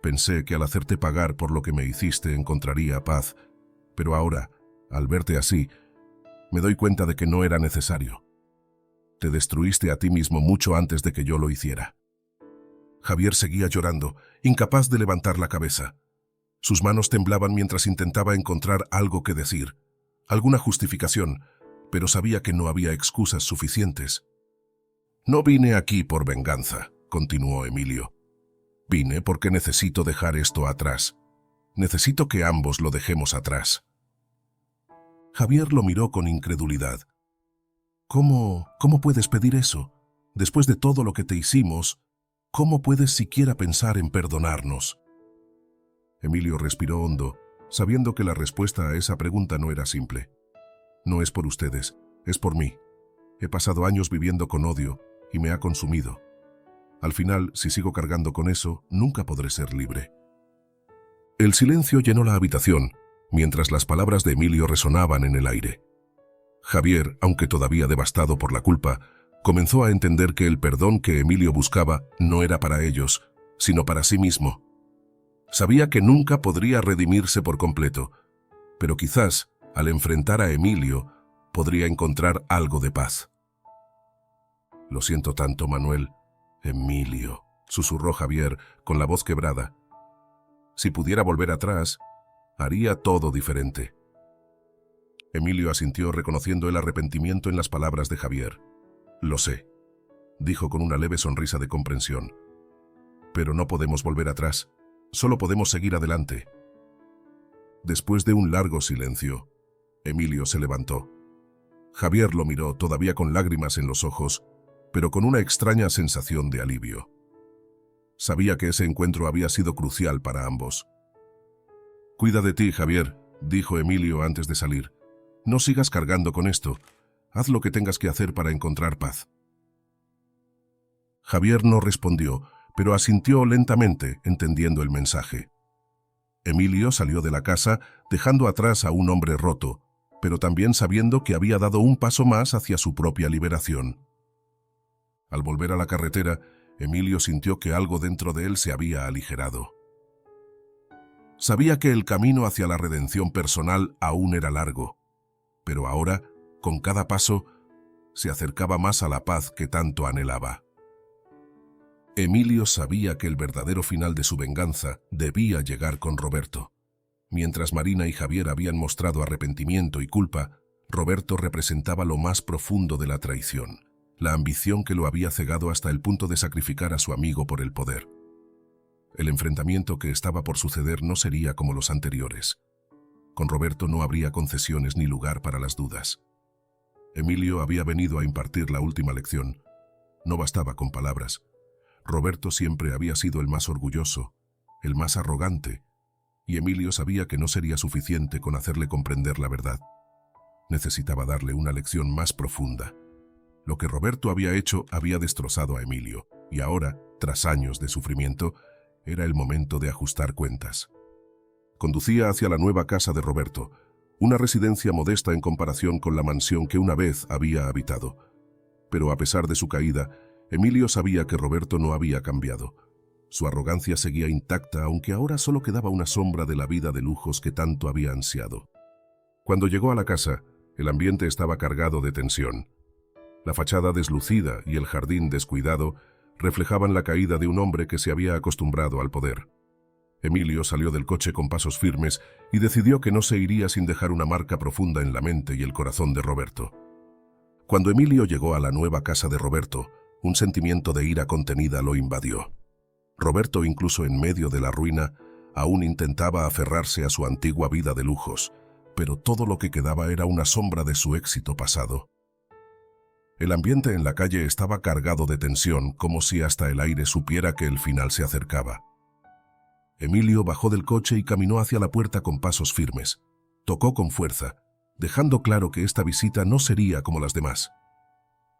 «Pensé que al hacerte pagar por lo que me hiciste encontraría paz, pero ahora, al verte así, me doy cuenta de que no era necesario. Te destruiste a ti mismo mucho antes de que yo lo hiciera». Javier seguía llorando, incapaz de levantar la cabeza. Sus manos temblaban mientras intentaba encontrar algo que decir, alguna justificación, pero sabía que no había excusas suficientes. «No vine aquí por venganza», continuó Emilio. «Vine porque necesito dejar esto atrás. Necesito que ambos lo dejemos atrás». Javier lo miró con incredulidad. ¿Cómo puedes pedir eso? Después de todo lo que te hicimos, ¿cómo puedes siquiera pensar en perdonarnos? Emilio respiró hondo, sabiendo que la respuesta a esa pregunta no era simple. «No es por ustedes, es por mí. He pasado años viviendo con odio y me ha consumido. Al final, si sigo cargando con eso, nunca podré ser libre». El silencio llenó la habitación, mientras las palabras de Emilio resonaban en el aire. Javier, aunque todavía devastado por la culpa, comenzó a entender que el perdón que Emilio buscaba no era para ellos, sino para sí mismo. Sabía que nunca podría redimirse por completo, pero quizás, al enfrentar a Emilio, podría encontrar algo de paz. «Lo siento tanto, Manuel». «Emilio», susurró Javier con la voz quebrada. «Si pudiera volver atrás, haría todo diferente». Emilio asintió reconociendo el arrepentimiento en las palabras de Javier. «Lo sé», dijo con una leve sonrisa de comprensión. «Pero no podemos volver atrás, solo podemos seguir adelante». Después de un largo silencio, Emilio se levantó. Javier lo miró todavía con lágrimas en los ojos, pero con una extraña sensación de alivio. Sabía que ese encuentro había sido crucial para ambos. «Cuida de ti, Javier», dijo Emilio antes de salir. «No sigas cargando con esto. Haz lo que tengas que hacer para encontrar paz». Javier no respondió, pero asintió lentamente, entendiendo el mensaje. Emilio salió de la casa, dejando atrás a un hombre roto, pero también sabiendo que había dado un paso más hacia su propia liberación. Al volver a la carretera, Emilio sintió que algo dentro de él se había aligerado. Sabía que el camino hacia la redención personal aún era largo, pero ahora, con cada paso, se acercaba más a la paz que tanto anhelaba. Emilio sabía que el verdadero final de su venganza debía llegar con Roberto. Mientras Marina y Javier habían mostrado arrepentimiento y culpa, Roberto representaba lo más profundo de la traición, la ambición que lo había cegado hasta el punto de sacrificar a su amigo por el poder. El enfrentamiento que estaba por suceder no sería como los anteriores. Con Roberto no habría concesiones ni lugar para las dudas. Emilio había venido a impartir la última lección. No bastaba con palabras. Roberto siempre había sido el más orgulloso, el más arrogante, y Emilio sabía que no sería suficiente con hacerle comprender la verdad. Necesitaba darle una lección más profunda. Lo que Roberto había hecho había destrozado a Emilio, y ahora, tras años de sufrimiento, era el momento de ajustar cuentas. Conducía hacia la nueva casa de Roberto, una residencia modesta en comparación con la mansión que una vez había habitado. Pero a pesar de su caída, Emilio sabía que Roberto no había cambiado. Su arrogancia seguía intacta, aunque ahora solo quedaba una sombra de la vida de lujos que tanto había ansiado. Cuando llegó a la casa, el ambiente estaba cargado de tensión. La fachada deslucida y el jardín descuidado reflejaban la caída de un hombre que se había acostumbrado al poder. Emilio salió del coche con pasos firmes y decidió que no se iría sin dejar una marca profunda en la mente y el corazón de Roberto. Cuando Emilio llegó a la nueva casa de Roberto, un sentimiento de ira contenida lo invadió. Roberto, incluso en medio de la ruina, aún intentaba aferrarse a su antigua vida de lujos, pero todo lo que quedaba era una sombra de su éxito pasado. El ambiente en la calle estaba cargado de tensión, como si hasta el aire supiera que el final se acercaba. Emilio bajó del coche y caminó hacia la puerta con pasos firmes. Tocó con fuerza, dejando claro que esta visita no sería como las demás.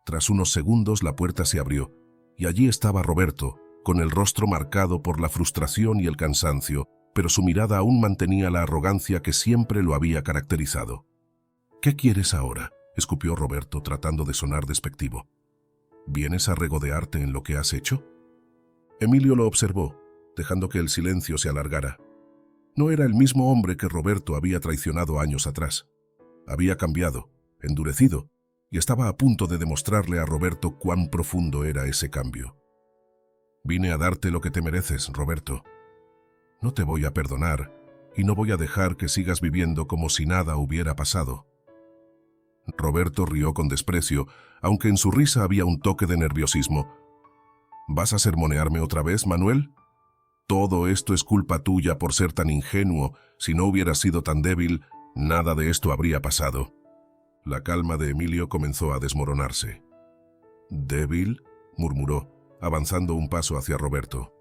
Tras unos segundos la puerta se abrió, y allí estaba Roberto, con el rostro marcado por la frustración y el cansancio, pero su mirada aún mantenía la arrogancia que siempre lo había caracterizado. «¿Qué quieres ahora?», escupió Roberto tratando de sonar despectivo. «¿Vienes a regodearte en lo que has hecho?». Emilio lo observó, dejando que el silencio se alargara. No era el mismo hombre que Roberto había traicionado años atrás. Había cambiado, endurecido, y estaba a punto de demostrarle a Roberto cuán profundo era ese cambio. «Vine a darte lo que te mereces, Roberto. No te voy a perdonar, y no voy a dejar que sigas viviendo como si nada hubiera pasado». Roberto rió con desprecio, aunque en su risa había un toque de nerviosismo. «¿Vas a sermonearme otra vez, Manuel? Todo esto es culpa tuya por ser tan ingenuo. Si no hubieras sido tan débil, nada de esto habría pasado». La calma de Emilio comenzó a desmoronarse. «¿Débil?», murmuró, avanzando un paso hacia Roberto.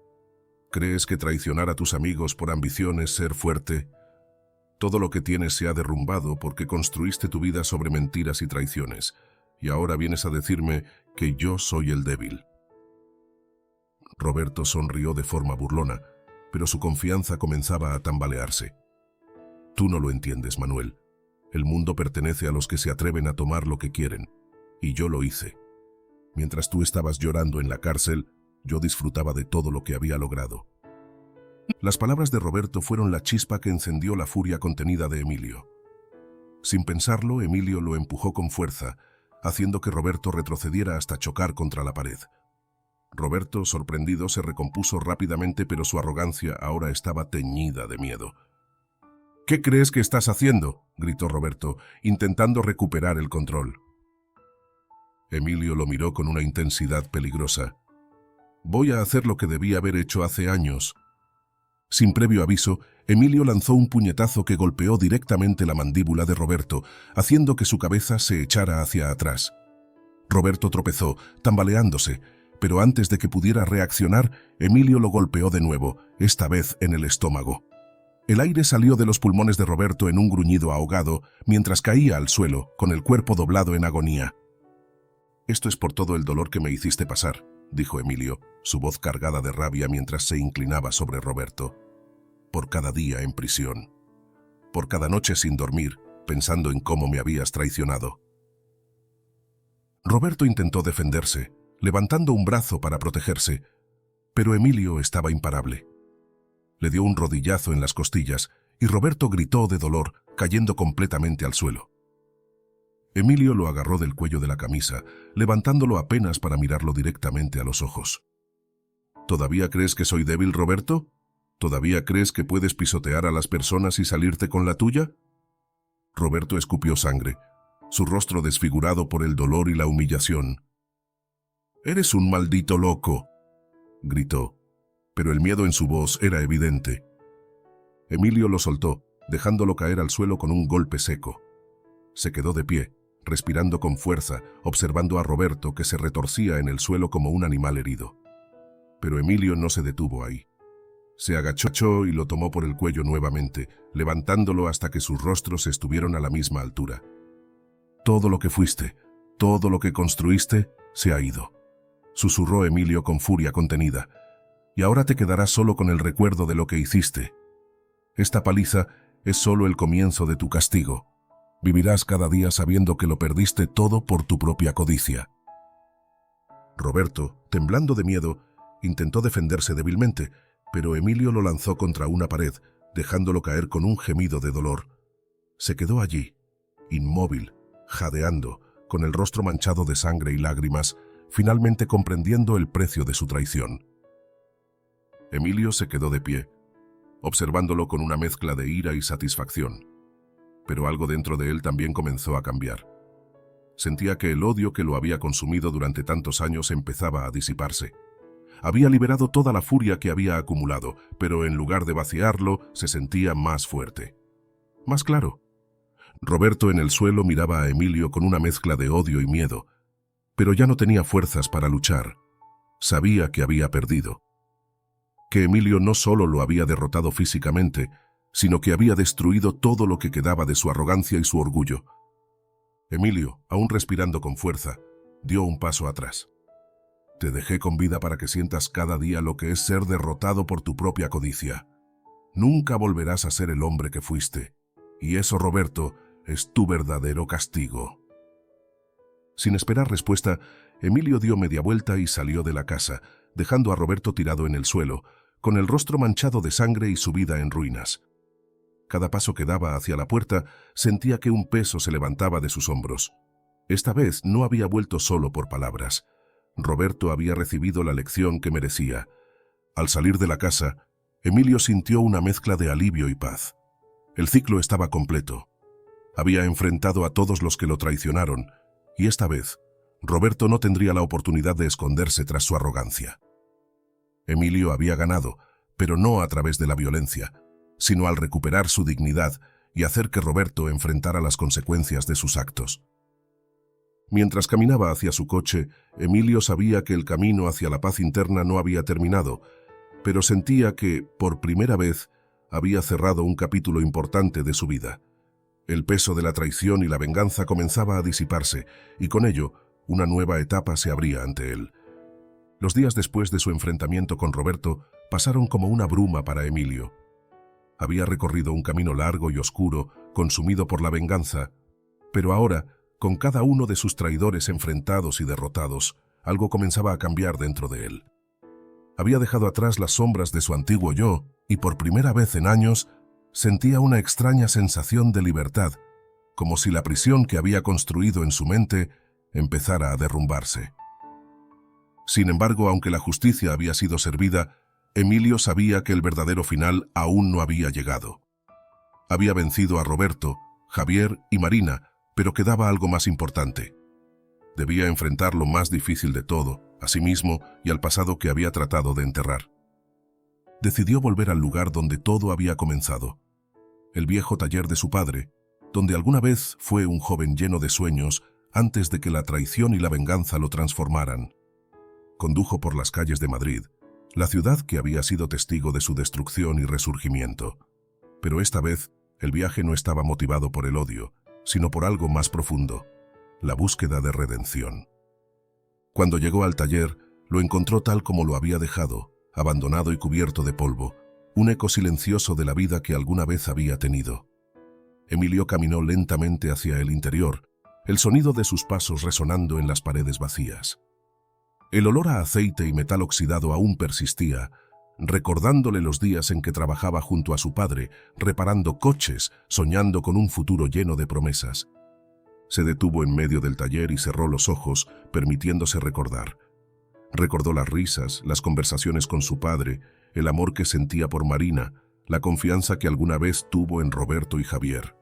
«¿Crees que traicionar a tus amigos por ambición es ser fuerte? Todo lo que tienes se ha derrumbado porque construiste tu vida sobre mentiras y traiciones, y ahora vienes a decirme que yo soy el débil». Roberto sonrió de forma burlona, pero su confianza comenzaba a tambalearse. «Tú no lo entiendes, Manuel. El mundo pertenece a los que se atreven a tomar lo que quieren, y yo lo hice. Mientras tú estabas llorando en la cárcel, yo disfrutaba de todo lo que había logrado». Las palabras de Roberto fueron la chispa que encendió la furia contenida de Emilio. Sin pensarlo, Emilio lo empujó con fuerza, haciendo que Roberto retrocediera hasta chocar contra la pared. Roberto, sorprendido, se recompuso rápidamente, pero su arrogancia ahora estaba teñida de miedo. «¿Qué crees que estás haciendo?», gritó Roberto, intentando recuperar el control. Emilio lo miró con una intensidad peligrosa. «Voy a hacer lo que debí haber hecho hace años». Sin previo aviso, Emilio lanzó un puñetazo que golpeó directamente la mandíbula de Roberto, haciendo que su cabeza se echara hacia atrás. Roberto tropezó, tambaleándose, pero antes de que pudiera reaccionar, Emilio lo golpeó de nuevo, esta vez en el estómago. El aire salió de los pulmones de Roberto en un gruñido ahogado, mientras caía al suelo, con el cuerpo doblado en agonía. «Esto es por todo el dolor que me hiciste pasar», dijo Emilio, su voz cargada de rabia mientras se inclinaba sobre Roberto. «Por cada día en prisión. Por cada noche sin dormir, pensando en cómo me habías traicionado». Roberto intentó defenderse, levantando un brazo para protegerse, pero Emilio estaba imparable. Le dio un rodillazo en las costillas y Roberto gritó de dolor, cayendo completamente al suelo. Emilio lo agarró del cuello de la camisa, levantándolo apenas para mirarlo directamente a los ojos. «¿Todavía crees que soy débil, Roberto? ¿Todavía crees que puedes pisotear a las personas y salirte con la tuya?». Roberto escupió sangre, su rostro desfigurado por el dolor y la humillación. «Eres un maldito loco», gritó, pero el miedo en su voz era evidente. Emilio lo soltó, dejándolo caer al suelo con un golpe seco. Se quedó de pie, respirando con fuerza, observando a Roberto que se retorcía en el suelo como un animal herido. Pero Emilio no se detuvo ahí. Se agachó y lo tomó por el cuello nuevamente, levantándolo hasta que sus rostros estuvieron a la misma altura. «Todo lo que fuiste, todo lo que construiste, se ha ido», susurró Emilio con furia contenida. «Y ahora te quedarás solo con el recuerdo de lo que hiciste. Esta paliza es solo el comienzo de tu castigo. Vivirás cada día sabiendo que lo perdiste todo por tu propia codicia». Roberto, temblando de miedo, intentó defenderse débilmente, pero Emilio lo lanzó contra una pared, dejándolo caer con un gemido de dolor. Se quedó allí, inmóvil, jadeando, con el rostro manchado de sangre y lágrimas, finalmente comprendiendo el precio de su traición. Emilio se quedó de pie, observándolo con una mezcla de ira y satisfacción. Pero algo dentro de él también comenzó a cambiar. Sentía que el odio que lo había consumido durante tantos años empezaba a disiparse. Había liberado toda la furia que había acumulado, pero en lugar de vaciarlo, se sentía más fuerte. Más claro. Roberto en el suelo miraba a Emilio con una mezcla de odio y miedo, pero ya no tenía fuerzas para luchar. Sabía que había perdido. Que Emilio no solo lo había derrotado físicamente, sino que había destruido todo lo que quedaba de su arrogancia y su orgullo. Emilio, aún respirando con fuerza, dio un paso atrás. Te dejé con vida para que sientas cada día lo que es ser derrotado por tu propia codicia. Nunca volverás a ser el hombre que fuiste. Y eso, Roberto, es tu verdadero castigo. Sin esperar respuesta, Emilio dio media vuelta y salió de la casa, dejando a Roberto tirado en el suelo, con el rostro manchado de sangre y su vida en ruinas. Cada paso que daba hacia la puerta, sentía que un peso se levantaba de sus hombros. Esta vez no había vuelto solo por palabras. Roberto había recibido la lección que merecía. Al salir de la casa, Emilio sintió una mezcla de alivio y paz. El ciclo estaba completo. Había enfrentado a todos los que lo traicionaron, y esta vez, Roberto no tendría la oportunidad de esconderse tras su arrogancia. Emilio había ganado, pero no a través de la violencia, sino al recuperar su dignidad y hacer que Roberto enfrentara las consecuencias de sus actos. Mientras caminaba hacia su coche, Emilio sabía que el camino hacia la paz interna no había terminado, pero sentía que, por primera vez, había cerrado un capítulo importante de su vida. El peso de la traición y la venganza comenzaba a disiparse, y con ello, una nueva etapa se abría ante él. Los días después de su enfrentamiento con Roberto pasaron como una bruma para Emilio. Había recorrido un camino largo y oscuro, consumido por la venganza, pero ahora, con cada uno de sus traidores enfrentados y derrotados, algo comenzaba a cambiar dentro de él. Había dejado atrás las sombras de su antiguo yo, y por primera vez en años, sentía una extraña sensación de libertad, como si la prisión que había construido en su mente empezara a derrumbarse. Sin embargo, aunque la justicia había sido servida, Emilio sabía que el verdadero final aún no había llegado. Había vencido a Roberto, Javier y Marina, pero quedaba algo más importante. Debía enfrentar lo más difícil de todo, a sí mismo y al pasado que había tratado de enterrar. Decidió volver al lugar donde todo había comenzado, el viejo taller de su padre, donde alguna vez fue un joven lleno de sueños antes de que la traición y la venganza lo transformaran. Condujo por las calles de Madrid, la ciudad que había sido testigo de su destrucción y resurgimiento. Pero esta vez, el viaje no estaba motivado por el odio, sino por algo más profundo, la búsqueda de redención. Cuando llegó al taller, lo encontró tal como lo había dejado, abandonado y cubierto de polvo, un eco silencioso de la vida que alguna vez había tenido. Emilio caminó lentamente hacia el interior, el sonido de sus pasos resonando en las paredes vacías. El olor a aceite y metal oxidado aún persistía, recordándole los días en que trabajaba junto a su padre, reparando coches, soñando con un futuro lleno de promesas. Se detuvo en medio del taller y cerró los ojos, permitiéndose recordar. Recordó las risas, las conversaciones con su padre, el amor que sentía por Marina, la confianza que alguna vez tuvo en Roberto y Javier.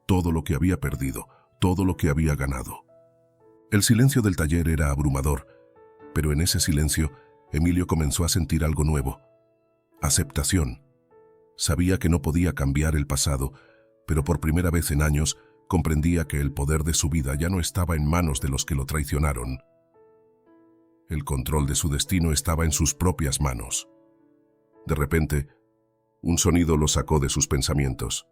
Todo lo que había perdido, todo lo que había ganado. El silencio del taller era abrumador, pero en ese silencio, Emilio comenzó a sentir algo nuevo. Aceptación. Sabía que no podía cambiar el pasado, pero por primera vez en años comprendía que el poder de su vida ya no estaba en manos de los que lo traicionaron. El control de su destino estaba en sus propias manos. De repente, un sonido lo sacó de sus pensamientos.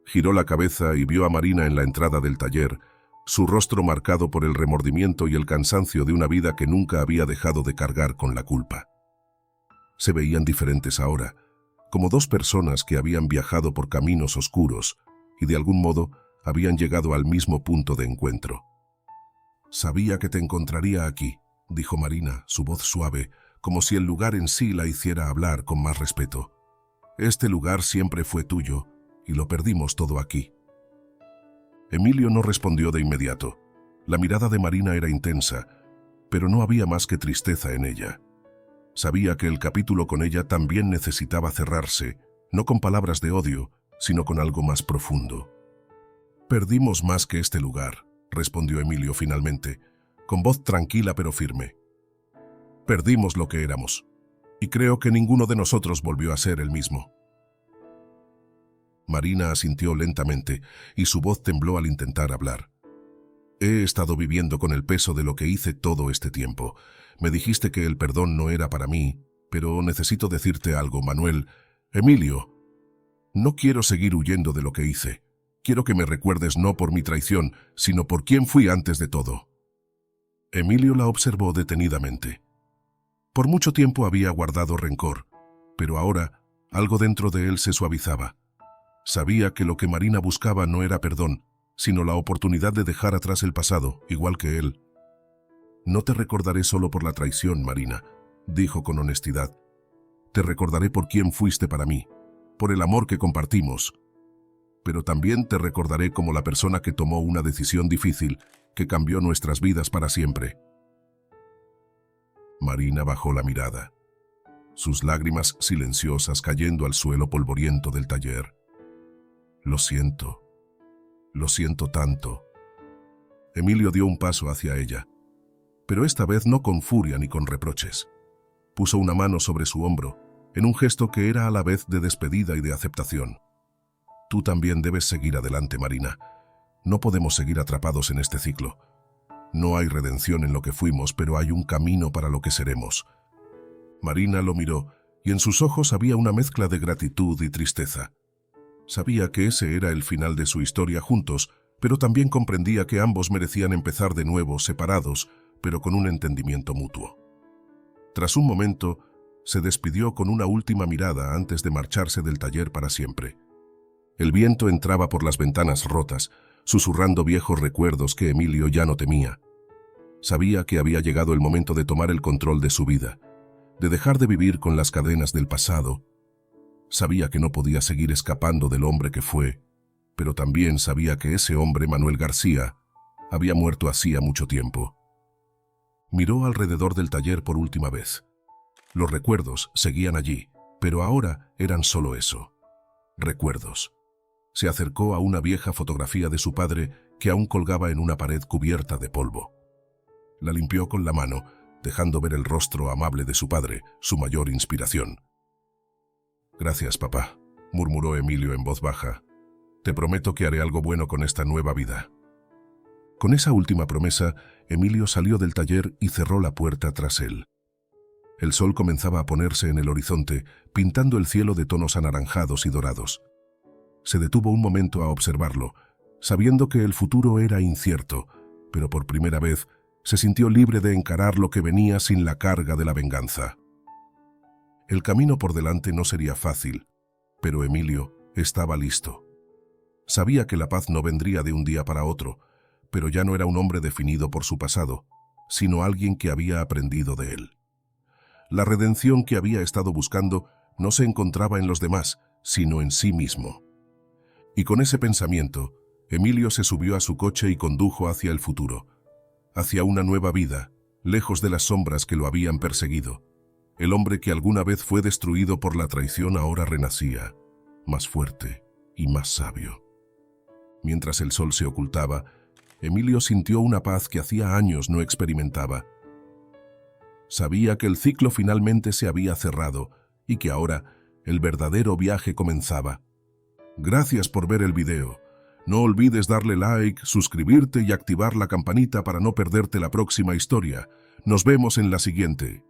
Giró la cabeza y vio a Marina en la entrada del taller, su rostro marcado por el remordimiento y el cansancio de una vida que nunca había dejado de cargar con la culpa. Se veían diferentes ahora, como dos personas que habían viajado por caminos oscuros y de algún modo habían llegado al mismo punto de encuentro. «Sabía que te encontraría aquí», dijo Marina, su voz suave, como si el lugar en sí la hiciera hablar con más respeto. «Este lugar siempre fue tuyo, y lo perdimos todo aquí». Emilio no respondió de inmediato. La mirada de Marina era intensa, pero no había más que tristeza en ella. Sabía que el capítulo con ella también necesitaba cerrarse, no con palabras de odio, sino con algo más profundo. «Perdimos más que este lugar», respondió Emilio finalmente, con voz tranquila pero firme. «Perdimos lo que éramos, y creo que ninguno de nosotros volvió a ser el mismo». Marina asintió lentamente, y su voz tembló al intentar hablar. «He estado viviendo con el peso de lo que hice todo este tiempo. Me dijiste que el perdón no era para mí, pero necesito decirte algo, Manuel. Emilio, no quiero seguir huyendo de lo que hice. Quiero que me recuerdes no por mi traición, sino por quién fui antes de todo». Emilio la observó detenidamente. Por mucho tiempo había guardado rencor, pero ahora algo dentro de él se suavizaba. Sabía que lo que Marina buscaba no era perdón, sino la oportunidad de dejar atrás el pasado, igual que él. «No te recordaré solo por la traición, Marina», dijo con honestidad. «Te recordaré por quién fuiste para mí, por el amor que compartimos. Pero también te recordaré como la persona que tomó una decisión difícil que cambió nuestras vidas para siempre». Marina bajó la mirada, sus lágrimas silenciosas cayendo al suelo polvoriento del taller. Lo siento tanto». Emilio dio un paso hacia ella, pero esta vez no con furia ni con reproches. Puso una mano sobre su hombro, en un gesto que era a la vez de despedida y de aceptación. «Tú también debes seguir adelante, Marina. No podemos seguir atrapados en este ciclo. No hay redención en lo que fuimos, pero hay un camino para lo que seremos». Marina lo miró, y en sus ojos había una mezcla de gratitud y tristeza. Sabía que ese era el final de su historia juntos, pero también comprendía que ambos merecían empezar de nuevo, separados, pero con un entendimiento mutuo. Tras un momento, se despidió con una última mirada antes de marcharse del taller para siempre. El viento entraba por las ventanas rotas, susurrando viejos recuerdos que Emilio ya no temía. Sabía que había llegado el momento de tomar el control de su vida, de dejar de vivir con las cadenas del pasado. Sabía que no podía seguir escapando del hombre que fue, pero también sabía que ese hombre, Manuel García, había muerto hacía mucho tiempo. Miró alrededor del taller por última vez. Los recuerdos seguían allí, pero ahora eran solo eso, recuerdos. Se acercó a una vieja fotografía de su padre que aún colgaba en una pared cubierta de polvo. La limpió con la mano, dejando ver el rostro amable de su padre, su mayor inspiración. «Gracias, papá», murmuró Emilio en voz baja. «Te prometo que haré algo bueno con esta nueva vida». Con esa última promesa, Emilio salió del taller y cerró la puerta tras él. El sol comenzaba a ponerse en el horizonte, pintando el cielo de tonos anaranjados y dorados. Se detuvo un momento a observarlo, sabiendo que el futuro era incierto, pero por primera vez se sintió libre de encarar lo que venía sin la carga de la venganza. El camino por delante no sería fácil, pero Emilio estaba listo. Sabía que la paz no vendría de un día para otro, pero ya no era un hombre definido por su pasado, sino alguien que había aprendido de él. La redención que había estado buscando no se encontraba en los demás, sino en sí mismo. Y con ese pensamiento, Emilio se subió a su coche y condujo hacia el futuro, hacia una nueva vida, lejos de las sombras que lo habían perseguido. El hombre que alguna vez fue destruido por la traición ahora renacía, más fuerte y más sabio. Mientras el sol se ocultaba, Emilio sintió una paz que hacía años no experimentaba. Sabía que el ciclo finalmente se había cerrado y que ahora el verdadero viaje comenzaba. Gracias por ver el video. No olvides darle like, suscribirte y activar la campanita para no perderte la próxima historia. Nos vemos en la siguiente.